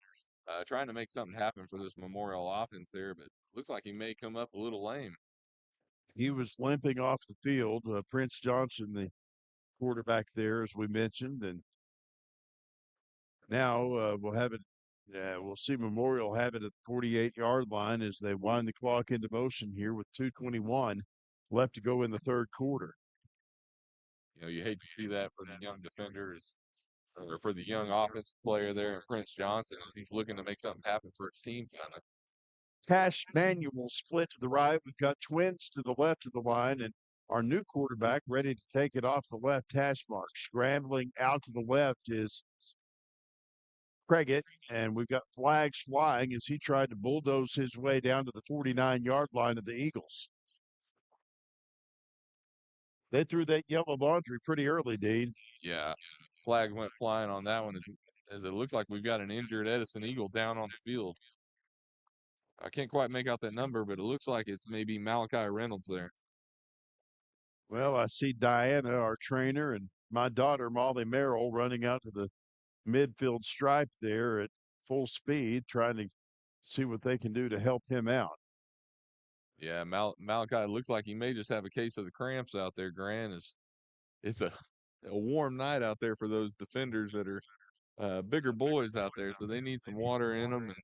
Trying to make something happen for this Memorial offense there, but looks like he may come up a little lame. He was limping off the field. Prince Johnson, the quarterback there, as we mentioned. And now we'll have it. We'll see Memorial have it at the 48-yard line as they wind the clock into motion here with 2:21 left to go in the third quarter. You hate to see that for the young defenders or for the young offensive player there in Prince Johnson as he's looking to make something happen for his team. Cash Manuel split to the right. We've got Twins to the left of the line, and our new quarterback ready to take it off the left hash mark. Scrambling out to the left is Craigett, and we've got flags flying as he tried to bulldoze his way down to the 49-yard line of the Eagles. They threw that yellow laundry pretty early, Dean. Yeah, flag went flying on that one as it looks like we've got an injured Edison Eagle down on the field. I can't quite make out that number, but it looks like it's maybe Malachi Reynolds there. Well, I see Diana, our trainer, and my daughter, Molly Merrill, running out to the midfield stripe there at full speed, trying to see what they can do to help him out. Yeah, Malachi looks like he may just have a case of the cramps out there, Grant. It's a warm night out there for those defenders that are bigger boys out there, so they need some water in them. And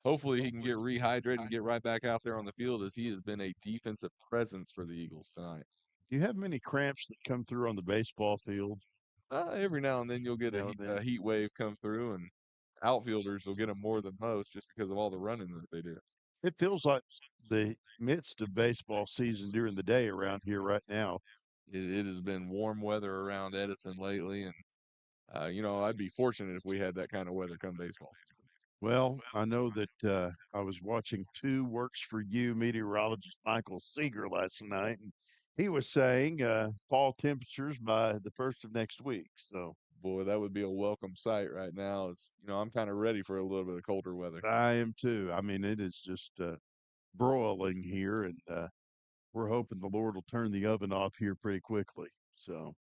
hopefully he can get rehydrated and get right back out there on the field as he has been a defensive presence for the Eagles tonight. Do you have many cramps that come through on the baseball field? Every now and then you'll get a heat wave come through, and outfielders will get them more than most just because of all the running that they do. It feels like the midst of baseball season during the day around here right now. it has been warm weather around Edison lately, and I'd be fortunate if we had that kind of weather come baseball season. Well, I know that I was watching Two Works for You meteorologist Michael Seeger last night, and he was saying fall temperatures by the first of next week. So Boy, that would be a welcome sight right now. I'm kind of ready for a little bit of colder weather. I am too. I mean, it is just broiling here, and we're hoping the Lord will turn the oven off here pretty quickly. So,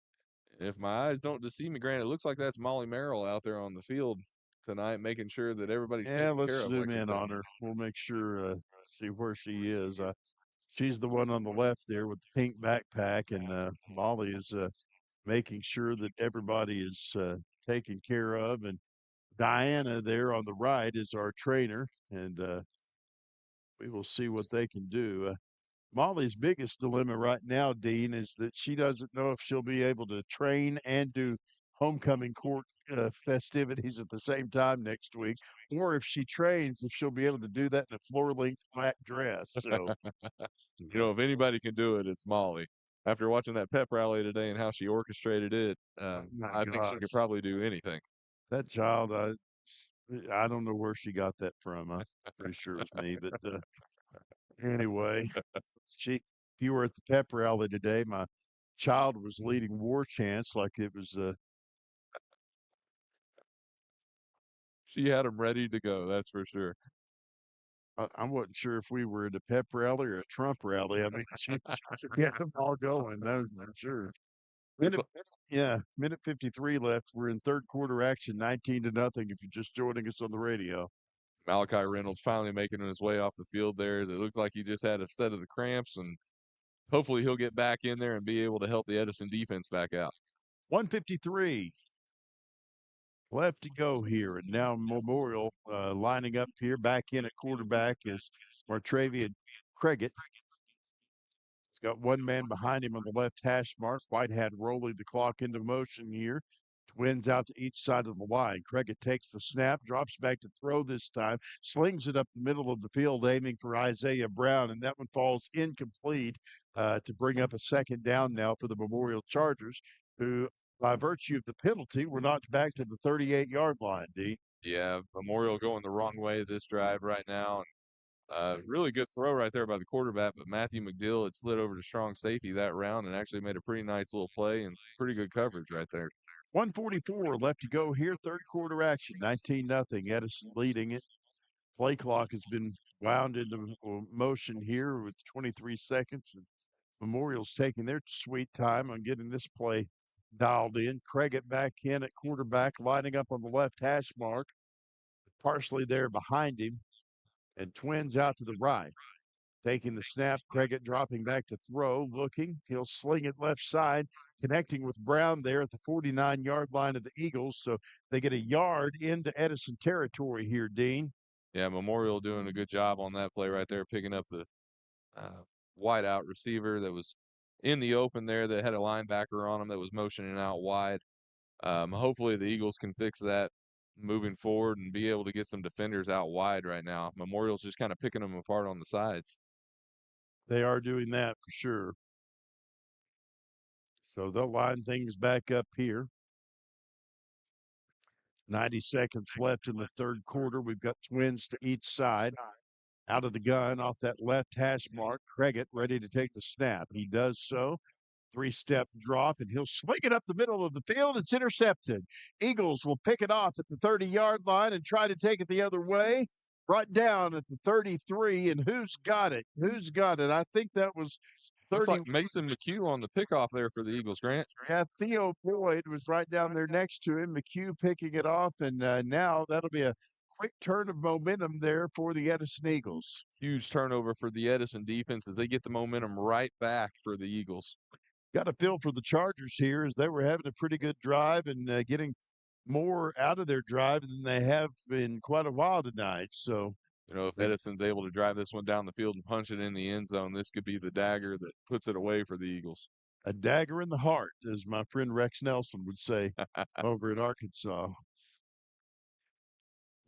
If my eyes don't deceive me, Grant, it looks like that's Molly Merrill out there on the field tonight, making sure that everybody's yeah, taken let's care of, zoom like they in say. on her. We'll make sure see where she is. She's the one on the left there with the pink backpack, and Molly is making sure that everybody is taken care of. And Diana there on the right is our trainer, and we will see what they can do. Molly's biggest dilemma right now, Dean, is that she doesn't know if she'll be able to train and do homecoming court festivities at the same time next week, or if she trains, if she'll be able to do that in a floor-length black dress. So, If anybody can do it, it's Molly. After watching that pep rally today and how she orchestrated it, my I think she gosh, could probably do anything. that child, I don't know where she got that from. I'm pretty sure it was me, but anyway, if you were at the pep rally today, my child was leading war chants like it was She had them ready to go, that's for sure. I wasn't sure if we were at a pep rally or a Trump rally. I mean, she get them all going. That was for sure. Minute, minute 53 left. We're in third quarter action, 19-0. If you're just joining us on the radio, Malachi Reynolds finally making his way off the field there. As it looks like he just had a set of the cramps, and hopefully he'll get back in there and be able to help the Edison defense back out. 153 left to go here, and now Memorial lining up here. Back in at quarterback is Martravian Craigett. He's got one man behind him on the left hash mark. Whitehead rolling the clock into motion here. Twins out to each side of the line. Craigett takes the snap, drops back to throw this time, slings it up the middle of the field, aiming for Isaiah Brown, and that one falls incomplete to bring up a second down now for the Memorial Chargers, who, by virtue of the penalty, were knocked back to the 38-yard line, D. Yeah, Memorial going the wrong way this drive right now. Really good throw right there by the quarterback, but Matthew McDill had slid over to strong safety that round and actually made a pretty nice little play and some pretty good coverage right there. 144 left to go here, third quarter action, 19-0. Edison leading it. Play clock has been wound into motion here with 23 seconds. And Memorial's taking their sweet time on getting this play dialed in. Craigett back in at quarterback, lining up on the left hash mark. Parsley there behind him, and Twins out to the right. Taking the snap, Craigett dropping back to throw, looking. He'll sling it left side, connecting with Brown there at the 49-yard line of the Eagles. So they get a yard into Edison territory here, Dean. Yeah, Memorial doing a good job on that play right there, picking up the wide out receiver that was in the open there that had a linebacker on him that was motioning out wide. Hopefully the Eagles can fix that moving forward and be able to get some defenders out wide right now. Memorial's just kind of picking them apart on the sides. They are doing that for sure. So they'll line things back up here. 90 seconds left in the third quarter. We've got Twins to each side. Out of the gun off that left hash mark. Craigett ready to take the snap. He does so. Three-step drop, and he'll sling it up the middle of the field. It's intercepted. Eagles will pick it off at the 30-yard line and try to take it the other way. Brought down at the 33, and who's got it? Who's got it? I think that was 30. Looks like Mason McHugh on the pickoff there for the Eagles, Grant. Yeah, Theo Boyd was right down there next to him. McHugh picking it off, and now that'll be a quick turn of momentum there for the Edison Eagles. Huge turnover for the Edison defense as they get the momentum right back for the Eagles. Got a feel for the Chargers here as they were having a pretty good drive and getting more out of their drive than they have in quite a while tonight. So, if Edison's able to drive this one down the field and punch it in the end zone, this could be the dagger that puts it away for the Eagles. A dagger in the heart, as my friend Rex Nelson would say over in Arkansas.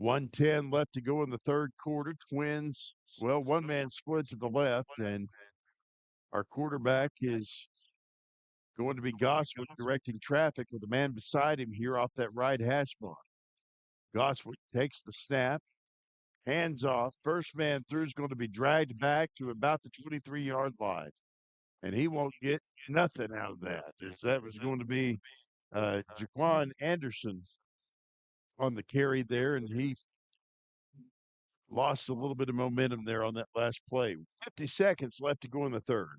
1:10 left to go in the third quarter. Twins, well, one man split to the left, and our quarterback is Going to be Goswick directing traffic with the man beside him here off that right hash mark. Goswick takes the snap, hands off. First man through is going to be dragged back to about the 23-yard line. And he won't get nothing out of that, as that was going to be Jaquan Anderson on the carry there, and he lost a little bit of momentum there on that last play. 50 seconds left to go in the third.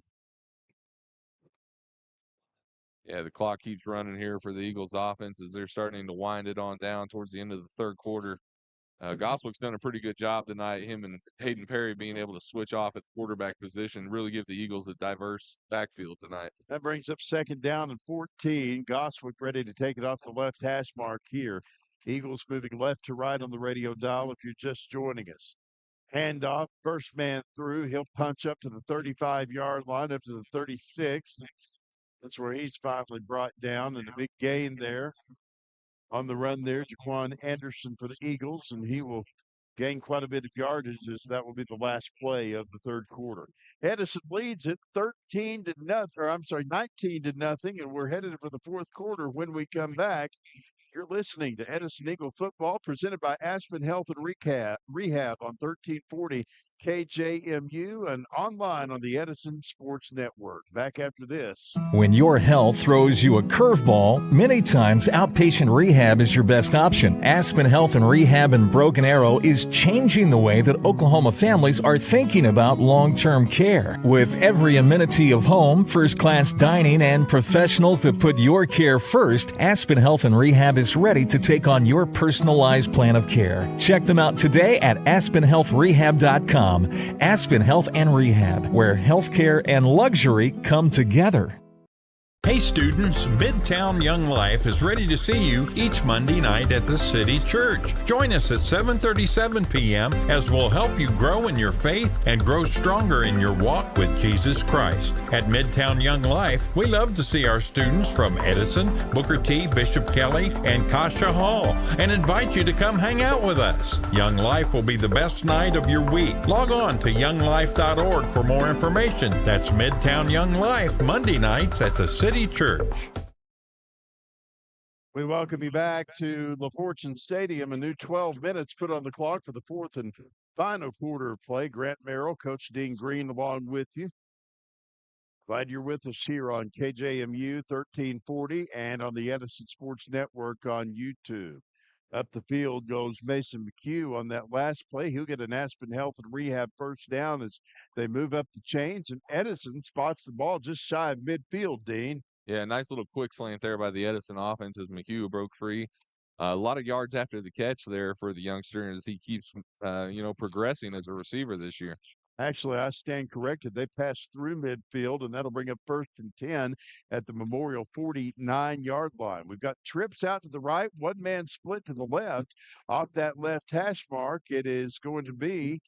Yeah, the clock keeps running here for the Eagles offense as they're starting to wind it on down towards the end of the third quarter. Goswick's done a pretty good job tonight, him and Hayden Perry being able to switch off at the quarterback position, really give the Eagles a diverse backfield tonight. That brings up second down and 14. Goswick ready to take it off the left hash mark here. Eagles moving left to right on the radio dial if you're just joining us. Handoff, first man through. He'll punch up to the 35-yard line, up to the 36. That's where he's finally brought down, and a big gain there on the run there. Jaquan Anderson for the Eagles, and he will gain quite a bit of yardage as that will be the last play of the third quarter. Edison leads it 19 to nothing, and we're headed for the fourth quarter. When we come back, you're listening to Edison Eagle Football, presented by Aspen Health and Rehab on 1340 KJMU and online on the Edison Sports Network. Back after this. When your health throws you a curveball, many times outpatient rehab is your best option. Aspen Health and Rehab in Broken Arrow is changing the way that Oklahoma families are thinking about long-term care. With every amenity of home, first-class dining, and professionals that put your care first, Aspen Health and Rehab is ready to take on your personalized plan of care. Check them out today at aspenhealthrehab.com. Aspen Health and Rehab, where healthcare and luxury come together. Hey students, Midtown Young Life is ready to see you each Monday night at the City Church. Join us at 7:37 p.m. as we'll help you grow in your faith and grow stronger in your walk with Jesus Christ. At Midtown Young Life, we love to see our students from Edison, Booker T, Bishop Kelly, and Kasha Hall, and invite you to come hang out with us. Young Life will be the best night of your week. Log on to younglife.org for more information. That's Midtown Young Life, Monday nights at the City Church. We welcome you back to LaFortune Stadium. A new 12 minutes put on the clock for the fourth and final quarter of play. Grant Merrill, Coach Dean Green along with you. Glad you're with us here on KJMU 1340 and on the Edison Sports Network on YouTube. Up the field goes Mason McHugh on that last play. He'll get an Aspen Health and Rehab first down as they move up the chains, and Edison spots the ball just shy of midfield, Dean. Yeah, nice little quick slant there by the Edison offense as McHugh broke free. A lot of yards after the catch there for the youngster as he keeps, progressing as a receiver this year. Actually, I stand corrected. They passed through midfield, and that'll bring up first and 10 at the Memorial 49-yard line. We've got trips out to the right, one man split to the left. Off that left hash mark, it is going to be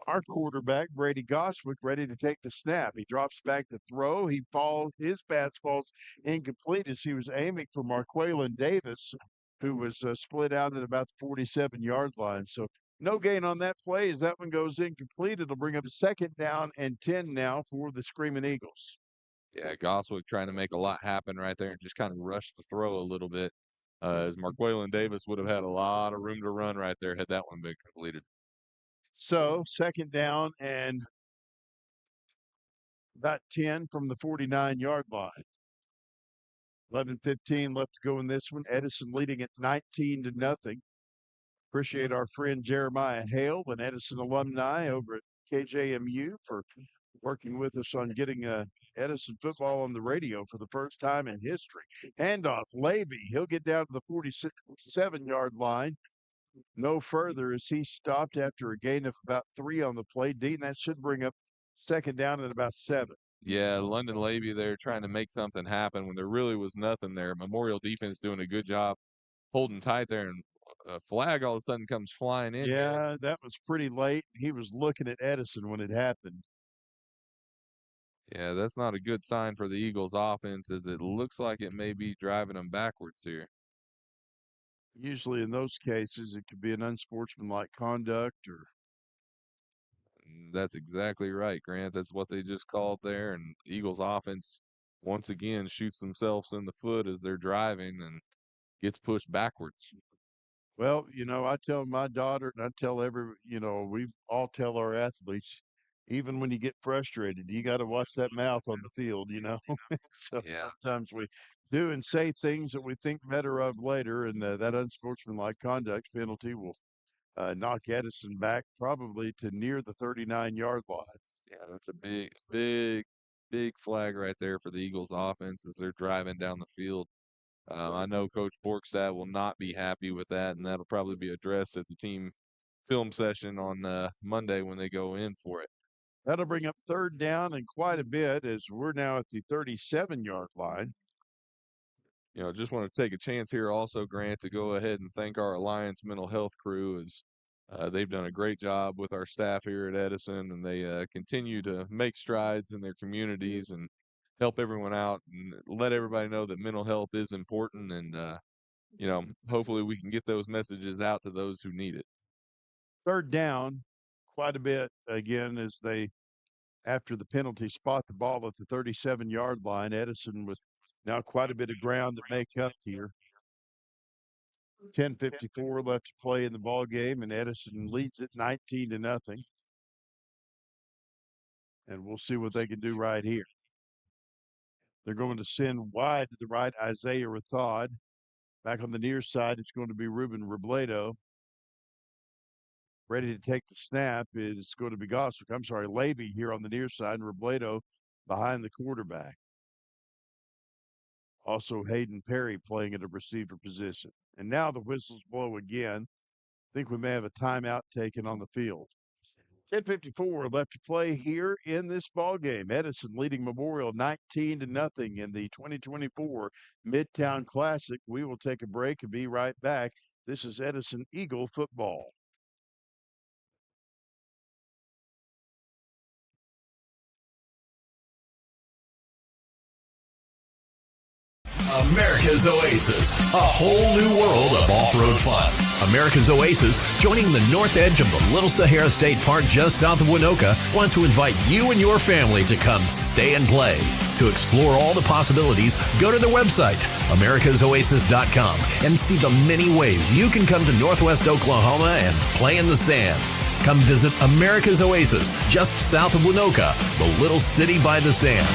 our quarterback, Brady Goswick, ready to take the snap. He drops back to throw. His pass falls incomplete as he was aiming for Marquaylin Davis, who was split out at about the 47-yard line. So no gain on that play as that one goes incomplete. It'll bring up a second down and 10 now for the Screaming Eagles. Yeah, Goswick trying to make a lot happen right there and just kind of rush the throw a little bit. As Marquaylin Davis would have had a lot of room to run right there had that one been completed. So second down and about 10 from the 49-yard line. 11:15 left to go in this one. Edison leading at 19 to nothing. Appreciate our friend Jeremiah Hale, an Edison alumni over at KJMU, for working with us on getting Edison football on the radio for the first time in history. Handoff, Levy. He'll get down to the 47-yard line. No further as he stopped after a gain of about 3 on the play. Dean, that should bring up second down at about 7. Yeah, London Levy there trying to make something happen when there really was nothing there. Memorial defense doing a good job holding tight there, and a flag all of a sudden comes flying in. Yeah, that was pretty late. He was looking at Edison when it happened. Yeah, that's not a good sign for the Eagles offense as it looks like it may be driving them backwards here. Usually in those cases, it could be an unsportsmanlike conduct or. That's exactly right, Grant. That's what they just called there. And Eagles offense once again shoots themselves in the foot as they're driving and gets pushed backwards. Well, I tell my daughter, and I tell we all tell our athletes, even when you get frustrated, you got to watch that mouth on the field, So Yeah. sometimes we do and say things that we think better of later, and that unsportsmanlike conduct penalty will knock Edison back probably to near the 39-yard line. Yeah, that's a big, big, big flag right there for the Eagles offense as they're driving down the field. I know Coach Borkstad will not be happy with that, and that'll probably be addressed at the team film session on Monday when they go in for it. That'll bring up third down and quite a bit as we're now at the 37-yard line. Just want to take a chance here also, Grant, to go ahead and thank our Alliance mental health crew as they've done a great job with our staff here at Edison, and they continue to make strides in their communities and help everyone out and let everybody know that mental health is important. And, hopefully we can get those messages out to those who need it. Third down, quite a bit again as they, after the penalty, spot the ball at the 37-yard line. Edison with now quite a bit of ground to make up here. 10:54 left to play in the ball game, and Edison leads it 19-0. And we'll see what they can do right here. They're going to send wide to the right Isaiah Rathod. Back on the near side, it's going to be Ruben Robledo. Ready to take the snap is going to be Levy here on the near side, and Robledo behind the quarterback. Also, Hayden Perry playing at a receiver position. And now the whistles blow again. I think we may have a timeout taken on the field. 10:54 left to play here in this ball game. Edison leading Memorial 19-0 in the 2024 Midtown Classic. We will take a break and be right back. This is Edison Eagle football. America's Oasis, a whole new world of off-road fun. America's Oasis, joining the north edge of the Little Sahara State Park just south of Winoka, want to invite you and your family to come stay and play. To explore all the possibilities, go to their website, americasoasis.com, and see the many ways you can come to Northwest Oklahoma and play in the sand. Come visit America's Oasis, just south of Winoka, the little city by the sand.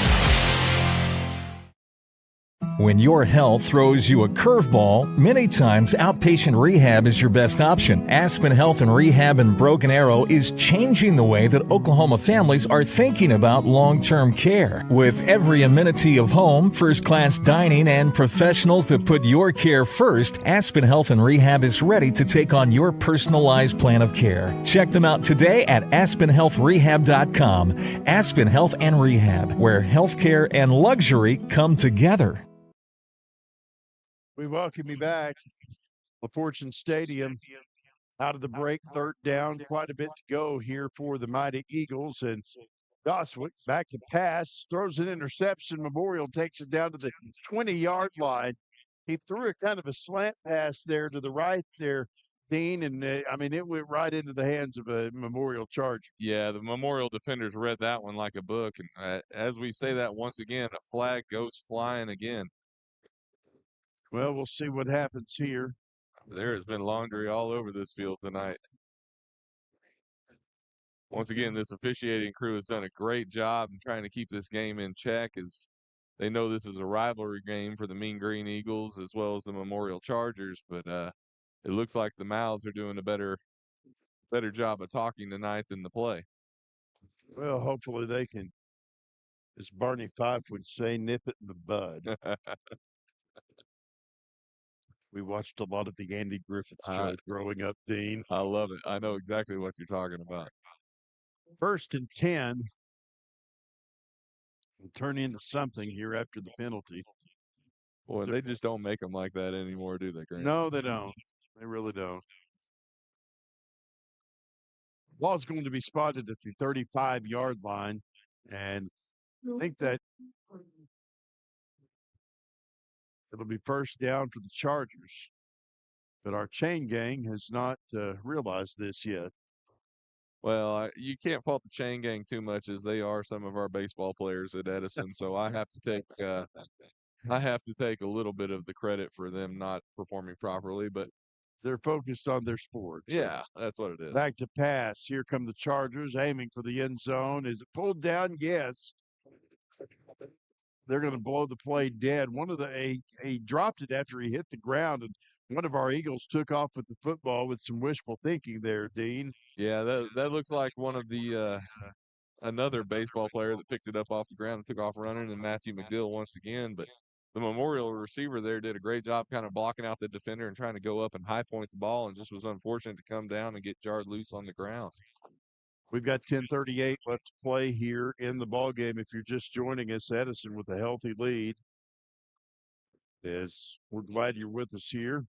When your health throws you a curveball, many times outpatient rehab is your best option. Aspen Health and Rehab in Broken Arrow is changing the way that Oklahoma families are thinking about long-term care. With every amenity of home, first-class dining, and professionals that put your care first, Aspen Health and Rehab is ready to take on your personalized plan of care. Check them out today at aspenhealthrehab.com. Aspen Health and Rehab, where healthcare and luxury come together. We welcome you back. LaFortune Stadium out of the break, third down, quite a bit to go here for the mighty Eagles. And Goswick back to pass, throws an interception. Memorial takes it down to the 20-yard line. He threw a kind of a slant pass there to the right there, Dean, and it went right into the hands of a Memorial Charger. Yeah, the Memorial defenders read that one like a book. And as we say that once again, a flag goes flying again. Well, we'll see what happens here. There has been laundry all over this field tonight. Once again, this officiating crew has done a great job in trying to keep this game in check as they know this is a rivalry game for the Mean Green Eagles as well as the Memorial Chargers. But it looks like the mouths are doing a better job of talking tonight than the play. Well, hopefully they can, as Barney Fife would say, nip it in the bud. We watched a lot of the Andy Griffith show growing up, Dean. I love it. I know exactly what you're talking about. 1st and 10. Will turn into something here after the penalty. Boy, they just don't make them like that anymore, do they, Grant? No, they don't. They really don't. Ball's going to be spotted at the 35-yard line, and I think that it'll be first down for the Chargers. But our chain gang has not realized this yet. Well, you can't fault the chain gang too much, as they are some of our baseball players at Edison. So I have to take a little bit of the credit for them not performing properly. But They're focused on their sports. yeah, that's what it is. Back to pass. Here come the Chargers aiming for the end zone. Is it pulled down? Yes. They're going to blow the play dead. He dropped it after he hit the ground, and one of our Eagles took off with the football with some wishful thinking there, Dean. Yeah, that looks like one of the another baseball player that picked it up off the ground and took off running, and Matthew McDill once again. But the Memorial receiver there did a great job kind of blocking out the defender and trying to go up and high point the ball, and just was unfortunate to come down and get jarred loose on the ground. We've got 10:38 left to play here in the ball game. If you're just joining us, Edison with a healthy lead. We're glad you're with us here.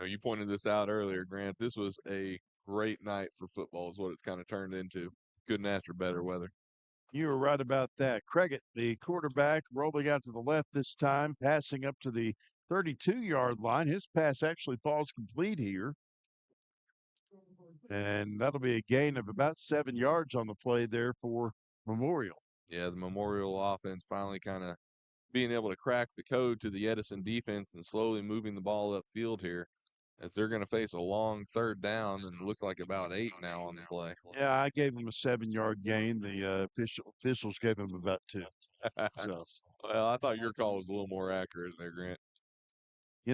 You pointed this out earlier, Grant. This was a great night for football is what it's kind of turned into. Couldn't ask for better weather. You were right about that. Craigett, the quarterback, rolling out to the left this time, passing up to the 32-yard line. His pass actually falls complete here. And that'll be a gain of about 7 yards on the play there for Memorial. Yeah, the Memorial offense finally kind of being able to crack the code to the Edison defense and slowly moving the ball upfield here, as they're going to face a long third down, and it looks like about 8 now on the play. Yeah, I gave him a 7-yard gain. The officials gave him about 2. So, well, I thought your call was a little more accurate there, Grant.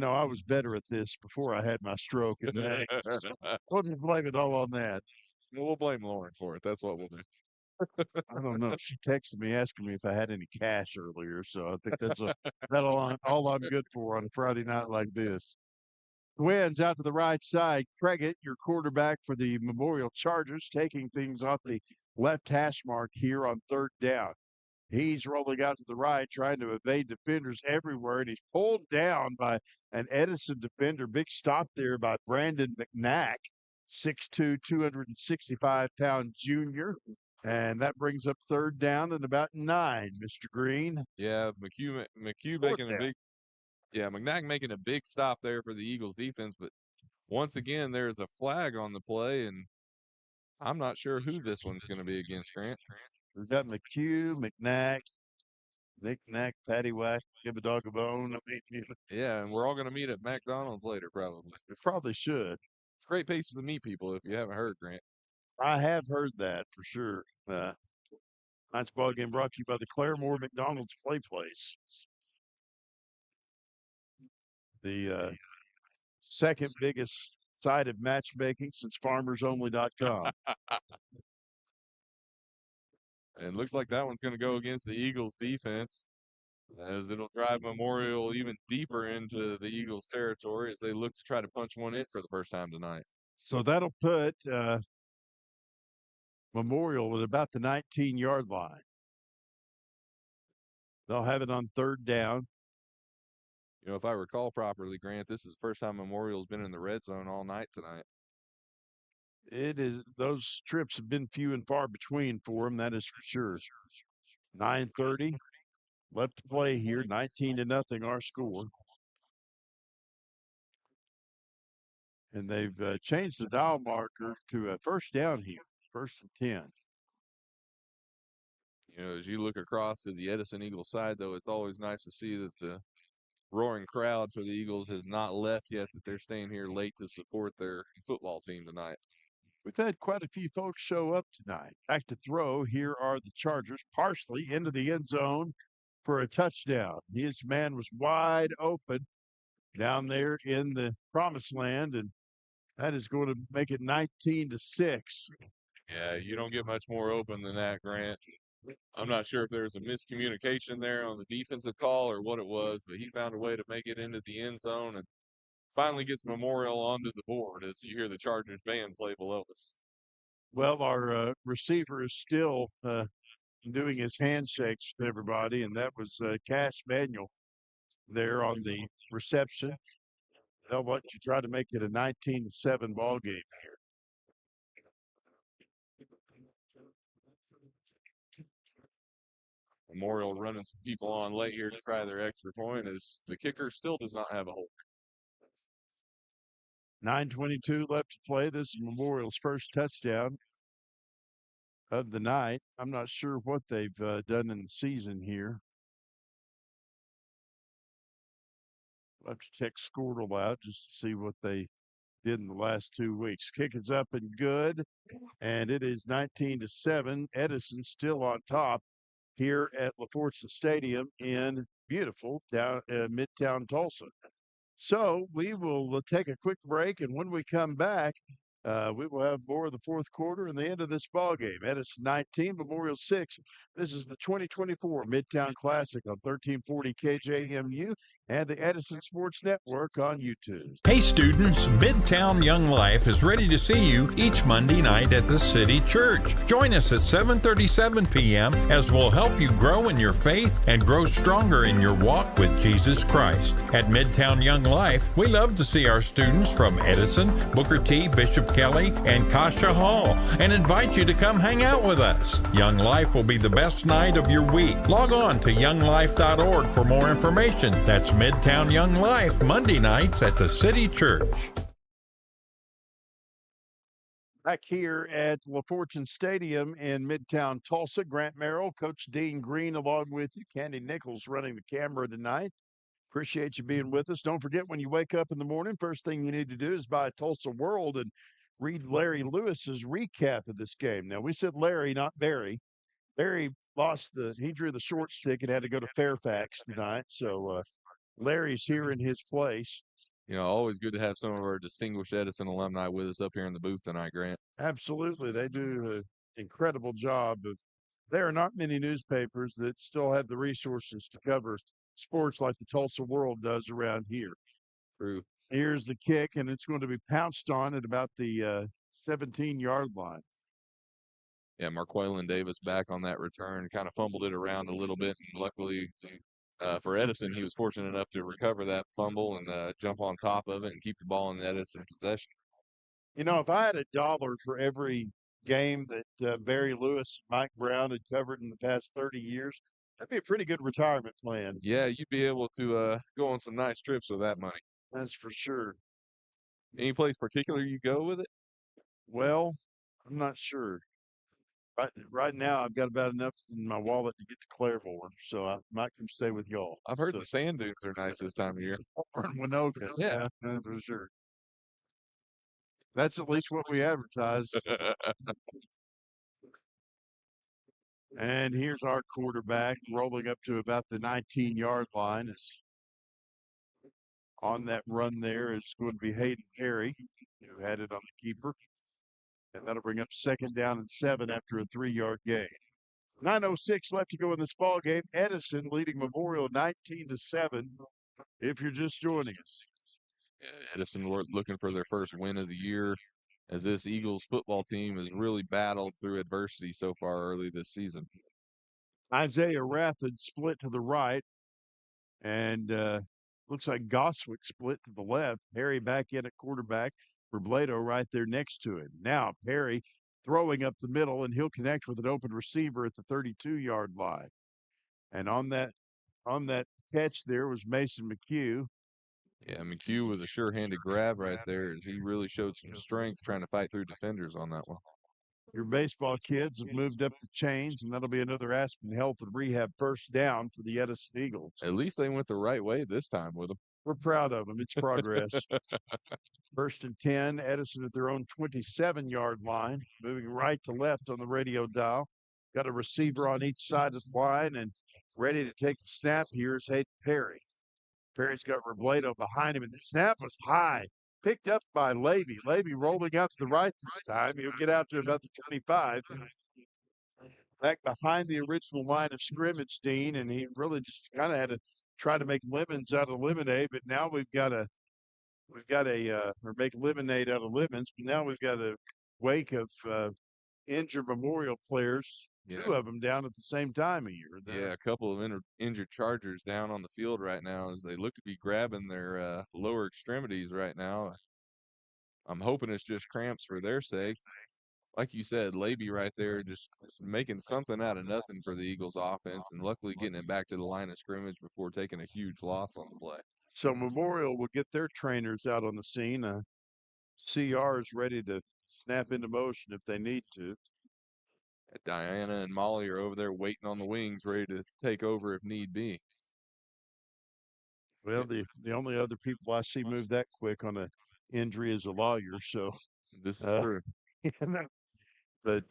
I was better at this before I had my stroke. And we'll just blame it all on that. We'll blame Lauren for it. That's what we'll do. I don't know. She texted me asking me if I had any cash earlier, so I think that's all I'm good for on a Friday night like this. Twins out to the right side. Craigett, your quarterback for the Memorial Chargers, taking things off the left hash mark here on third down. He's rolling out to the right, trying to evade defenders everywhere, and he's pulled down by an Edison defender. Big stop there by Brandon McNack, 6'2", 265-pound junior. And that brings up third down and about 9, Mr. Green. Yeah, McHugh making a big McNack making a big stop there for the Eagles defense, but once again, there's a flag on the play, and I'm not sure who this one's going to be against, Grant. We've got McHugh, McNack, Knick-knack, paddywhack, give a dog a bone. Yeah, and we're all going to meet at McDonald's later, probably. We probably should. It's a great place to meet people if you haven't heard, Grant. I have heard that for sure. Tonight's ball game brought to you by the Claremore McDonald's Play Place. The second biggest site of matchmaking since FarmersOnly.com. And looks like that one's going to go against the Eagles defense, as it'll drive Memorial even deeper into the Eagles territory as they look to try to punch one in for the first time tonight. So that'll put Memorial at about the 19-yard line. They'll have it on third down. If I recall properly, Grant, this is the first time Memorial's been in the red zone all night tonight. It is. Those trips have been few and far between for them, that is for sure. 9:30 left to play here, 19-0 our score. And they've changed the dial marker to a first down here, 1st and 10. As you look across to the Edison Eagles side, though, it's always nice to see that the roaring crowd for the Eagles has not left yet, that they're staying here late to support their football team tonight. We've had quite a few folks show up tonight. Back to throw. Here are the Chargers, partially into the end zone for a touchdown. His man was wide open down there in the promised land, and that is going to make it 19-6. Yeah, you don't get much more open than that, Grant. I'm not sure if there's a miscommunication there on the defensive call or what it was, but he found a way to make it into the end zone and finally gets Memorial onto the board as you hear the Chargers band play below us. Well, our receiver is still doing his handshakes with everybody, and that was Cash Manuel there on the reception. They'll want you try to make it a 19-7 ball game here. Memorial running some people on late here to try their extra point as the kicker still does not have a hold. 9:22 left to play. This is Memorial's first touchdown of the night. I'm not sure what they've done in the season here. I'll have to check Squirtle out just to see what they did in the last 2 weeks. Kick is up and good, and it is 19-7. Edison still on top here at LaFortune Stadium in beautiful Midtown Tulsa. So we will take a quick break, and when we come back, we will have more of the fourth quarter and the end of this ball game. Edison 19, Memorial 6. This is the 2024 Midtown Classic on 1340 KJMU and the Edison Sports Network on YouTube. Hey students, Midtown Young Life is ready to see you each Monday night at the City Church. Join us at 7:37 p.m. as we'll help you grow in your faith and grow stronger in your walk with Jesus Christ. At Midtown Young Life, we love to see our students from Edison, Booker T, Bishop Kelly, and Kasha Hall, and invite you to come hang out with us. Young Life will be the best night of your week. Log on to younglife.org for more information. That's Midtown Young Life, Monday nights at the City Church. Back here at LaFortune Stadium in Midtown Tulsa, Grant Merrill, Coach Dean Green along with you. Candy Nichols running the camera tonight. Appreciate you being with us. Don't forget, when you wake up in the morning, first thing you need to do is buy Tulsa World and read Larry Lewis's recap of this game. Now, we said Larry, not Barry. Barry he drew the short stick and had to go to Fairfax tonight. So Larry's here in his place. You know, always good to have some of our distinguished Edison alumni with us up here in the booth tonight, Grant. Absolutely. They do an incredible job there are not many newspapers that still have the resources to cover sports like the Tulsa World does around here. True. Here's the kick, and it's going to be pounced on at about the 17-yard line. Yeah, Marquelin Davis back on that return, kind of fumbled it around a little bit, and luckily for Edison, he was fortunate enough to recover that fumble and jump on top of it and keep the ball in Edison possession. You know, if I had $1 for every game that Barry Lewis and Mike Brown had covered in the past 30 years, that'd be a pretty good retirement plan. Yeah, you'd be able to go on some nice trips with that money. That's for sure. Any place particular you go with it? Well, I'm not sure. Right now, I've got about enough in my wallet to get to Claremore, so I might come stay with y'all. I've heard the sand dunes are nice this time of year. Or in Winoka. Yeah, that's for sure. That's at least what we advertise. And here's our quarterback rolling up to about the 19-yard line. On that run there is going to be Hayden Perry, who had it on the keeper. And that'll bring up 2nd down and 7 after a 3-yard gain. 9:06 left to go in this ball game. Edison leading Memorial 19-7. If you're just joining us. Edison looking for their first win of the year, as this Eagles football team has really battled through adversity so far early this season. Isaiah Rathod split to the right, and looks like Goswick split to the left. Perry back in at quarterback. Robledo right there next to him. Now Perry throwing up the middle, and he'll connect with an open receiver at the 32-yard line. And on that catch there was Mason McHugh. Yeah, McHugh with a sure-handed grab right there, as he really showed some strength trying to fight through defenders on that one. Your baseball kids have moved up the chains, and that'll be another Aspen Health and Rehab first down for the Edison Eagles. At least they went the right way this time with them. We're proud of them. It's progress. 1st and 10, Edison at their own 27-yard line, moving right to left on the radio dial. Got a receiver on each side of the line, and ready to take the snap here is Hayden Perry. Perry's got Robledo behind him, and the snap was high. Picked up by Levy. Levy rolling out to the right this time. He'll get out to about the 25. Back behind the original line of scrimmage, Dean, and he really just kind of had to try to make lemons out of lemonade, but now or make lemonade out of lemons, but now we've got a wake of injured Memorial players, 2 of them down at the same time here. Yeah, a couple of injured Chargers down on the field right now as they look to be grabbing their lower extremities right now. I'm hoping it's just cramps for their sake. Like you said, Levy right there just making something out of nothing for the Eagles offense, and luckily getting it back to the line of scrimmage before taking a huge loss on the play. So Memorial will get their trainers out on the scene. CR is ready to snap into motion if they need to. Diana and Molly are over there waiting on the wings, ready to take over if need be. Well, the only other people I see move that quick on an injury is a lawyer. So, This is true. but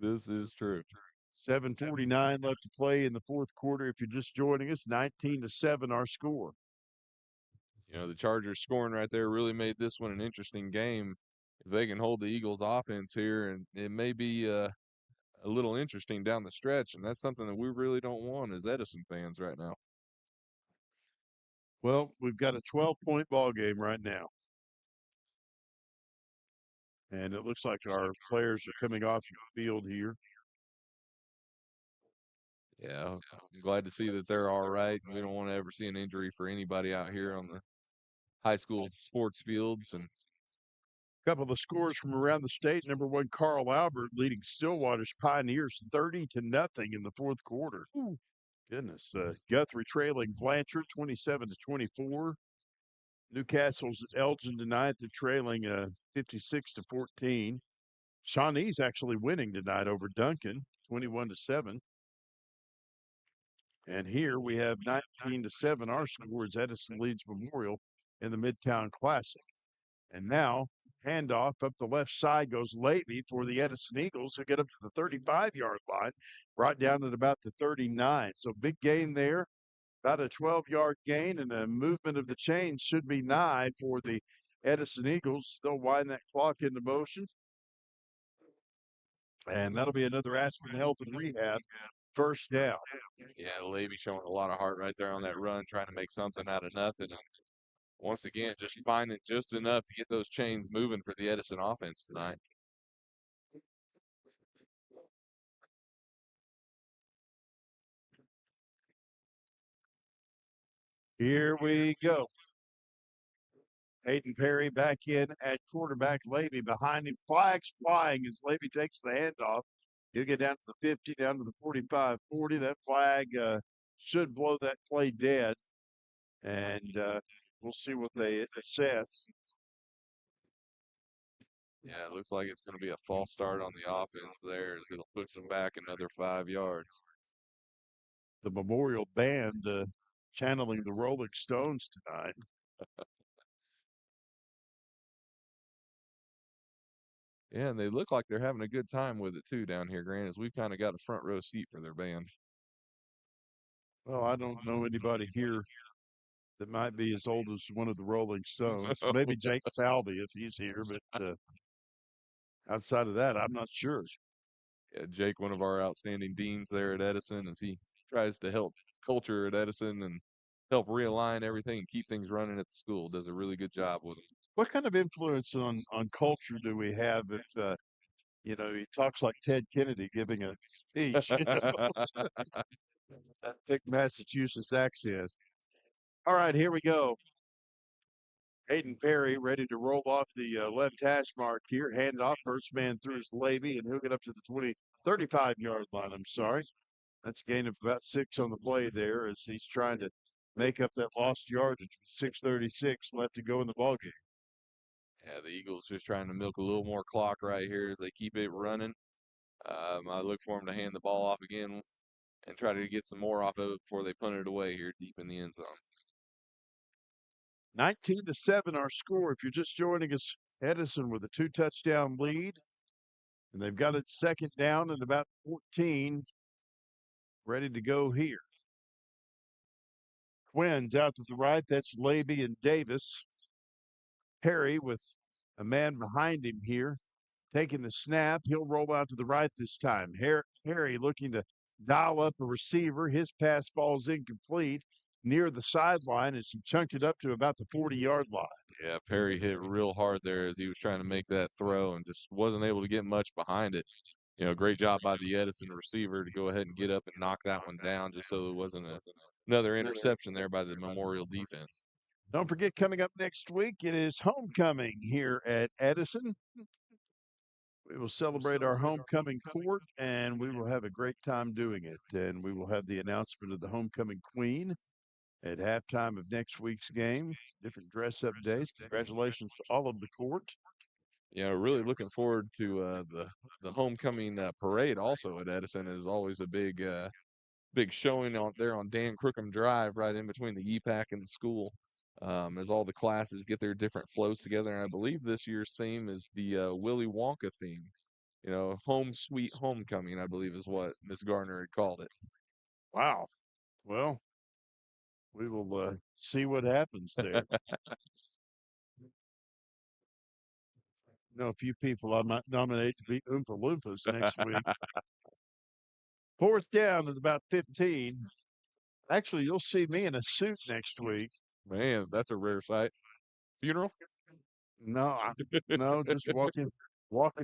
This is true. 7:49 left to play in the fourth quarter. If you're just joining us, 19-7 our score. You know, the Chargers scoring right there really made this one an interesting game. If they can hold the Eagles offense here, and it may be a little interesting down the stretch, and that's something that we really don't want as Edison fans right now. Well, we've got a 12-point ball game right now. And it looks like our players are coming off the field here. Yeah, I'm glad to see that they're all right, and we don't want to ever see an injury for anybody out here on the high school sports fields. And A couple of the scores from around the state. Number one, Carl Albert leading Stillwater's Pioneers 30-0 in the fourth quarter. Goodness. Guthrie trailing Blanchard 27-24. Newcastle's Elgin tonight. They're trailing 56-14. Shawnee's actually winning tonight over Duncan 21-7. And here we have 19-7. Our score is Edison leads Memorial in the Midtown Classic. And now, handoff up the left side goes Levy for the Edison Eagles, who get up to the 35-yard line, brought down at about the 39. So big gain there, about a 12-yard gain, and a movement of the chains should be nigh for the Edison Eagles. They'll wind that clock into motion. And that'll be another Aspen Health and Rehab first down. yeah, Levy showing a lot of heart right there on that run, trying to make something out of nothing. And once again, just finding just enough to get those chains moving for the Edison offense tonight. Here we go. Hayden Perry back in at quarterback. Levy behind him. Flags flying as Levy takes the handoff. He'll get down to the 50, down to the 45, 40. That flag should blow that play dead. And we'll see what they assess. Yeah, it looks like it's going to be a false start on the offense there as it'll push them back another 5 yards. The Memorial Band channeling the Rolling Stones tonight. Yeah, and they look like they're having a good time with it too down here, Grant, as we've kind of got a front row seat for their band. Well, I don't know anybody here that might be as old as one of the Rolling Stones. Maybe Jake Falvey if he's here, but outside of that, I'm not sure. Yeah, Jake, one of our outstanding deans there at Edison, as he tries to help culture at Edison and help realign everything and keep things running at the school, does a really good job with it. What kind of influence on culture do we have if he talks like Ted Kennedy giving a speech? That thick Massachusetts accent. All right, here we go. Hayden Perry ready to roll off the left hash mark here. Hand off. First man through is Levy, and he'll get up to the 35-yard line. I'm sorry. That's a gain of about 6 on the play there as he's trying to make up that lost yardage with 6:36 left to go in the ballgame. Yeah, the Eagles just trying to milk a little more clock right here as they keep it running. I look for them to hand the ball off again and try to get some more off of it before they punt it away here deep in the end zone. 19-7 our score. If you're just joining us, Edison with a 2-touchdown lead. And they've got it second down and about 14 ready to go here. Twins out to the right. That's Levy and Davis. Perry with a man behind him here. Taking the snap. He'll roll out to the right this time. Perry looking to dial up a receiver. His pass falls incomplete near the sideline as he chunked it up to about the 40-yard line. Yeah, Perry hit real hard there as he was trying to make that throw and just wasn't able to get much behind it. You know, great job by the Edison receiver to go ahead and get up and knock that one down just so it wasn't another interception there by the Memorial defense. Don't forget, coming up next week, it is homecoming here at Edison. We will celebrate our homecoming court, and we will have a great time doing it. And we will have the announcement of the homecoming queen at halftime of next week's game. Different dress-up days. Congratulations to all of the court. Yeah, really looking forward to the homecoming parade. Also at Edison is always a big showing on there on Dan Crookham Drive, right in between the EPAC and the school, as all the classes get their different floats together. And I believe this year's theme is the Willy Wonka theme. You know, home sweet homecoming, I believe is what Miss Garner had called it. Wow. Well, we will see what happens there. A few people I might nominate to be Oompa Loompas next week. Fourth down at about 15. Actually, you'll see me in a suit next week. Man, that's a rare sight. Funeral? No, no, just walking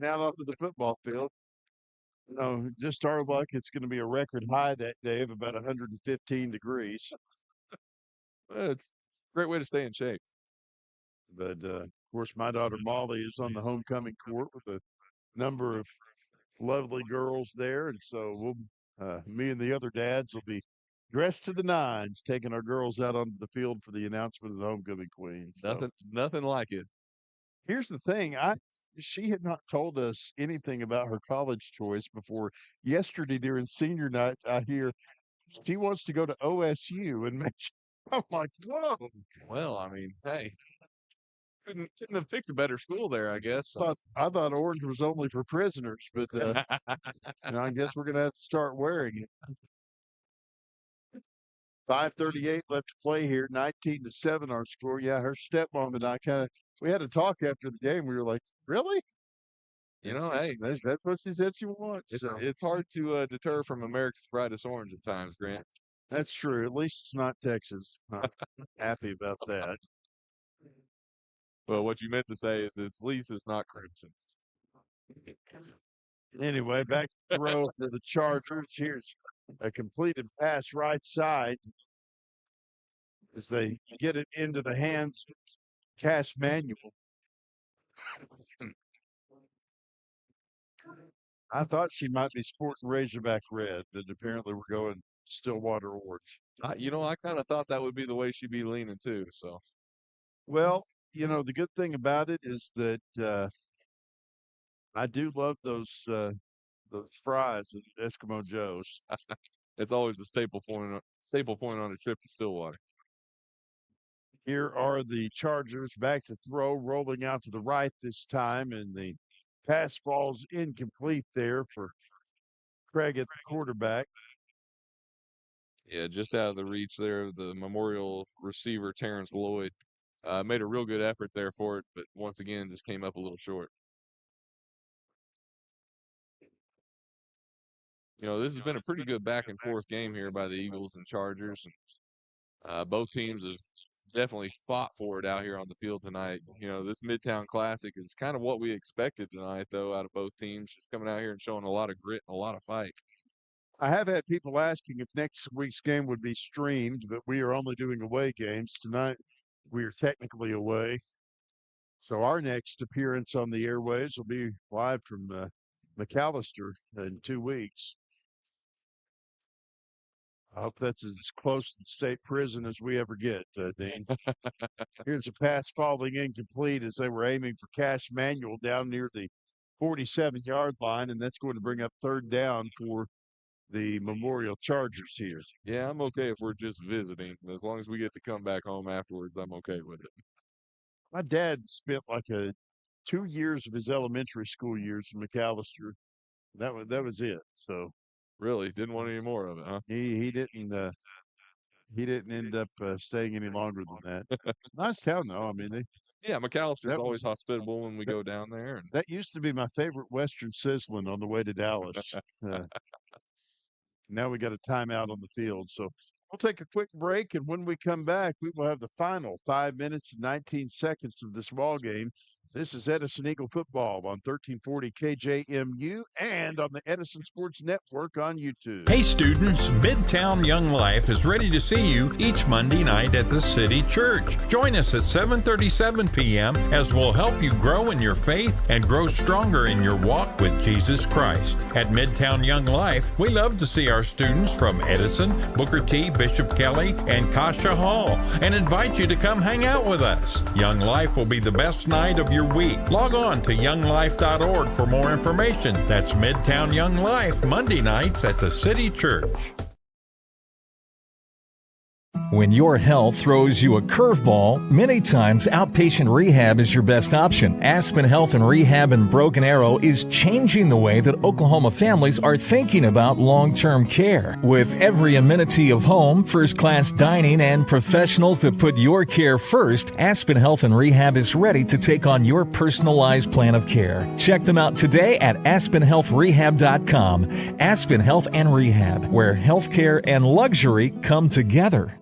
out onto the football field. No, just our luck. It's going to be a record high that day of about 115 degrees. It's a great way to stay in shape. But of course, my daughter Molly is on the homecoming court with a number of lovely girls there, and so me and the other dads will be dressed to the nines, taking our girls out onto the field for the announcement of the homecoming queen. So. Nothing like it. Here's the thing, she had not told us anything about her college choice before yesterday during senior night. I hear she wants to go to OSU, and I'm like, whoa. Well, I mean, hey, couldn't have picked a better school there, I guess. I thought orange was only for prisoners, but I guess we're gonna have to start wearing it. 5:38 left to play here, 19-7 our score. Yeah, her stepmom and I we had a talk after the game. We were like, really? Hey, that's what she said she wants. It's hard to deter from America's brightest orange at times, Grant. That's true. At least it's not Texas. I'm happy about that. Well, what you meant to say is at least it's not crimson. Anyway, back to throw for the Chargers. Here's a completed pass right side as they get it into the hands of Cash Manuel. I thought she might be sporting Razorback red, but apparently we're going Stillwater orange. I kind of thought that would be the way she'd be leaning too. So, well, the good thing about it is that I do love those fries at Eskimo Joe's. It's always a staple point on a trip to Stillwater. Here are the Chargers back to throw, rolling out to the right this time, and the pass falls incomplete there for Craig at the quarterback. Yeah, just out of the reach there. The Memorial receiver, Terrence Lloyd, made a real good effort there for it, but once again, just came up a little short. This has been a pretty good back and forth game here by the Eagles and Chargers. And, both teams have definitely fought for it out here on the field tonight. This Midtown Classic is kind of what we expected tonight, though, out of both teams, just coming out here and showing a lot of grit and a lot of fight. I have had people asking if next week's game would be streamed, but we are only doing away games. Tonight, we are technically away. So our next appearance on the airwaves will be live from McAllister in 2 weeks. I hope that's as close to the state prison as we ever get, Dean. Here's a pass falling incomplete as they were aiming for Cash Manuel down near the 47-yard line, and that's going to bring up third down for the Memorial Chargers here. Yeah, I'm okay if we're just visiting. As long as we get to come back home afterwards, I'm okay with it. My dad spent like 2 years of his elementary school years in McAllister. That was it. So really didn't want any more of it, huh? He didn't end up staying any longer than that. Nice town though. I mean, McAllister's always hospitable when we go down there. And that used to be my favorite Western sizzling on the way to Dallas. Now we got a timeout on the field, so we'll take a quick break, and when we come back, we will have the final 5 minutes and 19 seconds of this ball game This is Edison Eagle football on 1340 KJMU and on the Edison Sports Network on YouTube. Hey students, Midtown Young Life is ready to see you each Monday night at the City Church. Join us at 7:37 p.m. as we'll help you grow in your faith and grow stronger in your walk with Jesus Christ. At Midtown Young Life, we love to see our students from Edison, Booker T, Bishop Kelly, and Kasha Hall and invite you to come hang out with us. Young Life will be the best night of your week. Log on to younglife.org for more information. That's Midtown Young Life, Monday nights at the City Church. When your health throws you a curveball, many times outpatient rehab is your best option. Aspen Health and Rehab in Broken Arrow is changing the way that Oklahoma families are thinking about long-term care. With every amenity of home, first-class dining, and professionals that put your care first, Aspen Health and Rehab is ready to take on your personalized plan of care. Check them out today at aspenhealthrehab.com. Aspen Health and Rehab, where healthcare and luxury come together.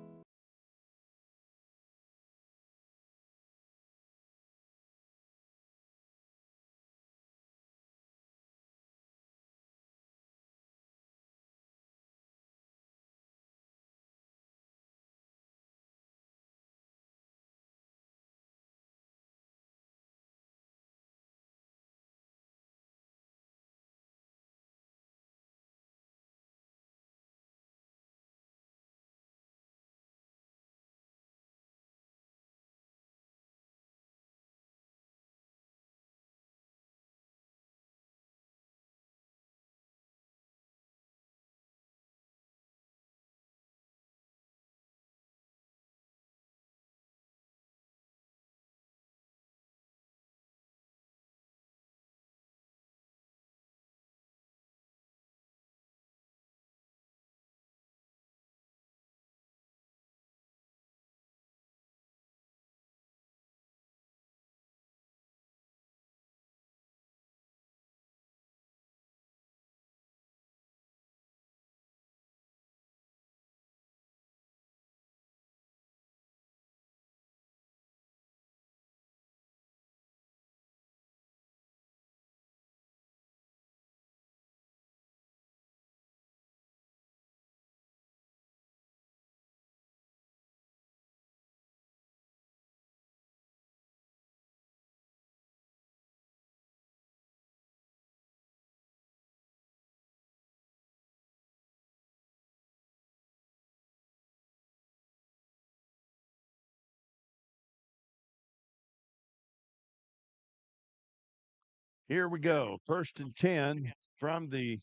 Here we go. 1st and 10 from the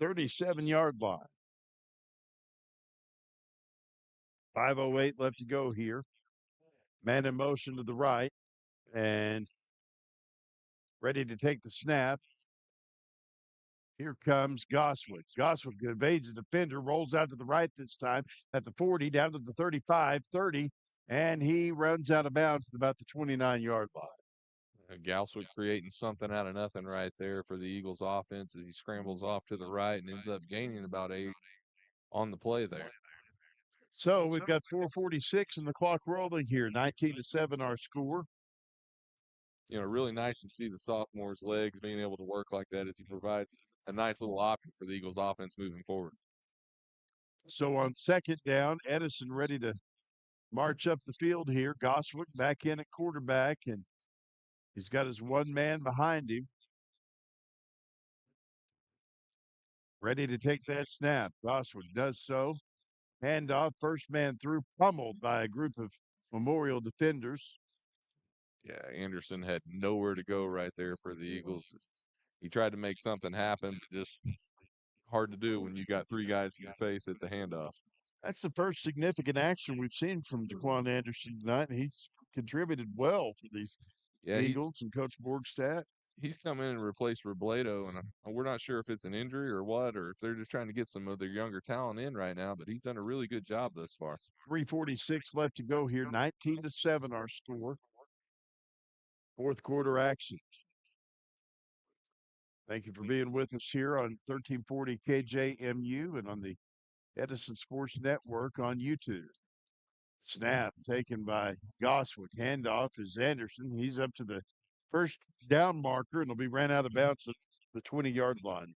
37-yard line. 5:08 left to go here. Man in motion to the right and ready to take the snap. Here comes Goswick. Goswick evades the defender, rolls out to the right this time at the 40, down to the 35, 30, and he runs out of bounds at about the 29-yard line. Galswick creating something out of nothing right there for the Eagles offense as he scrambles off to the right and ends up gaining about 8 on the play there. So we've got 4:46 and the clock rolling here. 19-7 our score. You know, really nice to see the sophomore's legs being able to work like that as he provides a nice little option for the Eagles offense moving forward. So on 2nd down, Edison ready to march up the field here. Goswick back in at quarterback, and he's got his one man behind him. Ready to take that snap. Goswick does so. Handoff, first man through, pummeled by a group of Memorial defenders. Yeah, Anderson had nowhere to go right there for the Eagles. He tried to make something happen, but just hard to do when you got 3 guys in your face at the handoff. That's the first significant action we've seen from Jaquan Anderson tonight, and he's contributed well for these Eagles and Coach Borgstadt. He's come in and replaced Robledo, and we're not sure if it's an injury or what, or if they're just trying to get some of their younger talent in right now, but he's done a really good job thus far. 3:46 left to go here. 19-7 our score. 4th quarter action. Thank you for being with us here on 1340 KJMU and on the Edison Sports Network on YouTube. Snap taken by Goswick. Handoff is Anderson. He's up to the first down marker, and will be ran out of bounds at the 20-yard line.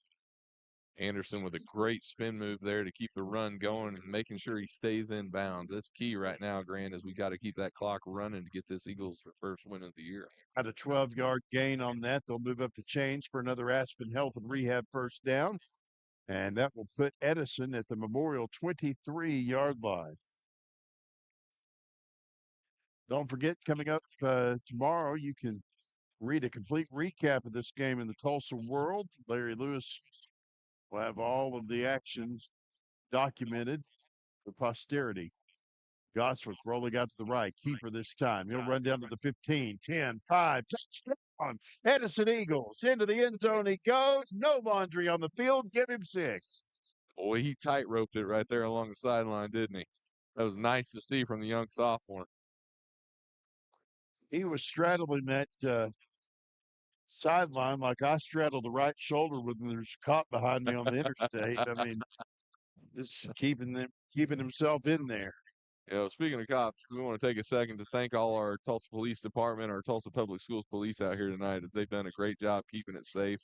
Anderson with a great spin move there to keep the run going and making sure he stays in bounds. That's key right now, Grant, is we got to keep that clock running to get this Eagles the first win of the year. At a 12-yard gain on that, they'll move up the chains for another Aspen Health and Rehab first down, and that will put Edison at the Memorial 23-yard line. Don't forget, coming up tomorrow, you can read a complete recap of this game in the Tulsa World. Larry Lewis will have all of the actions documented for posterity. Goswick rolling out to the right. Keeper this time. He'll run down to the 15, 10, 5. Touchdown. Edison Eagles. Into the end zone he goes. No laundry on the field. Give him 6. Boy, he tight-roped it right there along the sideline, didn't he? That was nice to see from the young sophomore. He was straddling that sideline like I straddle the right shoulder when there's a cop behind me on the interstate. I mean, just keeping himself in there. Speaking of cops, we want to take a second to thank all our Tulsa Police Department, our Tulsa Public Schools police out here tonight. They've done a great job keeping it safe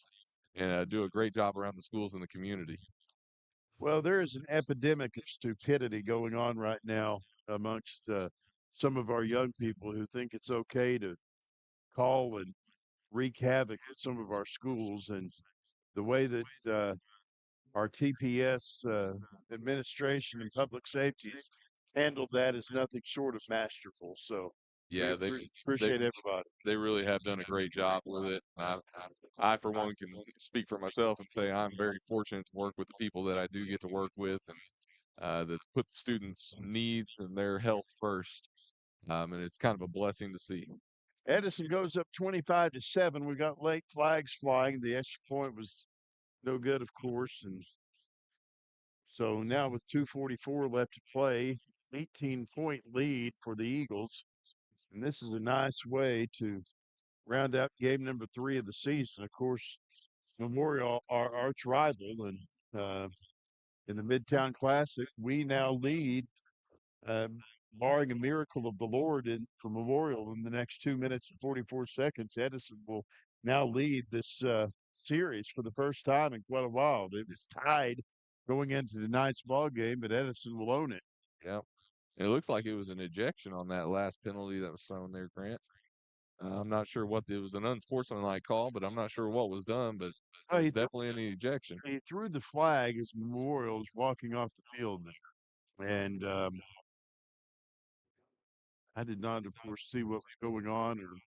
and do a great job around the schools and the community. Well, there is an epidemic of stupidity going on right now amongst some of our young people who think it's okay to call and wreak havoc at some of our schools. And the way that our TPS administration and public safety has handled that is nothing short of masterful. So Yeah, we appreciate everybody. They really have done a great job with it. I, for one, can speak for myself and say I'm very fortunate to work with the people that I do get to work with and that put the students' needs and their health first. And it's kind of a blessing to see. Edison goes up 25-7. We got late flags flying. The extra point was no good, of course. And so now with 2:44 left to play, 18-point lead for the Eagles. And this is a nice way to round out game number 3 of the season. Of course, Memorial, our arch rival, and in the Midtown Classic, we now lead, barring a miracle of the Lord for Memorial in the next 2 minutes and 44 seconds. Edison will now lead this series for the first time in quite a while. It was tied going into tonight's ball game, but Edison will own it. Yeah. And it looks like it was an ejection on that last penalty that was thrown there, Grant. I'm not sure what it was, an unsportsmanlike call, but I'm not sure what was done, but it was definitely an ejection. He threw the flag as Memorial was walking off the field there. And I did not, of course, see what was going on or,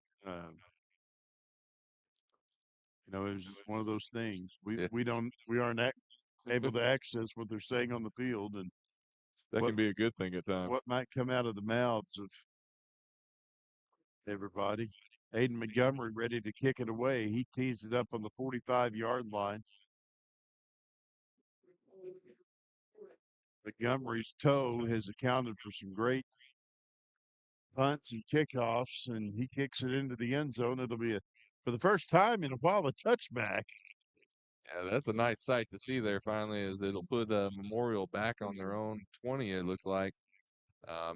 it was just one of those things. We aren't able to access what they're saying on the field, and that can be a good thing at times. What might come out of the mouths of everybody. Aiden Montgomery ready to kick it away. He tees it up on the 45-yard line. Montgomery's toe has accounted for some great punts and kickoffs, and he kicks it into the end zone. It'll be, for the first time in a while, a touchback. Yeah, that's a nice sight to see there finally, as it'll put Memorial back on their own 20, it looks like.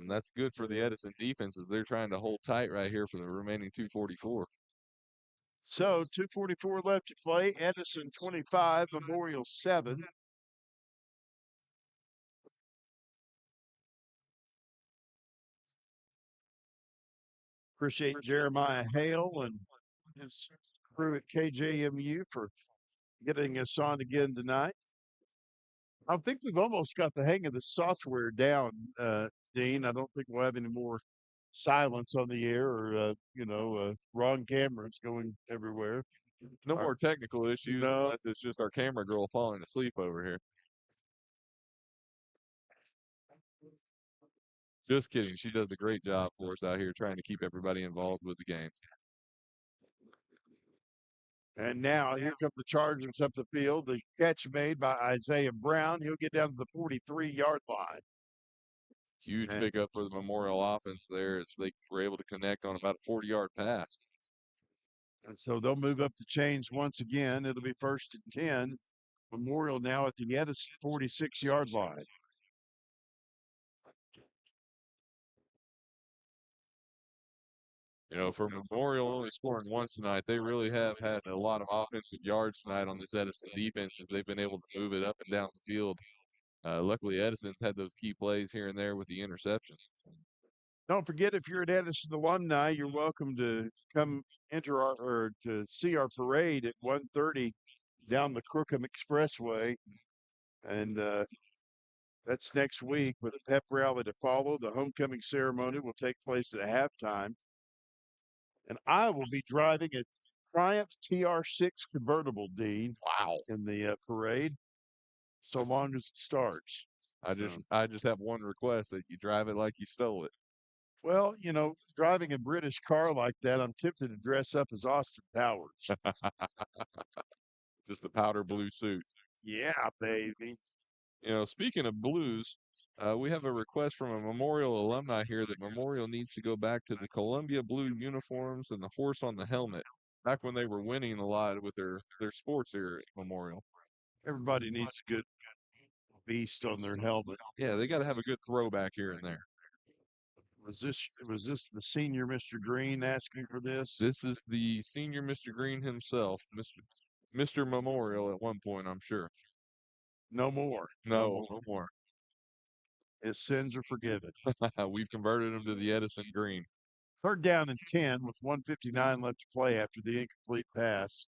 That's good for the Edison defense as they're trying to hold tight right here for the remaining 2:44. So 2:44 left to play. Edison 25, Memorial 7. Appreciate Jeremiah Hale and his crew at KJMU for getting us on again tonight. I think we've almost got the hang of the software down, Dean. I don't think we'll have any more silence on the air or, wrong cameras going everywhere. No more technical issues unless it's just our camera girl falling asleep over here. Just kidding. She does a great job for us out here trying to keep everybody involved with the game. And now here come the Chargers up the field. The catch made by Isaiah Brown. He'll get down to the 43-yard line. Huge pickup for the Memorial offense there as they were able to connect on about a 40-yard pass. And so they'll move up the chains once again. It'll be 1st and 10. Memorial now at the Edison 46-yard line. You know, for Memorial only scoring once tonight, they really have had a lot of offensive yards tonight on this Edison defense as they've been able to move it up and down the field. Luckily, Edison's had those key plays here and there with the interceptions. Don't forget, if you're an Edison alumni, you're welcome to come enter our or to see our parade at 1:30 down the Crookham Expressway, and that's next week with a pep rally to follow. The homecoming ceremony will take place at halftime, and I will be driving a Triumph TR6 convertible, Dean. Wow! In the parade, so long as it starts. I just have one request, that you drive it like you stole it. Well, driving a British car like that, I'm tempted to dress up as Austin Powers. Just the powder blue suit. Yeah, baby. You know, speaking of blues, we have a request from a Memorial alumni here that Memorial needs to go back to the Columbia blue uniforms and the horse on the helmet, back when they were winning a lot with their sports here at Memorial. Everybody needs a good beast on their helmet. Yeah, they got to have a good throwback here and there. Was this the senior Mr. Green asking for this? This is the senior Mr. Green himself, Mr. Memorial at one point, I'm sure. No more. No more. His sins are forgiven. We've converted him to the Edison Green. 3rd down and 10 with 1:59 left to play after the incomplete pass.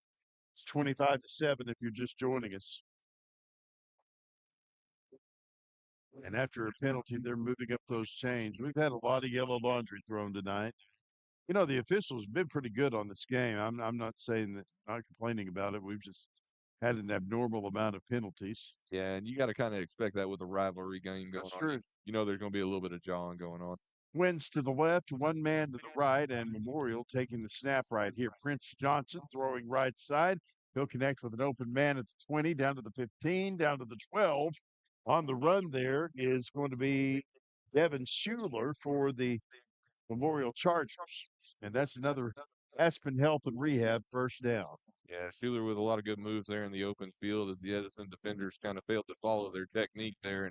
It's 25-7 if you're just joining us. And after a penalty, they're moving up those chains. We've had a lot of yellow laundry thrown tonight. The officials have been pretty good on this game. I'm not saying that, not complaining about it. We've just had an abnormal amount of penalties. Yeah, and you got to kind of expect that with a rivalry game going That's on. true. You know there's going to be a little bit of jawing going on. Twins to the left, one man to the right, and Memorial taking the snap right here. Prince Johnson throwing right side. He'll connect with an open man at the 20, down to the 15, down to the 12. On the run there is going to be Devin Schuler for the Memorial Chargers. And that's another Aspen Health and Rehab 1st down. Yeah, Schuler with a lot of good moves there in the open field as the Edison defenders kind of failed to follow their technique there,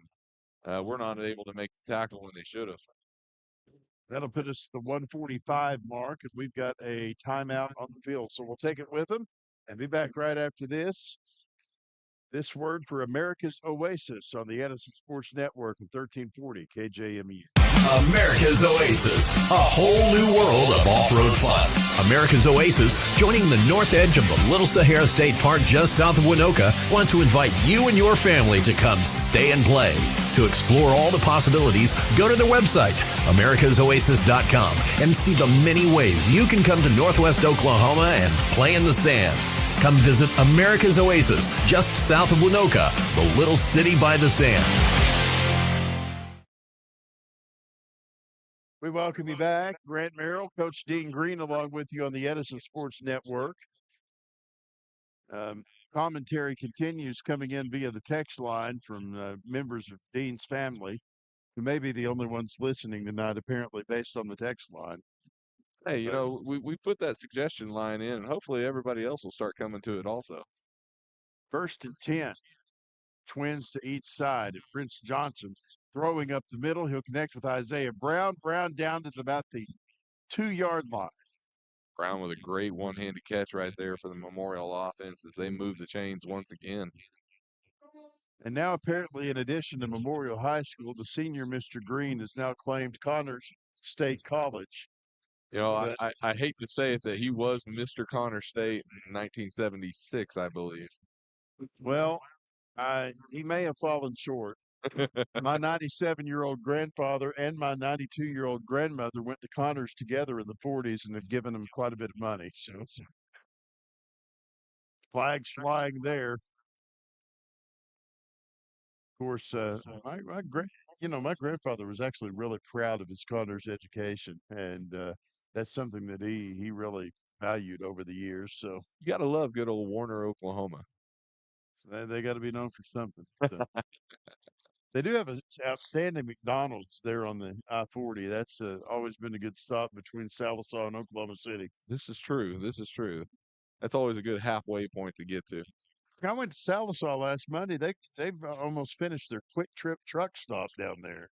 and we're not able to make the tackle when they should have. That'll put us at the 1:45 mark, and we've got a timeout on the field. So we'll take it with them and be back right after this. This word for America's Oasis on the Edison Sports Network at 1340 KJMU. America's Oasis, a whole new world of off-road fun. America's Oasis, joining the north edge of the Little Sahara State Park just south of Winoka, want to invite you and your family to come stay and play. To explore all the possibilities, go to their website, americasoasis.com, and see the many ways you can come to Northwest Oklahoma and play in the sand. Come visit America's Oasis, just south of Winoka, the little city by the sand. We welcome you back. Grant Merrill, Coach Dean Green, along with you on the Edison Sports Network. Commentary continues coming in via the text line from members of Dean's family, who may be the only ones listening tonight, apparently, based on the text line. Hey, we put that suggestion line in, and hopefully everybody else will start coming to it also. 1st and 10. Twins to each side. And Prince Johnson throwing up the middle. He'll connect with Isaiah Brown. Brown down to about the 2-yard line. Brown with a great one-handed catch right there for the Memorial offense as they move the chains once again. And now apparently, in addition to Memorial High School, the senior Mr. Green has now claimed Connors State College. I hate to say it that he was Mr. Connor State in 1976, I believe. Well, he may have fallen short. My 97-year-old grandfather and my 92-year-old grandmother went to Connors together in the 40s and have given him quite a bit of money. So flags flying there. Of course, my grandfather was actually really proud of his Connors education, and that's something that he really valued over the years. So you got to love good old Warner, Oklahoma. They got to be known for something. So. They do have an outstanding McDonald's there on the I-40. That's always been a good stop between Sallisaw and Oklahoma City. This is true. That's always a good halfway point to get to. I went to Sallisaw last Monday. They've almost finished their quick trip truck stop down there.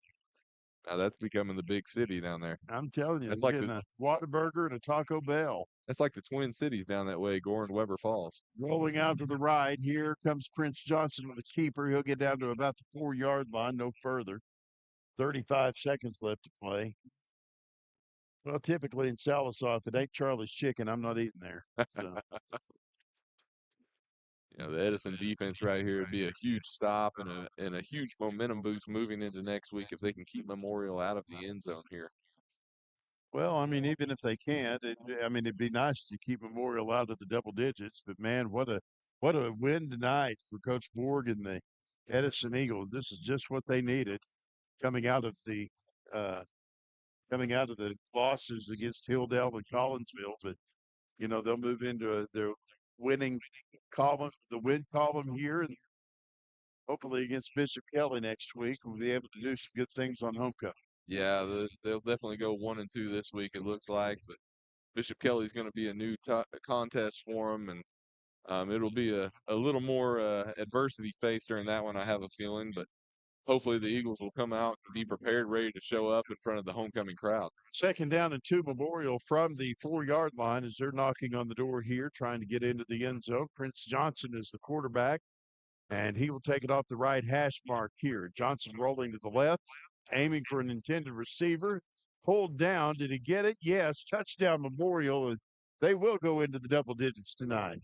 Now that's becoming the big city down there. I'm telling you, That's they're like getting a Whataburger and a Taco Bell. that's like the Twin Cities down that way, Gore and Weber Falls. Rolling out to the right, here comes Prince Johnson with the keeper. He'll get down to about the 4-yard line, no further. 35 seconds left to play. Well, typically in Sallisaw, if it ain't Charlie's Chicken, I'm not eating there. So. The Edison defense right here would be a huge stop and a huge momentum boost moving into next week if they can keep Memorial out of the end zone here. Well, I mean, even if they can't, it'd be nice to keep Memorial out of the double digits. But man, what a win tonight for Coach Borg and the Edison Eagles. This is just what they needed coming out of the losses against Hilldale and Collinsville. But they'll move into their winning column, the win column here, and hopefully against Bishop Kelly next week, we'll be able to do some good things on homecoming. Yeah, they'll definitely go 1-2 this week, it looks like. But Bishop Kelly's going to be a new contest for them, and it'll be a little more adversity faced during that one, I have a feeling. But hopefully the Eagles will come out and be prepared, ready to show up in front of the homecoming crowd. 2nd down and 2 Memorial from the 4-yard line as they're knocking on the door here, trying to get into the end zone. Prince Johnson is the quarterback, and he will take it off the right hash mark here. Johnson rolling to the left, aiming for an intended receiver. Pulled down. Did he get it? Yes. Touchdown Memorial, and they will go into the double digits tonight.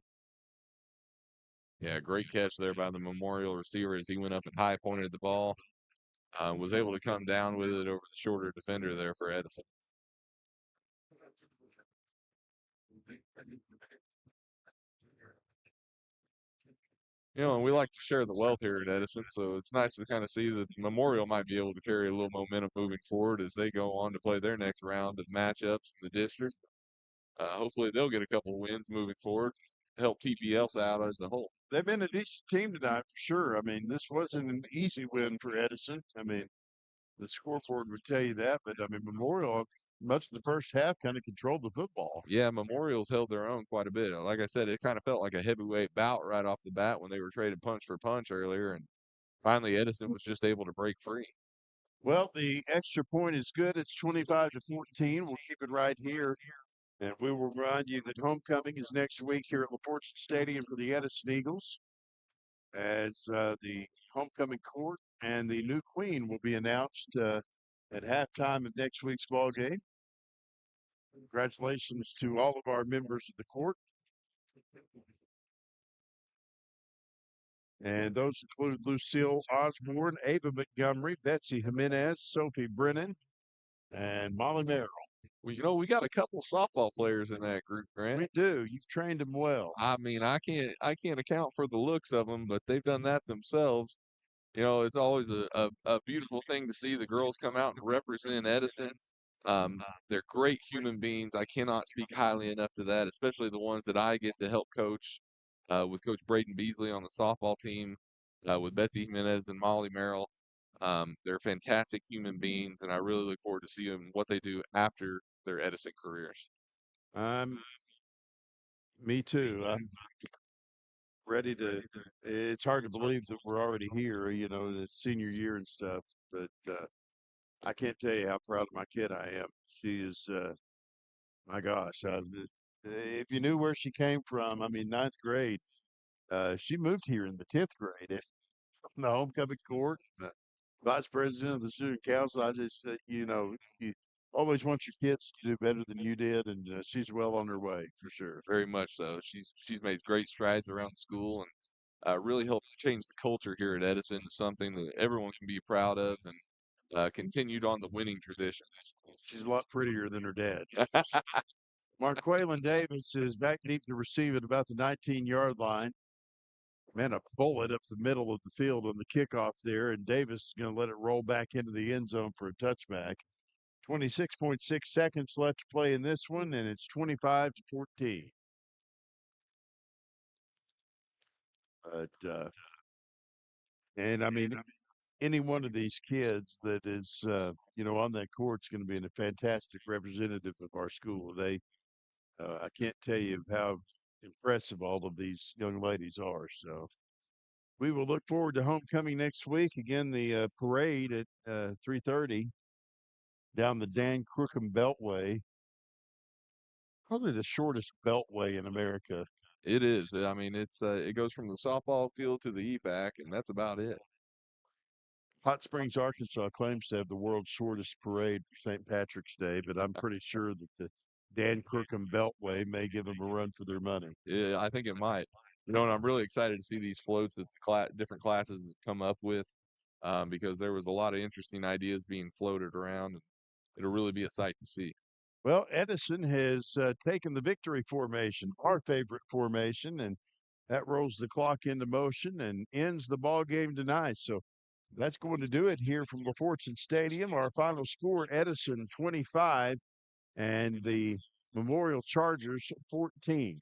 Yeah, great catch there by the Memorial receiver as he went up and high pointed the ball. Was able to come down with it over the shorter defender there for Edison. And we like to share the wealth here at Edison, so it's nice to kind of see that Memorial might be able to carry a little momentum moving forward as they go on to play their next round of matchups in the district. Hopefully they'll get a couple wins moving forward, help TPLs out as a whole. They've been a decent team tonight for sure. I mean, this wasn't an easy win for Edison. I mean, the scoreboard would tell you that, but I mean, Memorial, much of the first half, kind of controlled the football. Yeah, Memorial's held their own quite a bit. Like I said, it kind of felt like a heavyweight bout right off the bat when they were traded punch for punch earlier, and finally Edison was just able to break free. Well, the extra point is good. It's 25-14. We'll keep it right here. And we will remind you that homecoming is next week here at LaFortune Stadium for the Edison Eagles, as the homecoming court and the new queen will be announced at halftime of next week's ball game. Congratulations to all of our members of the court. And those include Lucille Osborne, Ava Montgomery, Betsy Jimenez, Sophie Brennan, and Molly Merrill. Well, we got a couple softball players in that group, Grant. We do. You've trained them well. I mean, I can't account for the looks of them, but they've done that themselves. It's always a beautiful thing to see the girls come out and represent Edison. They're great human beings. I cannot speak highly enough to that, especially the ones that I get to help coach with Coach Braden Beasley on the softball team, with Betsy Jimenez and Molly Merrill. They're fantastic human beings, and I really look forward to seeing what they do after their Edison careers. Me too. I'm ready to. It's hard to believe that we're already here, the senior year and stuff. But I can't tell you how proud of my kid I am. She is, my gosh. If you knew where she came from, I mean, 9th grade. She moved here in the 10th grade from the homecoming court. Vice president of the student council. I just, you always want your kids to do better than you did, and she's well on her way for sure. Very much so. She's made great strides around the school and really helped change the culture here at Edison to something that everyone can be proud of and continued on the winning tradition. She's a lot prettier than her dad. Marquaylin Davis is back deep to receive at about the 19-yard line. Man, a bullet up the middle of the field on the kickoff there, and Davis is going to let it roll back into the end zone for a touchback. 26.6 seconds left to play in this one, and it's 25-14. But, and I mean, any one of these kids that is, on that court is going to be a fantastic representative of our school. I can't tell you how impressive all of these young ladies are. So we will look forward to homecoming next week. Again, the parade at 3:30 down the Dan Crookham Beltway. Probably the shortest beltway in America. It is. I mean, it goes from the softball field to the EPAC, and that's about it. Hot Springs, Arkansas claims to have the world's shortest parade for St. Patrick's Day, but I'm pretty sure that the Dan Crookham Beltway may give them a run for their money. Yeah, I think it might. And I'm really excited to see these floats that the different classes have come up with, because there was a lot of interesting ideas being floated around, and it'll really be a sight to see. Well, Edison has taken the victory formation, our favorite formation, and that rolls the clock into motion and ends the ball game tonight. So that's going to do it here from LaFortune Stadium. Our final score, Edison 25 and the Memorial Chargers 14.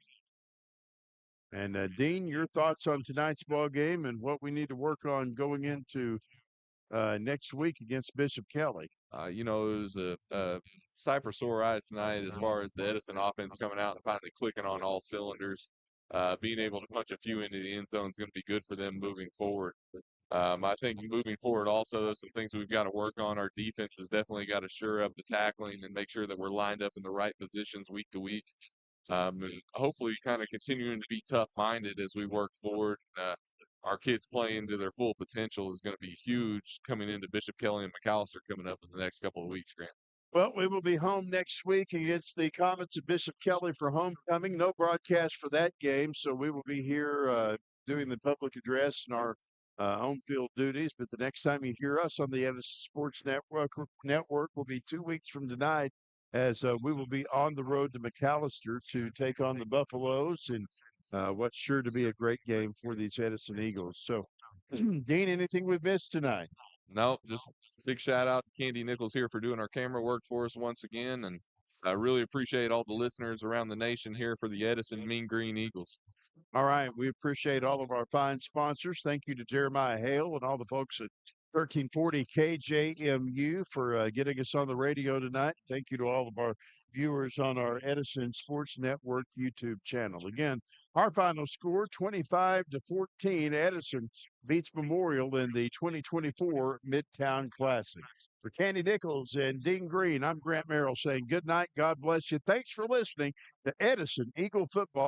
And Dean, your thoughts on tonight's ball game and what we need to work on going into next week against Bishop Kelly. It was a sight for sore eyes tonight as far as the Edison offense coming out and finally clicking on all cylinders. Being able to punch a few into the end zone is going to be good for them moving forward. I think moving forward also, there's some things we've got to work on. Our defense has definitely got to shore up the tackling and make sure that we're lined up in the right positions week to week. And hopefully kind of continuing to be tough-minded as we work forward. Our kids playing to their full potential is going to be huge coming into Bishop Kelly and McAllister coming up in the next couple of weeks, Grant. Well, we will be home next week against the Comets of Bishop Kelly for homecoming. No broadcast for that game, so we will be here doing the public address and our home field duties. But the next time you hear us on the Edison Sports Network will be 2 weeks from tonight, as we will be on the road to McAllister to take on the Buffaloes and what's sure to be a great game for these Edison Eagles. So, Dean, anything we've missed tonight? No, just big shout out to Candy Nichols here for doing our camera work for us once again. And I really appreciate all the listeners around the nation here for the Edison Mean Green Eagles. All right. We appreciate all of our fine sponsors. Thank you to Jeremiah Hale and all the folks at 1340 KJMU for getting us on the radio tonight. Thank you to all of our viewers on our Edison Sports Network YouTube channel. Again, our final score, 25-14. Edison beats Memorial in the 2024 Midtown Classic. For Candy Nichols and Dean Green, I'm Grant Merrill saying good night. God bless you. Thanks for listening to Edison Eagle Football.